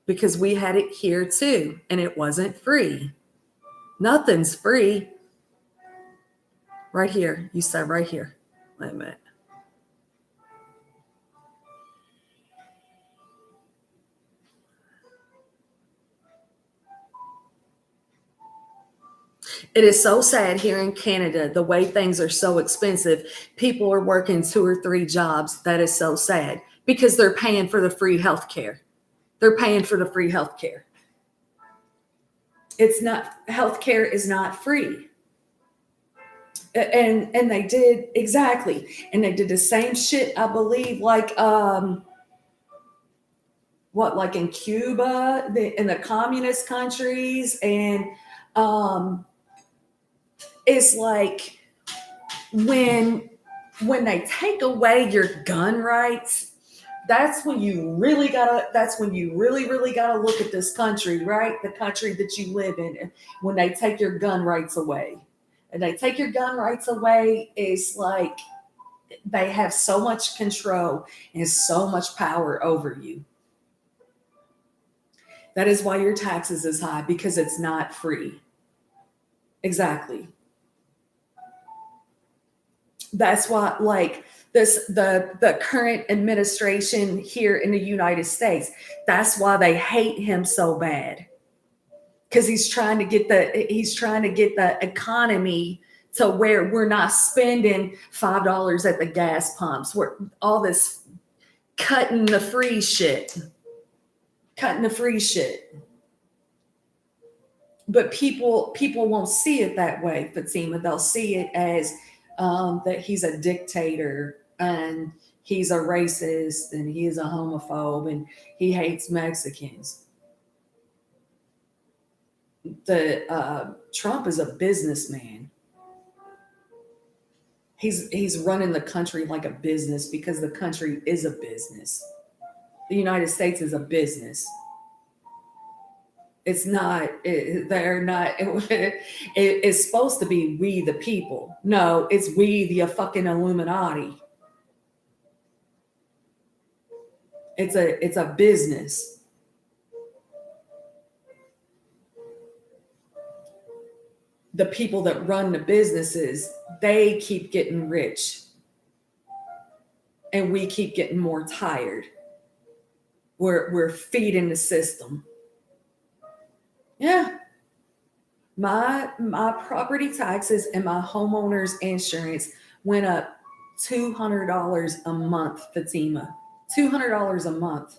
Because we had it here too, and it wasn't free. Nothing's free. Right here. You said right here. Wait a minute. It is so sad here in Canada, the way things are so expensive. People are working 2 or 3 jobs. That is so sad because they're paying for the free health care. They're paying for the free health care. It's not, healthcare is not free. And they did exactly. And they did the same shit, I believe, like like in Cuba, in the communist countries, and it's like when they take away your gun rights, that's when you really gotta look at this country, right? The country that you live in, when they take your gun rights away. And they take your gun rights away, it's like they have so much control and so much power over you. That is why your taxes is high, because it's not free. Exactly. That's why, like, the current administration here in the United States, that's why they hate him so bad. Because he's trying to get the economy to where we're not spending $5 at the gas pumps. We're all this cutting the free shit. But people won't see it that way, Fatima. They'll see it as that he's a dictator and he's a racist and he's a homophobe and he hates Mexicans. Trump is a businessman. He's running the country like a business because the country is a business. The United States is a business. It's not. They're not. It's supposed to be we the people. No, it's we the fucking Illuminati. It's a business. The people that run the businesses, they keep getting rich, and we keep getting more tired. We're feeding the system. Yeah. My property taxes and my homeowner's insurance went up $200 a month, Fatima. $200 a month.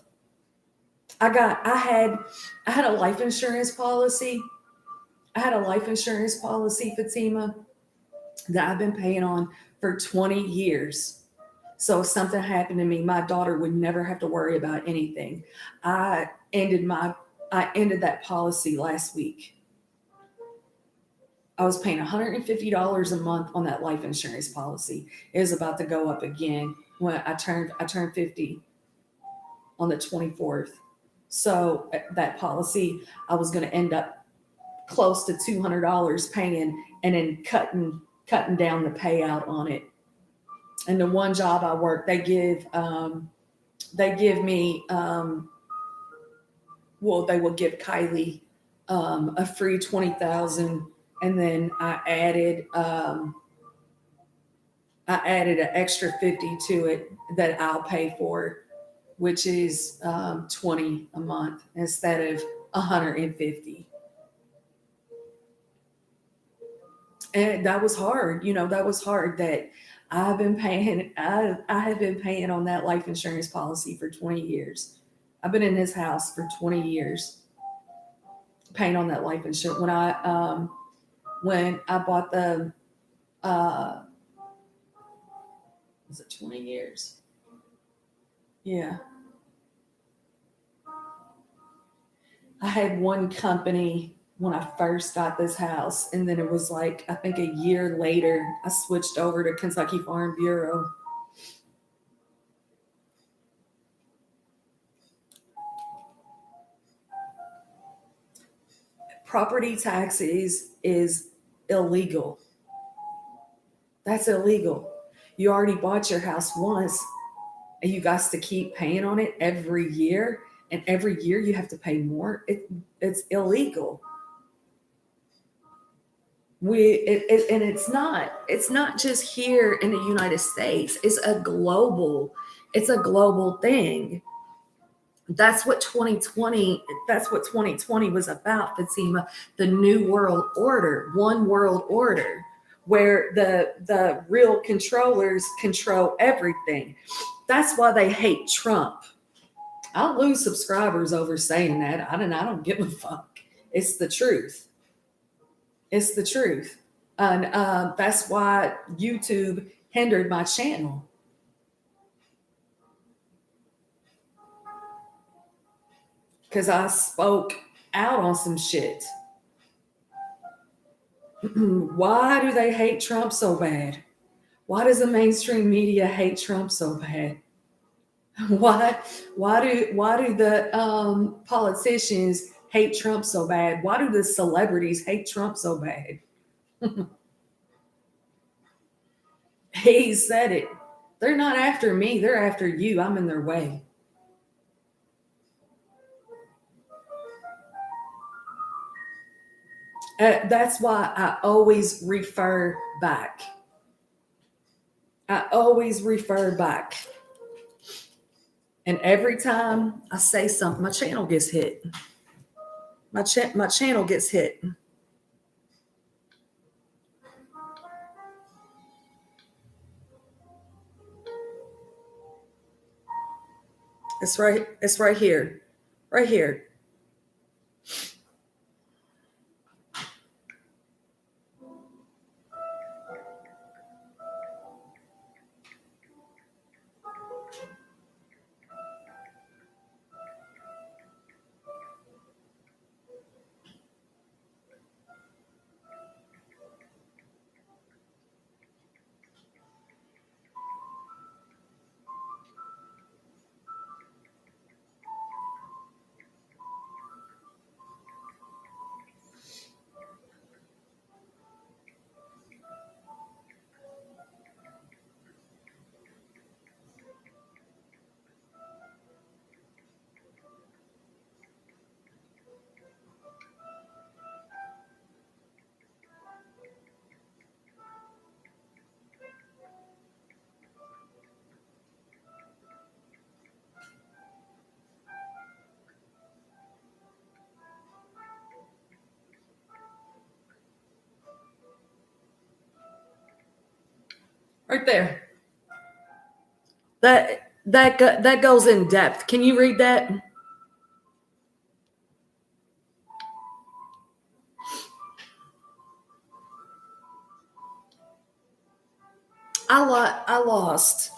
I had a life insurance policy. Fatima, that I've been paying on for 20 years. So if something happened to me, my daughter would never have to worry about anything. I ended that policy last week. I was paying $150 a month on that life insurance policy. It was about to go up again when I turned 50 on the 24th. So that policy, I was going to end up close to $200 paying and then cutting down the payout on it. And the one job I work, they give me, they will give Kylie a free 20,000, and then I added an extra 50 to it that I'll pay for, which is 20 a month instead of 150. And that was hard. That was hard that I have been paying on that life insurance policy for 20 years. I've been in this house for 20 years paying on that life insurance. When I bought the was it 20 years? Yeah. I had one company when I first got this house, and then it was like, I think a year later, I switched over to Kentucky Farm Bureau. Property taxes is illegal. That's illegal. You already bought your house once and you got to keep paying on it every year. And every year you have to pay more. It's illegal. And it's not just here in the United States. It's a global thing. That's what 2020 was about, Fatima. The new world order, one world order, where the real controllers control everything. That's why they hate Trump. I'll lose subscribers over saying that. I don't give a fuck. It's the truth. It's the truth. And that's why YouTube hindered my channel. Because I spoke out on some shit. Why do they hate Trump so bad? Why does the mainstream media hate Trump so bad? Why do the politicians hate Trump so bad? Why do the celebrities hate Trump so bad? He said it. They're not after me. They're after you. I'm in their way. That's why I always refer back. I always refer back. And every time I say something, my channel gets hit. My channel gets hit. It's right. It's right here. Right here. Right there. That goes in depth. Can you read that? I lost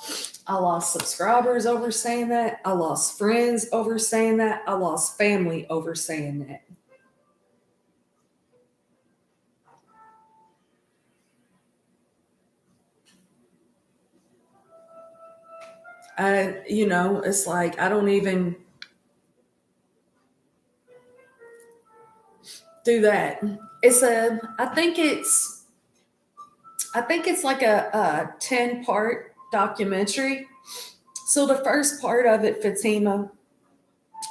subscribers over saying that. I lost friends over saying that. I lost family over saying that. It's like I don't even do that. I think it's like a 10-part documentary. So the first part of it, Fatima,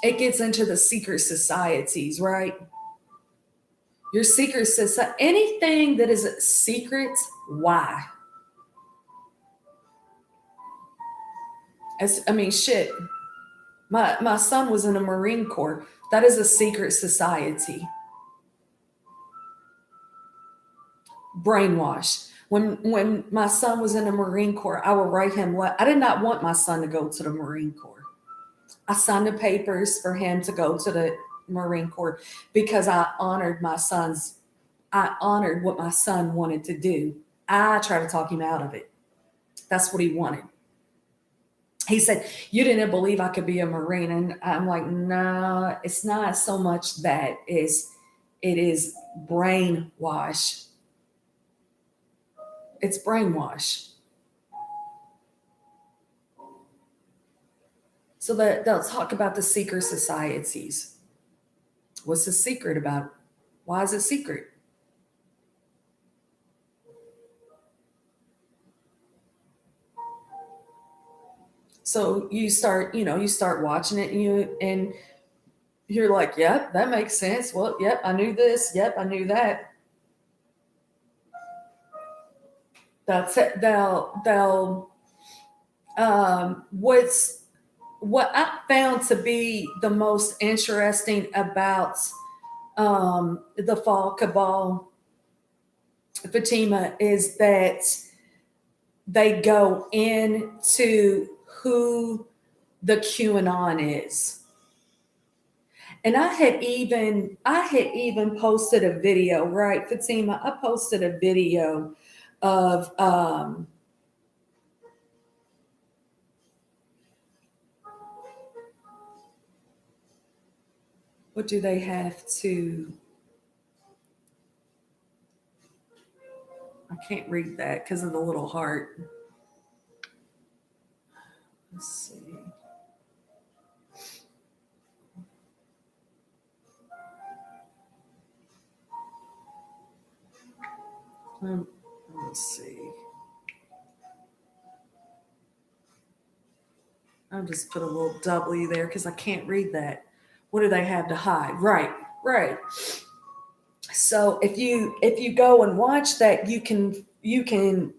it gets into the secret societies, right? Your secret society, anything that is a secret, why? Shit. My son was in the Marine Corps. That is a secret society. Brainwashed. When my son was in the Marine Corps, I would write him I did not want my son to go to the Marine Corps. I signed the papers for him to go to the Marine Corps because I honored what my son wanted to do. I tried to talk him out of it. That's what he wanted. He said, "You didn't believe I could be a Marine." And I'm like, "No, it's not so much that. It is brainwash. It's brainwash." So that they'll talk about the secret societies. What's the secret about Why is it secret? So you start watching it, and you're like, yep, that makes sense. Well, yep, I knew this. Yep, I knew that. That's it. They'll what I found to be the most interesting about the fall cabal, Fatima, is that they go into who the QAnon is. And I had even posted a video, right, Fatima? I posted a video of what do they have to? I can't read that because of the little heart. Let's see. Let's see. I'll just put a little W there because I can't read that. What do they have to hide? Right, right. So if you go and watch that, you can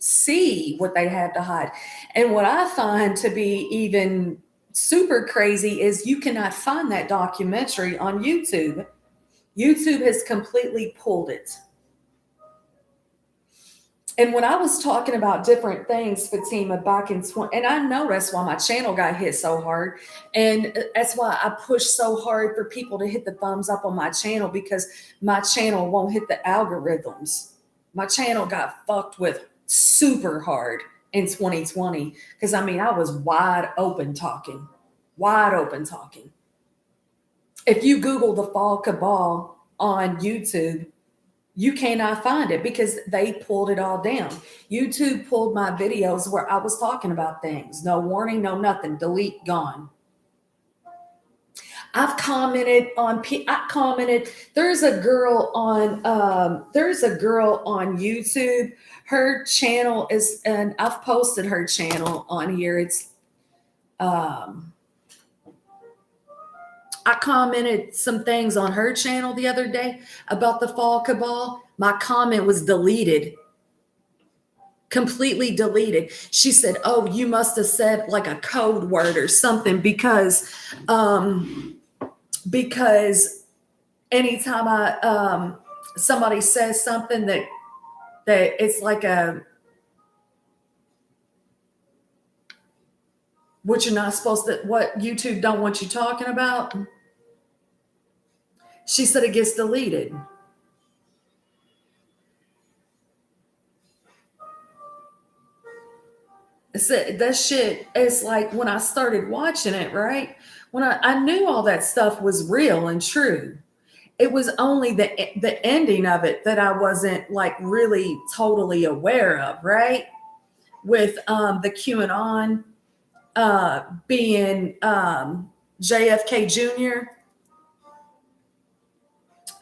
see what they have to hide. And what I find to be even super crazy is you cannot find that documentary on YouTube. YouTube has completely pulled it. And when I was talking about different things, Fatima, back in 20, and I know that's why my channel got hit so hard. And that's why I push so hard for people to hit the thumbs up on my channel, because my channel won't hit the algorithms. My channel got fucked with super hard in 2020. Because I mean, I was wide open talking. If you Google the Fall Cabal on YouTube, you cannot find it because they pulled it all down. YouTube pulled my videos where I was talking about things. No warning, no nothing. Delete, gone. I commented. There's a girl on YouTube. Her channel is, and I've posted her channel on here. It's I commented some things on her channel the other day about the Fall Cabal. My comment was deleted, completely deleted. She said, "Oh, you must have said like a code word or something because anytime somebody says something that it's like a what you're not supposed to, what YouTube don't want you talking about." She said it gets deleted. That shit is like when I started watching it, right? When I knew all that stuff was real and true. It was only the ending of it that I wasn't like really totally aware of, right? With the QAnon being JFK Jr.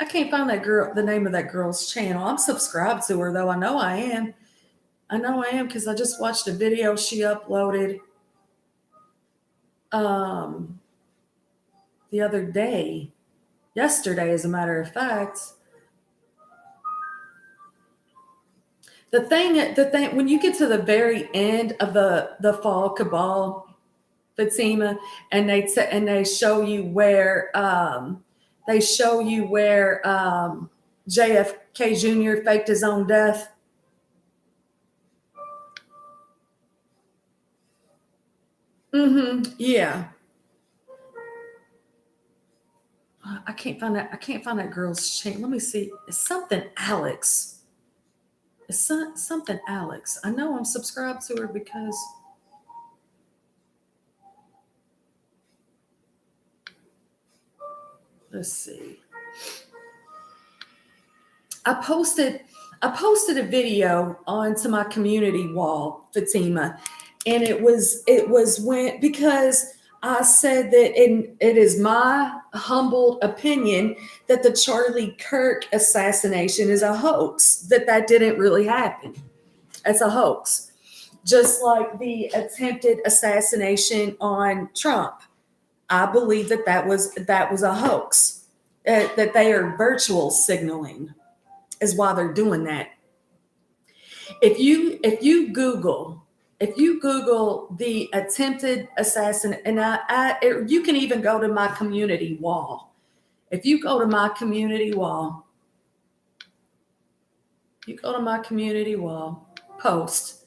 I can't find the name of that girl's channel. I'm subscribed to her though. I know I am because I just watched a video she uploaded the other day, yesterday, as a matter of fact. The thing, when you get to the very end of the Fall Cabal, Fatima, and they show you where JFK Jr. faked his own death. Yeah. I can't find that girl's channel. Let me see. It's something Alex. It's something Alex. I know I'm subscribed to her because let's see. I posted a video onto my community wall, Fatima, and it was when, because I said that it is my humbled opinion that the Charlie Kirk assassination is a hoax, that didn't really happen. It's a hoax. Just like the attempted assassination on Trump. I believe that was a hoax. That they are virtual signaling is why they're doing that. If you Google the attempted assassin, and you can even go to my community wall. If you go to my community wall, you go to my community wall post,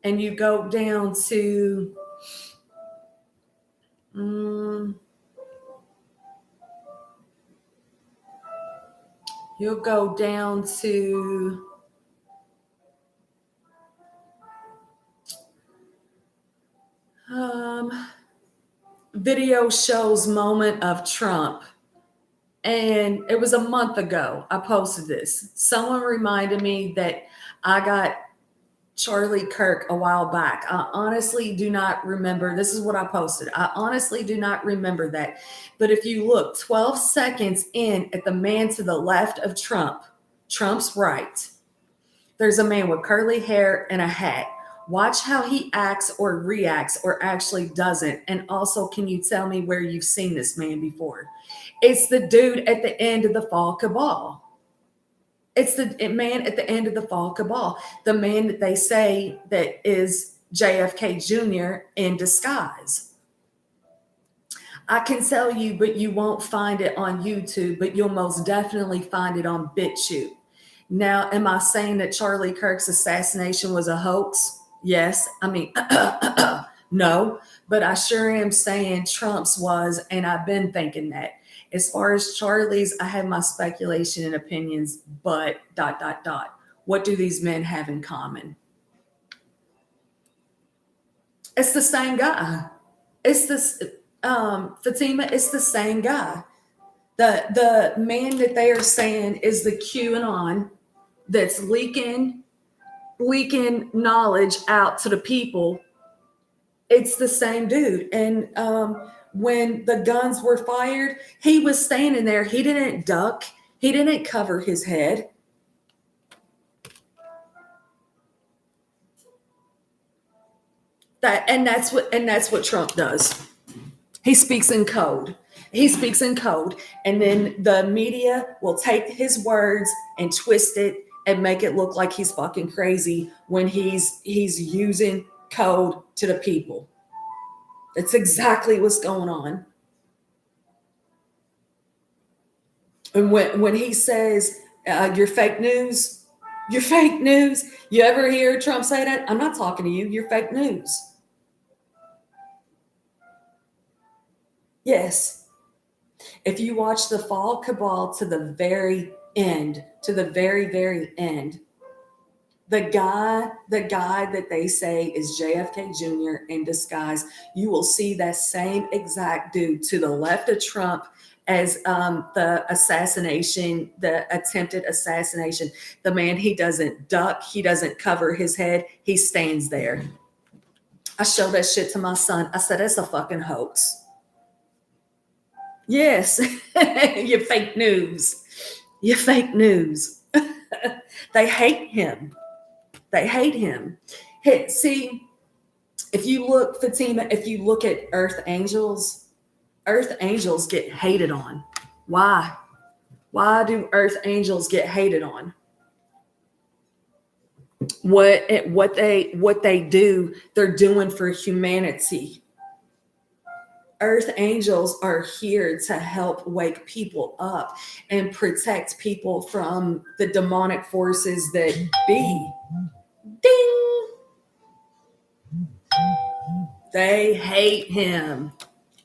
and you go down to you'll go down to video shows moment of Trump. And it was a month ago I posted this. Someone reminded me that I got Charlie Kirk a while back. I honestly do not remember. This is what I posted. I honestly do not remember that. But if you look 12 seconds in at the man to the left of Trump, Trump's right, there's a man with curly hair and a hat. Watch how he acts or reacts or actually doesn't. And also, can you tell me where you've seen this man before? It's the dude at the end of the fall cabal. It's the man at the end of the fall cabal. The man that they say that is JFK Jr. in disguise. I can tell you, but you won't find it on YouTube, but you'll most definitely find it on BitChute. Now, am I saying that Charlie Kirk's assassination was a hoax? Yes. I mean, no, but I sure am saying Trump's was, and I've been thinking that. As far as Charlie's, I have my speculation and opinions, but ... What do these men have in common? It's the same guy. It's this Fatima. It's the same guy. The man that they are saying is the QAnon that's leaking knowledge out to the people. It's the same dude. And when the guns were fired, he was standing there. He didn't duck. He didn't cover his head. That's what Trump does. He speaks in code. He speaks in code, and then the media will take his words and twist it and make it look like he's fucking crazy when he's using code to the people. That's exactly what's going on. And when he says you're fake news, you're fake news. You ever hear Trump say that? I'm not talking to you. You're fake news. Yes. If you watch the fall cabal to the very end, very end, the guy that they say is JFK Jr. in disguise, you will see that same exact dude to the left of Trump as the assassination, the attempted assassination. The man, he doesn't duck, he doesn't cover his head, he stands there. I showed that shit to my son. I said, it's a fucking hoax. Yes, you fake news. You fake news. They hate him. They hate him. Hey, see, if you look, Fatima, if you look at earth angels get hated on. Why? Why do earth angels get hated on? What they do, they're doing for humanity. Earth angels are here to help wake people up and protect people from the demonic forces that be. Ding! They hate him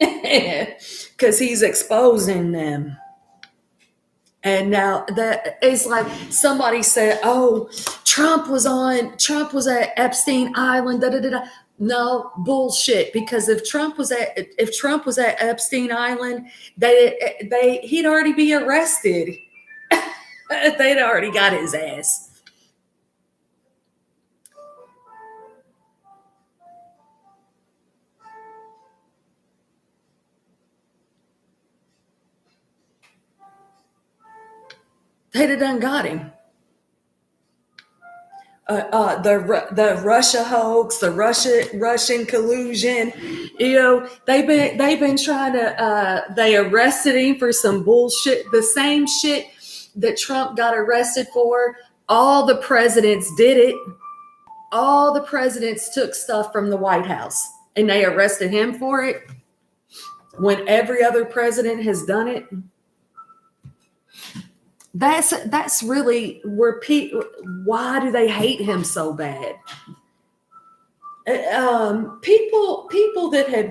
because he's exposing them. And now that it's like somebody said, "Oh, Trump was at Epstein Island." Da, da, da, da. No, bullshit. Because if Trump was at Epstein Island, he'd already be arrested. They'd already got his ass. They'd have done got him. The Russia hoax, the Russian collusion. They've been trying to. They arrested him for some bullshit. The same shit that Trump got arrested for. All the presidents did it. All the presidents took stuff from the White House, and they arrested him for it. When every other president has done it. That's really where people. Why do they hate him so bad? People that have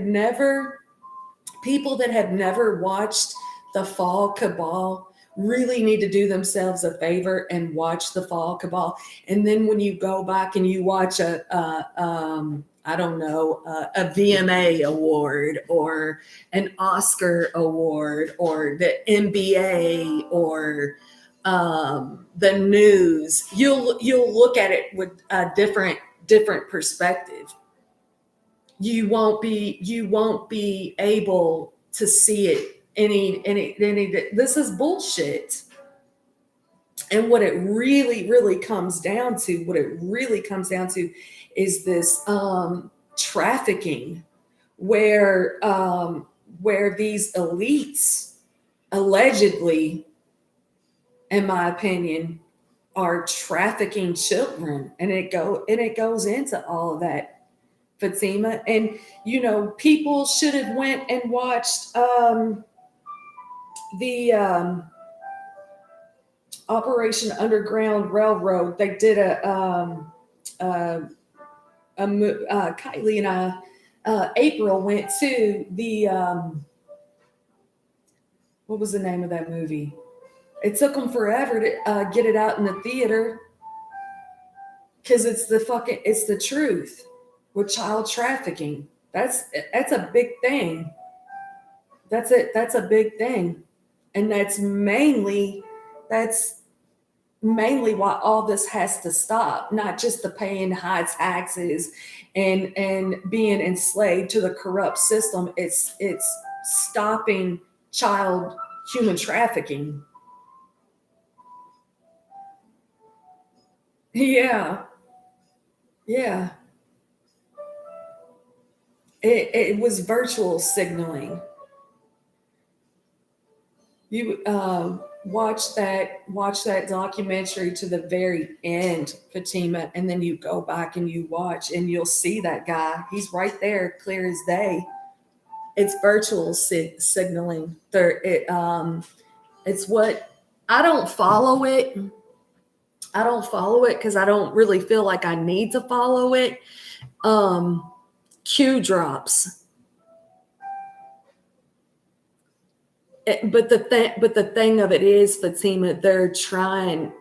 never watched the Fall Cabal really need to do themselves a favor and watch the Fall Cabal. And then when you go back and you watch a VMA award or an Oscar award or the NBA or the news, you'll look at it with a different perspective. You won't be able to see it any. This is bullshit. And what it really comes down to, is this trafficking, where these elites allegedly, in my opinion, are trafficking children, and it goes into all of that, Fatima. And people should have went and watched the Operation Underground Railroad. They did Kylie and I, April went to the what was the name of that movie? It took them forever to get it out in the theater because it's the truth with child trafficking. That's a big thing. That's a big thing, and that's mainly why all this has to stop. Not just the paying high taxes and being enslaved to the corrupt system. It's stopping child human trafficking. Yeah. It was virtual signaling. You watch that documentary to the very end, Fatima, and then you go back and you watch, and you'll see that guy. He's right there, clear as day. It's virtual signaling. It's what I don't follow it. I don't follow it because I don't really feel like I need to follow it. Q drops. But the thing of it is, Fatima, they're trying.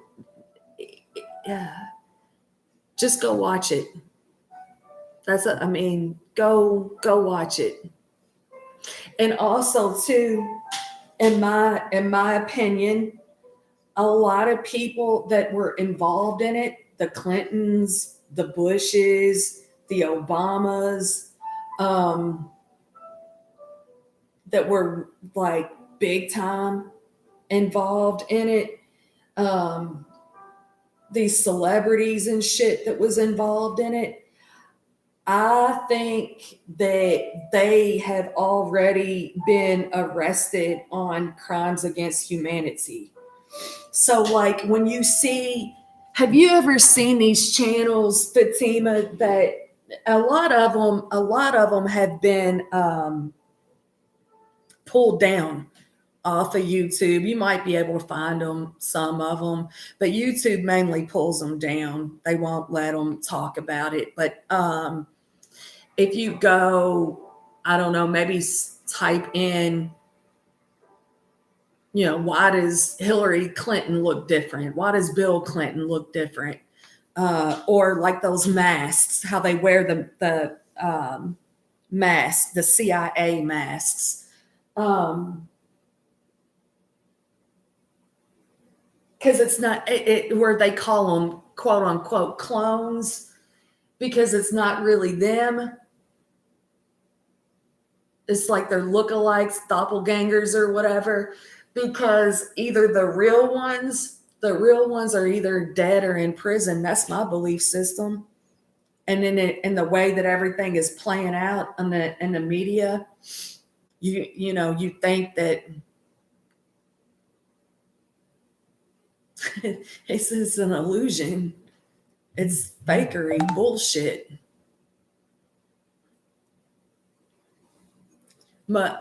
Yeah, just go watch it. Go watch it. And also, too, in my opinion, a lot of people that were involved in it, the Clintons, the Bushes, the Obamas, that were like big time involved in it, these celebrities and shit that was involved in it, I think that they have already been arrested on crimes against humanity. So, like, when you see, have you ever seen these channels, Fatima, that a lot of them have been pulled down off of YouTube? You might be able to find them, some of them, but YouTube mainly pulls them down. They won't let them talk about it. But if you go, I don't know, maybe type in, why does Hillary Clinton look different? Why does Bill Clinton look different? Or like those masks, how they wear the mask, the CIA masks. Because it's not where they call them quote unquote clones, because it's not really them. It's like they're lookalikes, doppelgangers or whatever, because either the real ones The real ones are either dead or in prison. That's my belief system. And in the way that everything is playing out in the media, you think that it's an illusion. It's fakery, bullshit. But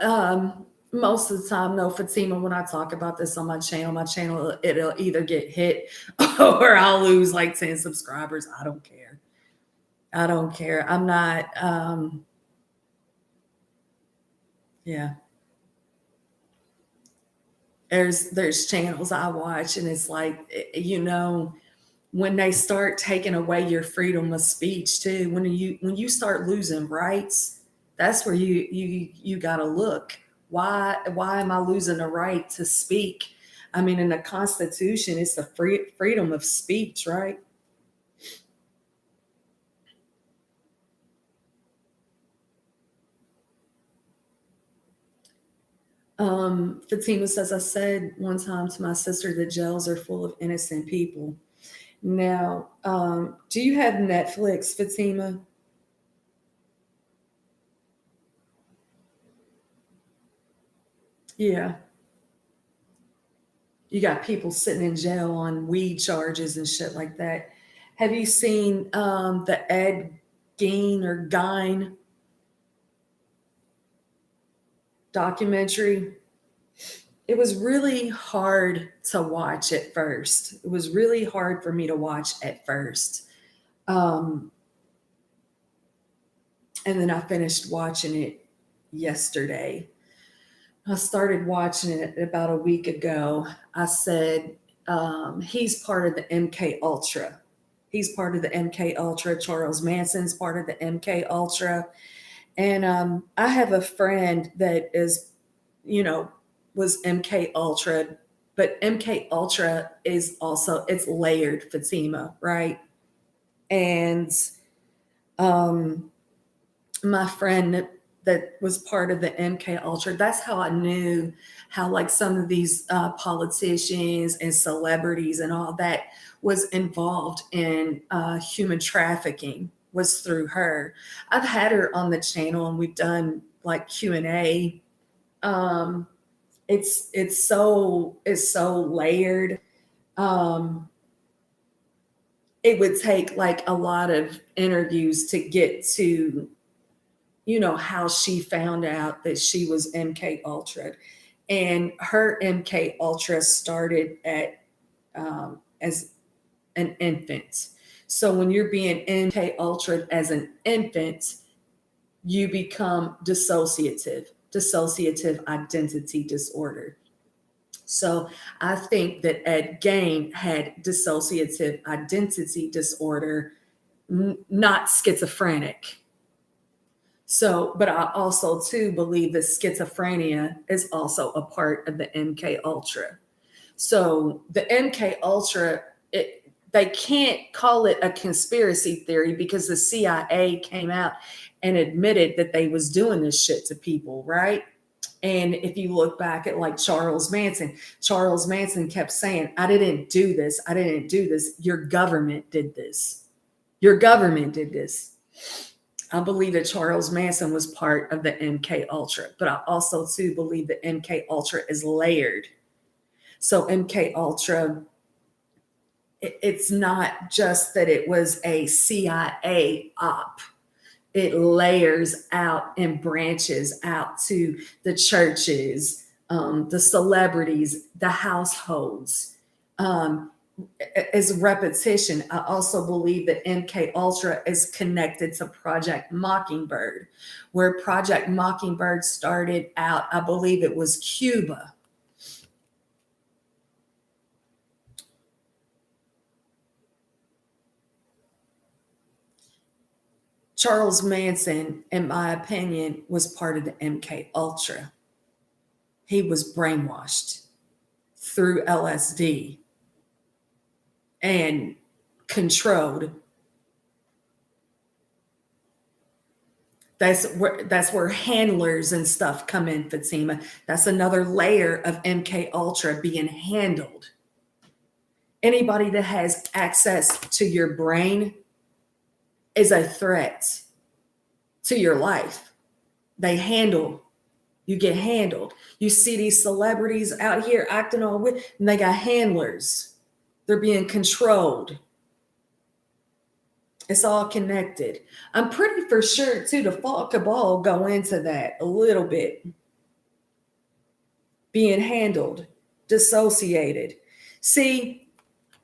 most of the time, though, Fatima, when I talk about this on my channel, it'll either get hit or I'll lose like 10 subscribers. I don't care. I don't care. I'm not, yeah. There's channels I watch, and it's like, when they start taking away your freedom of speech too, when you start losing rights, that's where you got to look. Why am I losing the right to speak? I mean, in the Constitution, it's the freedom of speech, right? Fatima says, I said one time to my sister that jails are full of innocent people. Now, do you have Netflix, Fatima? Yeah. You got people sitting in jail on weed charges and shit like that. Have you seen the Ed Gein or Gein documentary? It was really hard to watch at first. It was really hard for me to watch at first. Um, and then I finished watching it yesterday. I started watching it about a week ago. I said, he's part of the MK Ultra. He's part of the MK Ultra. Charles Manson's part of the MK Ultra. And I have a friend that is, you know, was MK Ultra, but MK Ultra is also, it's layered, Fatima, right? And um, my friend that was part of the MK Ultra, that's how I knew how like some of these politicians and celebrities and all that was involved in human trafficking, was through her. I've had her on the channel and we've done like Q&A. Um, it's so layered. Um, it would take like a lot of interviews to get to how she found out that she was MK Ultra, and her MK Ultra started at as an infant. So when you're being MK Ultra as an infant, you become dissociative identity disorder. So I think that Ed Gein had dissociative identity disorder, not schizophrenic. So, but I also too believe that schizophrenia is also a part of the MK Ultra. So the MK Ultra, they can't call it a conspiracy theory because the CIA came out and admitted that they was doing this shit to people, right? And if you look back at like Charles Manson kept saying, I didn't do this. I didn't do this. Your government did this. Your government did this. I believe that Charles Manson was part of the MK Ultra, but I also too believe that MK Ultra is layered. So MK Ultra, it's not just that it was a CIA op. It layers out and branches out to the churches, the celebrities, the households. Um, as repetition, I also believe that MK Ultra is connected to Project Mockingbird, where Project Mockingbird started out. I believe it was Cuba. Charles Manson, in my opinion, was part of the MK Ultra. He was brainwashed through LSD and controlled. That's where handlers and stuff come in, Fatima. That's another layer of MK Ultra being handled. Anybody that has access to your brain is a threat to your life. You get handled. You see these celebrities out here acting all with, and they got handlers. They're being controlled. It's all connected. I'm pretty for sure too, the fall cabal go into that a little bit. Being handled, dissociated. See,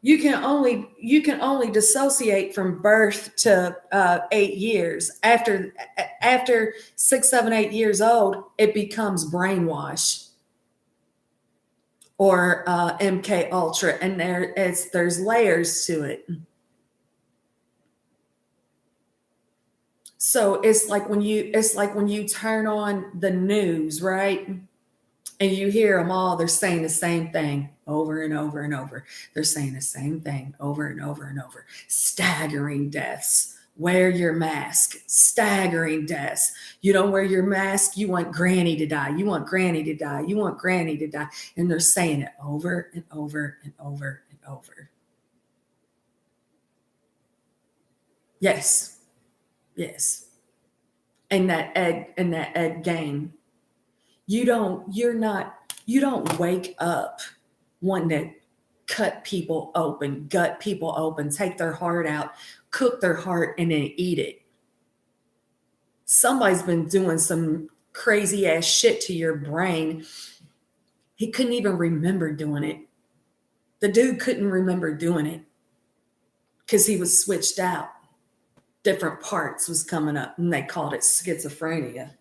you can only dissociate from birth to 8 years. After 6, 7, 8 years old, it becomes brainwash or MK Ultra, and there's layers to it. So it's like when you turn on the news, right? And you hear them all, they're saying the same thing over and over and over. They're saying the same thing over and over and over. Staggering deaths. Wear your mask. Staggering deaths. You don't wear your mask, you want granny to die. You want granny to die. You want granny to die. And they're saying it over and over and over and over. Yes. Yes. And that egg game. You don't wake up wanting to cut people open, gut people open, take their heart out, cook their heart, and then eat it. Somebody's been doing some crazy ass shit to your brain. He couldn't even remember doing it. The dude couldn't remember doing it because he was switched out. Different parts was coming up, and they called it schizophrenia.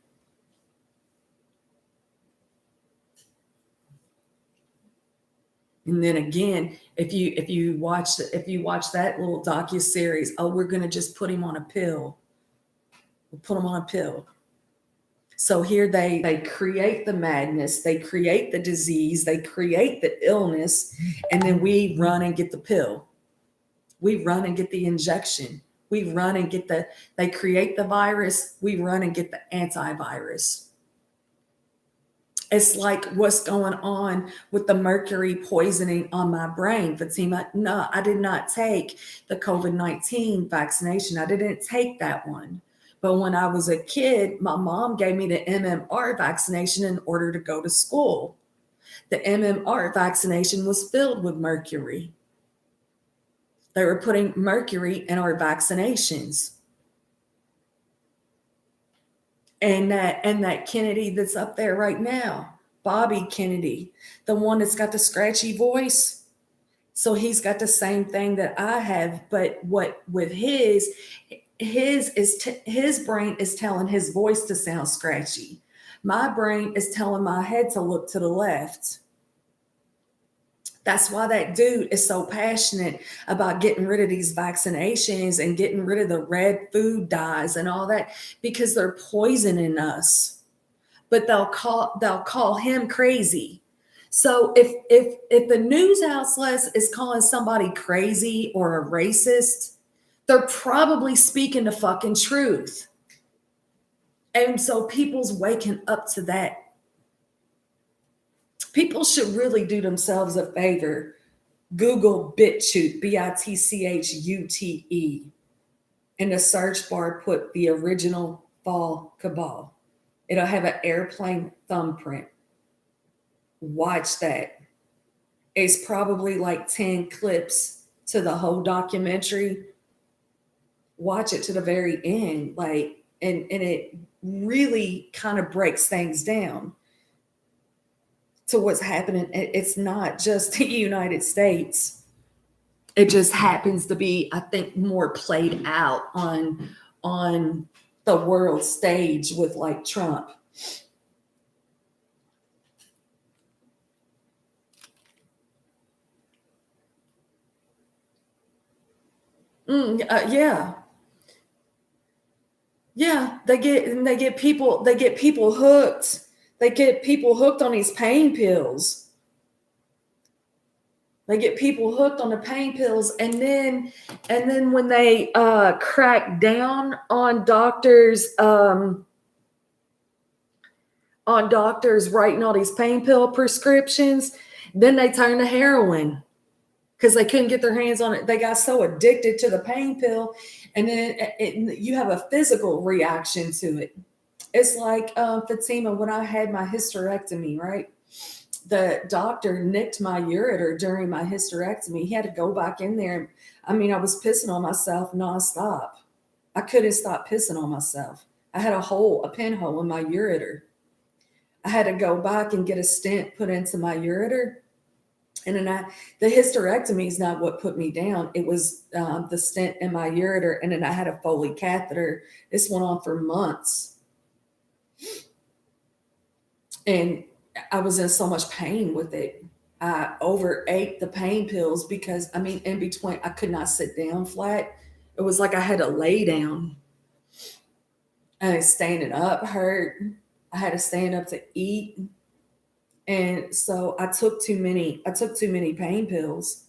And then again, if you watch that little docuseries, oh, we're gonna just put him on a pill. We'll put him on a pill. So here they create the madness, they create the disease, they create the illness, and then we run and get the pill. We run and get the injection. We run and get they create the virus, we run and get the antivirus. It's like what's going on with the mercury poisoning on my brain, Fatima. No, I did not take the COVID-19 vaccination. I didn't take that one. But when I was a kid, my mom gave me the MMR vaccination in order to go to school. The MMR vaccination was filled with mercury. They were putting mercury in our vaccinations. And that Kennedy that's up there right now, Bobby Kennedy, the one that's got the scratchy voice. So he's got the same thing that I have, but what with his brain is telling his voice to sound scratchy. My brain is telling my head to look to the left. That's why that dude is so passionate about getting rid of these vaccinations and getting rid of the red food dyes and all that, because they're poisoning us. But they'll call him crazy. So if the news outlet is calling somebody crazy or a racist, they're probably speaking the fucking truth. And so people's waking up to that. People should really do themselves a favor. Google BitChute, BITCHUTE. In the search bar, put the original Fall Cabal. It'll have an airplane thumbprint. Watch that. It's probably like 10 clips to the whole documentary. Watch it to the very end. And it really kind of breaks things down to what's happening. It's not just the United States. It just happens to be, I think, more played out on the world stage with like Trump. Yeah. Yeah, they get people hooked. They get people hooked on these pain pills. They get people hooked on the pain pills, and then when they crack down on doctors writing all these pain pill prescriptions, then they turn to heroin. because they couldn't get their hands on it. They got so addicted to the pain pill, and then you have a physical reaction to it. It's like Fatima, when I had my hysterectomy, right? The doctor nicked my ureter during my hysterectomy. He had to go back in there. I mean, I was pissing on myself nonstop. I couldn't stop pissing on myself. I had a pinhole in my ureter. I had to go back and get a stent put into my ureter. And then the hysterectomy is not what put me down. It was the stent in my ureter. And then I had a Foley catheter. This went on for months. And I was in so much pain with it. I overate the pain pills because, I mean, in between, I could not sit down flat. It was like I had to lay down. And standing up hurt. I had to stand up to eat. And so I took too many pain pills.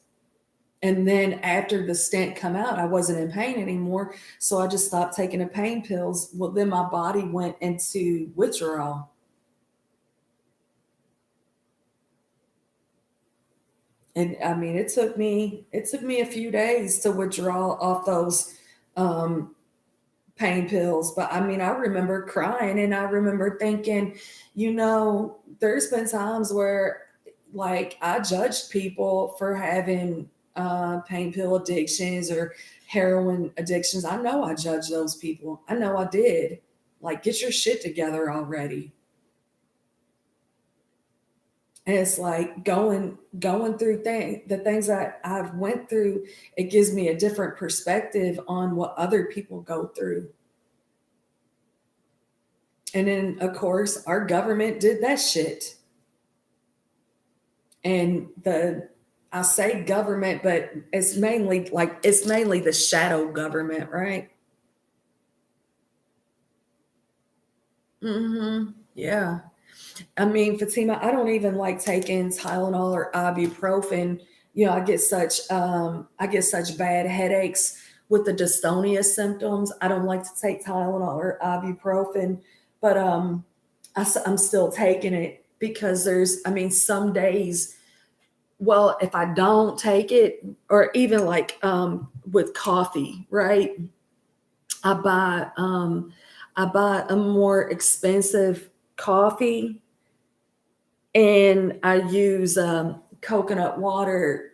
And then after the stent come out, I wasn't in pain anymore. So I just stopped taking the pain pills. Well, then my body went into withdrawal. And I mean, it took me a few days to withdraw off those um, pain pills. But I mean, I remember crying and I remember thinking, there's been times where like I judged people for having pain pill addictions or heroin addictions. I know I judged those people. I know I did. Like, get your shit together already. And it's like going through the things that I've went through, it gives me a different perspective on what other people go through. And then of course our government did that shit. And I say government, but it's mainly the shadow government, right? Yeah. I mean, Fatima, I don't even like taking Tylenol or ibuprofen. I get such bad headaches with the dystonia symptoms. I don't like to take Tylenol or ibuprofen, but I'm still taking it because I mean, some days, well, if I don't take it, or even like with coffee, right? I buy I buy a more expensive coffee, and I use coconut water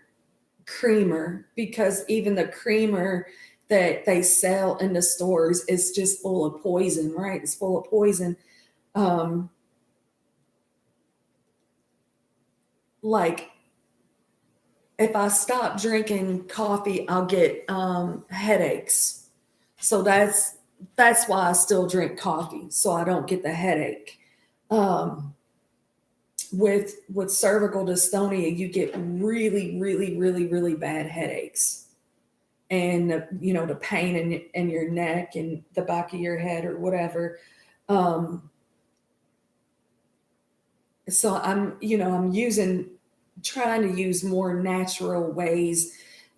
creamer because even the creamer that they sell in the stores is just full of poison, right? It's full of poison. Um, like if I stop drinking coffee, I'll get headaches. So that's why I still drink coffee, so I don't get the headache. Um, with cervical dystonia, you get really, really, really, really bad headaches, and the pain in your neck and the back of your head or whatever. Um, so I'm trying to use more natural ways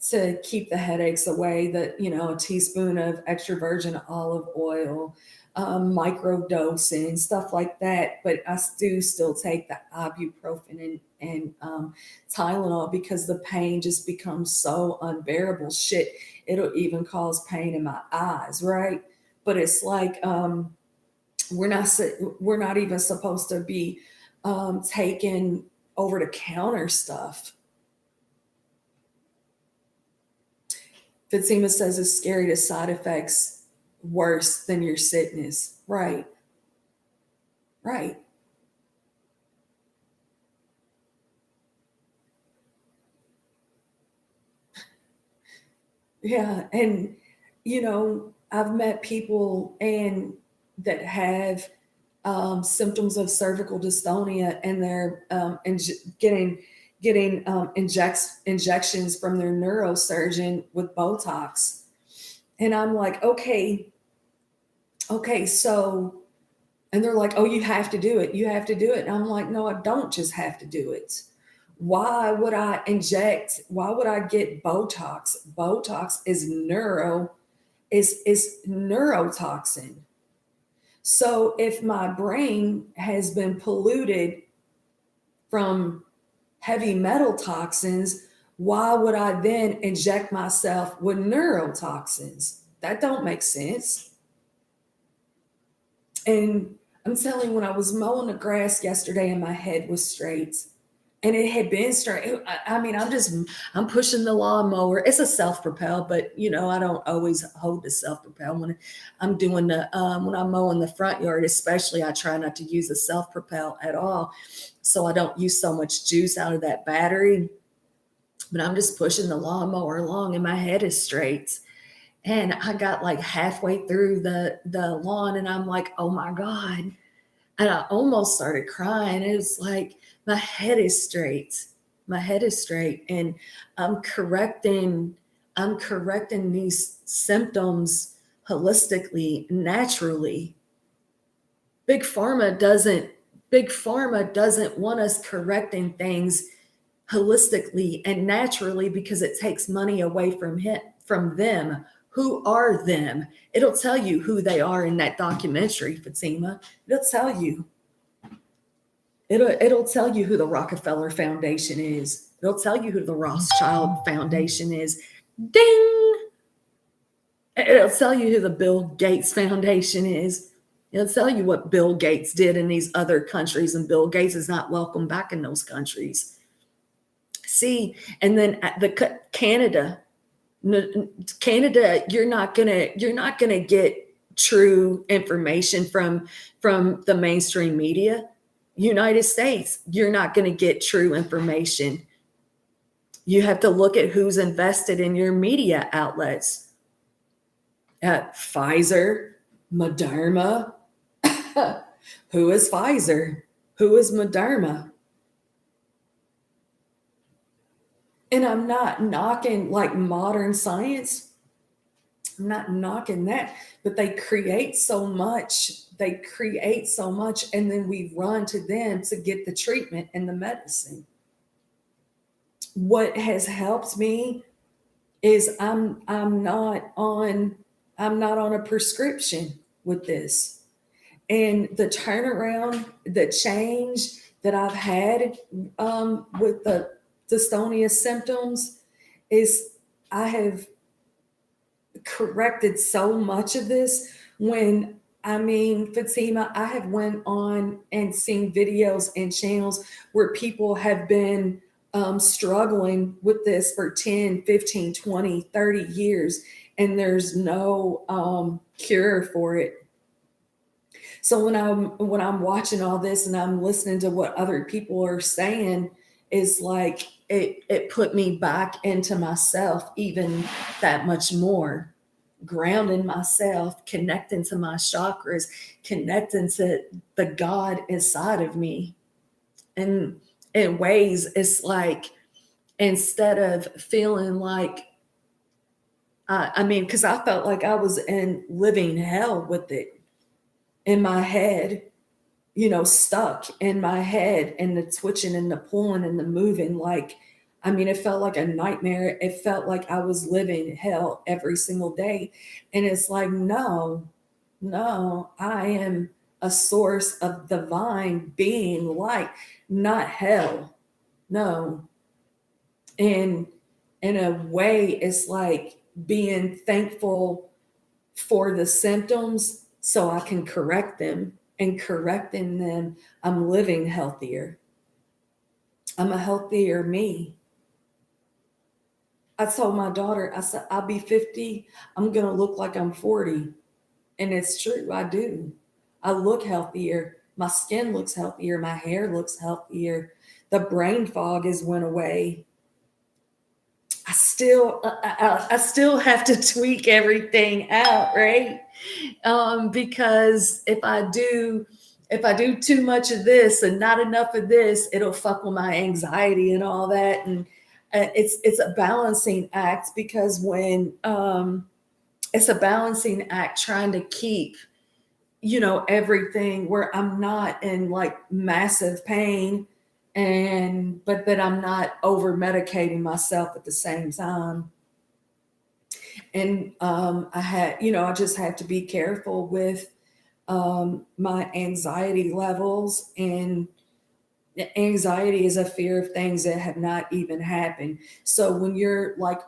to keep the headaches away. That a teaspoon of extra virgin olive oil, micro dosing, stuff like that. But I do still take the ibuprofen and Tylenol because the pain just becomes so unbearable. Shit, it'll even cause pain in my eyes, right? But it's like we're not even supposed to be taking over the counter stuff. Fatima says it's scary to side effects worse than your sickness. Right, right. Yeah. And, I've met people and that have symptoms of cervical dystonia, and they're getting injections from their neurosurgeon with Botox. And I'm like, okay, so, and they're like, oh, you have to do it. You have to do it. And I'm like, no, I don't just have to do it. Why would I get Botox? Botox is neurotoxin. So if my brain has been polluted from heavy metal toxins, why would I then inject myself with neurotoxins? That don't make sense. And I'm telling you, when I was mowing the grass yesterday and my head was straight, and it had been straight. I mean, I'm pushing the lawnmower. It's a self-propel, but I don't always hold the self-propel when I'm doing when I'm mowing the front yard, especially. I try not to use a self-propel at all, so I don't use so much juice out of that battery. But I'm just pushing the lawnmower along, and my head is straight. And I got like halfway through the lawn, and I'm like, oh my god. And I almost started crying. It was like, my head is straight. My head is straight. And I'm correcting, I'm correcting these symptoms holistically, naturally. Big pharma doesn't, Big pharma doesn't want us correcting things holistically and naturally because it takes money away from them. Who are them? It'll tell you who they are in that documentary, Fatima. It'll tell you. It'll tell you who the Rockefeller Foundation is. It'll tell you who the Rothschild Foundation is. Ding! It'll tell you who the Bill Gates Foundation is. It'll tell you what Bill Gates did in these other countries, and Bill Gates is not welcome back in those countries. See, and then Canada, you're not gonna get true information from the mainstream media. United States, you're not going to get true information. You have to look at who's invested in your media outlets. Pfizer, Moderna. Who is Pfizer? Who is Moderna? And I'm not knocking like modern science. I'm not knocking that, but they create so much. They create so much, and then we run to them to get the treatment and the medicine. What has helped me is I'm not on a prescription with this. And the turnaround, the change that I've had with the dystonia symptoms is I have corrected so much of this. Fatima, I have went on and seen videos and channels where people have been struggling with this for 10, 15, 20, 30 years, and there's no cure for it. So when I'm watching all this and I'm listening to what other people are saying, is like it put me back into myself even that much more, grounding myself, connecting to my chakras, connecting to the God inside of me. And in ways, it's like, instead of feeling like, because I felt like I was in living hell with it in my head, stuck in my head, and the twitching and the pulling and the moving. It felt like a nightmare. It felt like I was living hell every single day. And it's like, no, I am a source of divine being light, not hell. No. And in a way, it's like being thankful for the symptoms so I can correct them. And correcting them, I'm living healthier. I'm a healthier me. I told my daughter, I said, I'll be 50. I'm going to look like I'm 40. And it's true. I do. I look healthier. My skin looks healthier. My hair looks healthier. The brain fog has went away. I still have to tweak everything out, right? Because if I do too much of this and not enough of this, it'll fuck with my anxiety and all that. And it's a balancing act, because when it's a balancing act trying to keep everything where I'm not in like massive pain, but that I'm not over medicating myself at the same time. And I just have to be careful with my anxiety levels, and Anxiety is a fear of things that have not even happened. So when you're like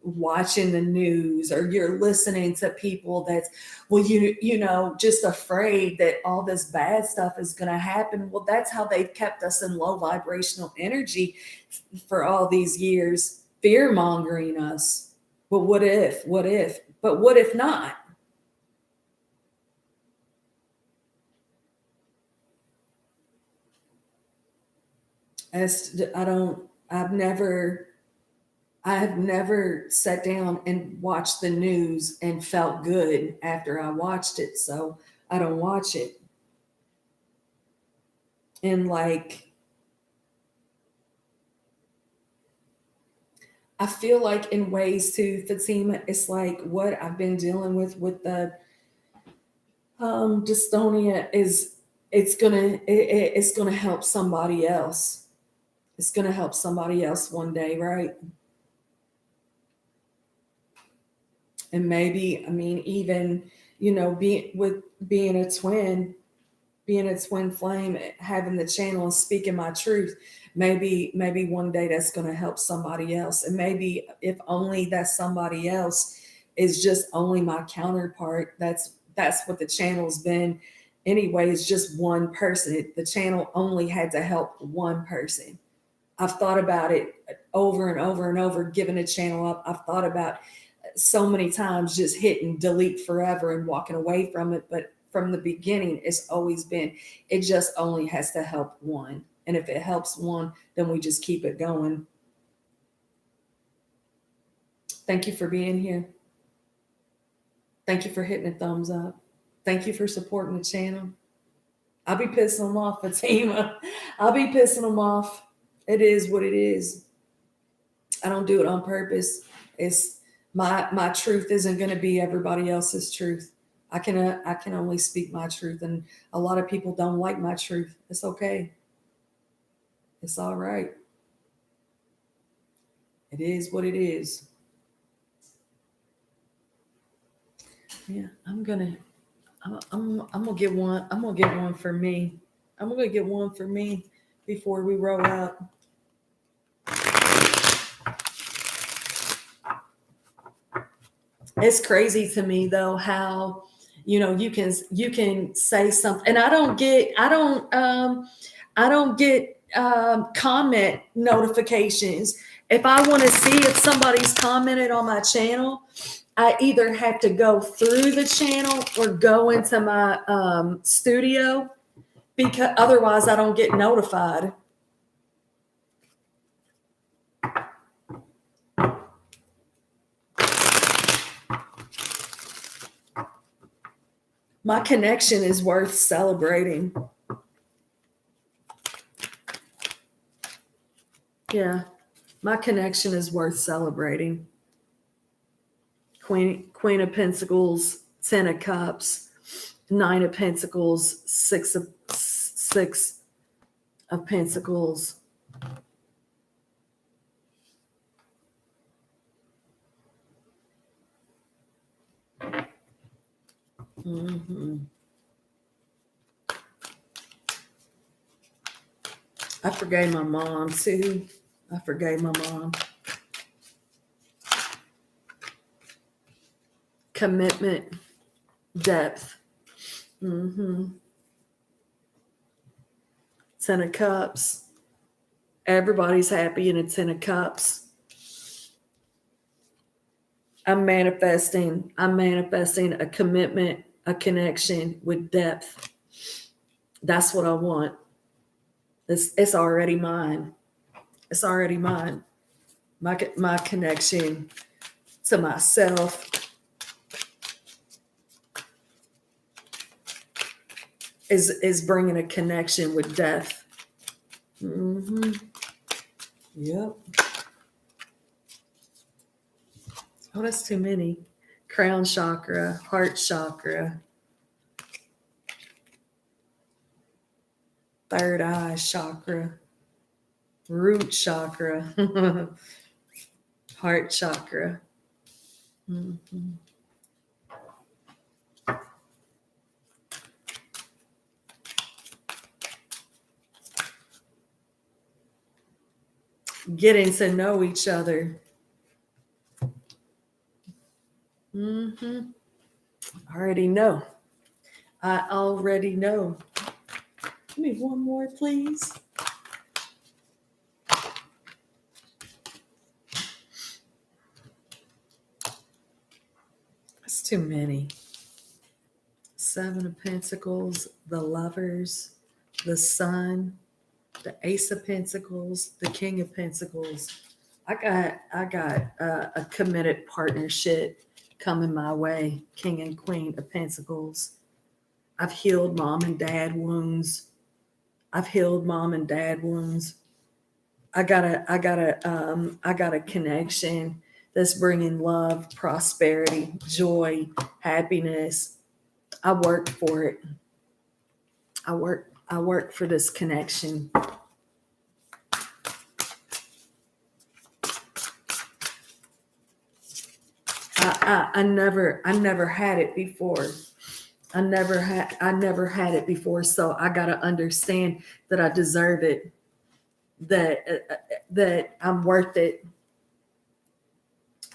watching the news or you're listening to people that's, well, just afraid that all this bad stuff is going to happen, well, that's how they've kept us in low vibrational energy for all these years, fear mongering us. But what if not? As I don't, I've never sat down and watched the news and felt good after I watched it. So I don't watch it. And like, I feel like in ways too, Fatima, it's like what I've been dealing with the dystonia is it's gonna help somebody else. It's gonna help somebody else one day, right? And maybe, I mean, even being a twin, being a twin flame, having the channel and speaking my truth, maybe one day that's going to help somebody else. And maybe if only that somebody else is just only my counterpart. That's what the channel's been anyways, just one person. The channel only had to help one person. I've thought about it over and over and over, giving a channel up. I've thought about so many times just hitting delete forever and walking away from it. But from the beginning, it's always been, it just only has to help one. And if it helps one, then we just keep it going. Thank you for being here. Thank you for hitting a thumbs up. Thank you for supporting the channel. I'll be pissing them off, Fatima. I'll be pissing them off. It is what it is. I don't do it on purpose. It's my truth isn't going to be everybody else's truth. I can only speak my truth, and a lot of people don't like my truth. It's okay. It's all right. It is what it is. Yeah, I'm gonna get one. I'm gonna get one for me. I'm gonna get one for me before we roll out. It's crazy to me though how you can say something, and I don't get comment notifications. If I want to see if somebody's commented on my channel, I either have to go through the channel or go into my studio, because otherwise I don't get notified. My connection is worth celebrating. Yeah, my connection is worth celebrating. Queen of Pentacles, 10 of Cups, 9 of Pentacles, six of Pentacles. Mm-hmm. I forgave my mom too. I forgave my mom. Commitment, depth. Mm-hmm. 10 of Cups. Everybody's happy in a 10 of Cups. I'm manifesting a commitment, a connection with depth. That's what I want. It's already mine. It's already mine. My connection to myself is bringing a connection with depth. Mm-hmm. Yep. Oh, that's too many. Crown chakra, heart chakra, third eye chakra, root chakra, heart chakra. Mm-hmm. getting to know each other. I already know. I already know. Give me one more, please. That's too many. Seven of Pentacles, the Lovers, the Sun, the Ace of Pentacles, the King of Pentacles. I got a committed partnership coming my way. King and Queen of Pentacles. I've healed mom and dad wounds. I've healed mom and dad wounds. I got a connection that's bringing love, prosperity, joy, happiness. I worked for it. I work for this connection. I never had it before. I never had it before. So I got to understand that I deserve it, that I'm worth it.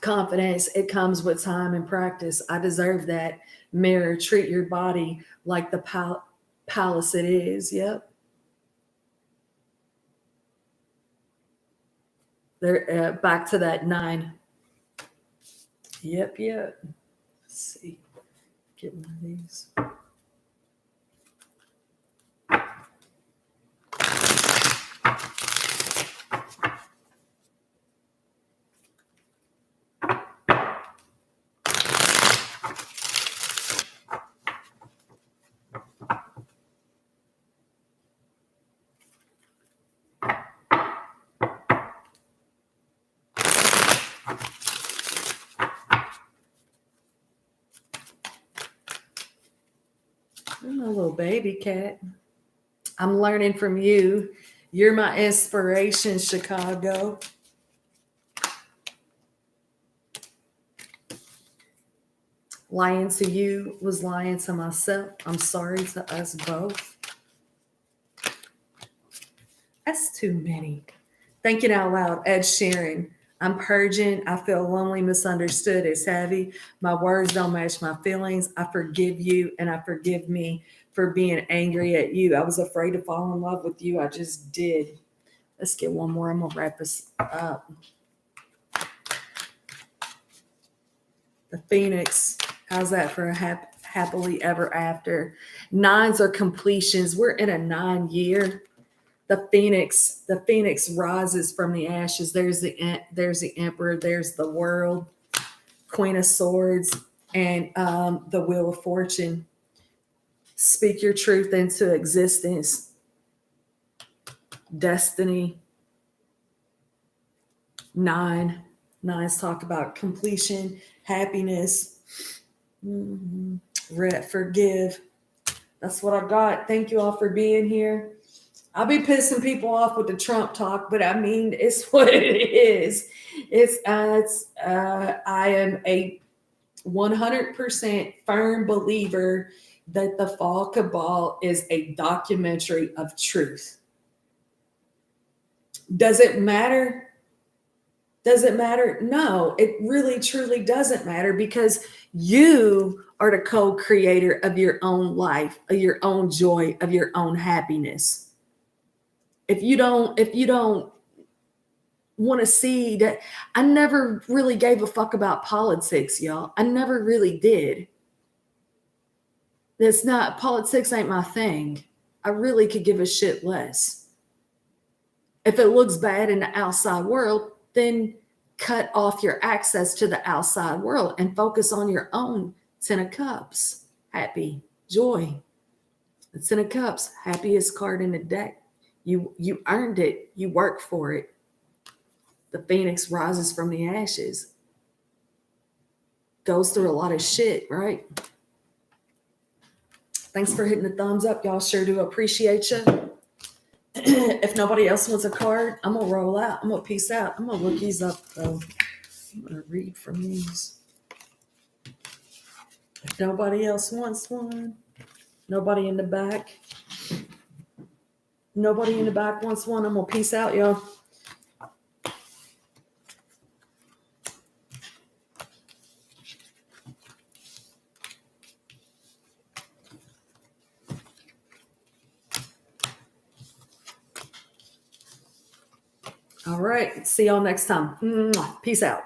Confidence, it comes with time and practice. I deserve that. Mirror, treat your body like the palace it is. Yep. They're back to that 9. Yep. Let's see. Get one of these. I'm a little baby cat. I'm learning from you. You're my inspiration, Chicago. Lying to you was lying to myself. I'm sorry to us both. That's too many. Thinking out loud, Ed Sheeran. I'm purging. I feel lonely, misunderstood. It's heavy. My words don't match my feelings. I forgive you and I forgive me for being angry at you. I was afraid to fall in love with you. I just did. Let's get one more. I'm going to wrap this up. The Phoenix. How's that for a happily ever after? 9s are completions. We're in a 9 year. The phoenix rises from the ashes. There's the emperor. There's the world, Queen of Swords, and the Wheel of Fortune. Speak your truth into existence. Destiny. 9. 9s talk about completion, happiness. Forgive. That's what I got. Thank you all for being here. I'll be pissing people off with the Trump talk, but I mean, it's what it is. I am a 100% firm believer that the Fall Cabal is a documentary of truth. Does it matter? Does it matter? No, it really, truly doesn't matter, because you are the co-creator of your own life, of your own joy, of your own happiness. If you don't want to see that, I never really gave a fuck about politics, y'all. I never really did. Politics ain't my thing. I really could give a shit less. If it looks bad in the outside world, then cut off your access to the outside world and focus on your own 10 of Cups. Happy, joy. The 10 of Cups, happiest card in the deck. You earned it. You worked for it. The Phoenix rises from the ashes. Goes through a lot of shit, right? Thanks for hitting the thumbs up. Y'all sure do appreciate you. If nobody else wants a card, I'm going to roll out. I'm going to peace out. I'm going to look these up, though. I'm going to read from these. If nobody else wants one, nobody in the back. Nobody in the back wants one. I'm going to peace out, y'all. All right. See y'all next time. Mwah. Peace out.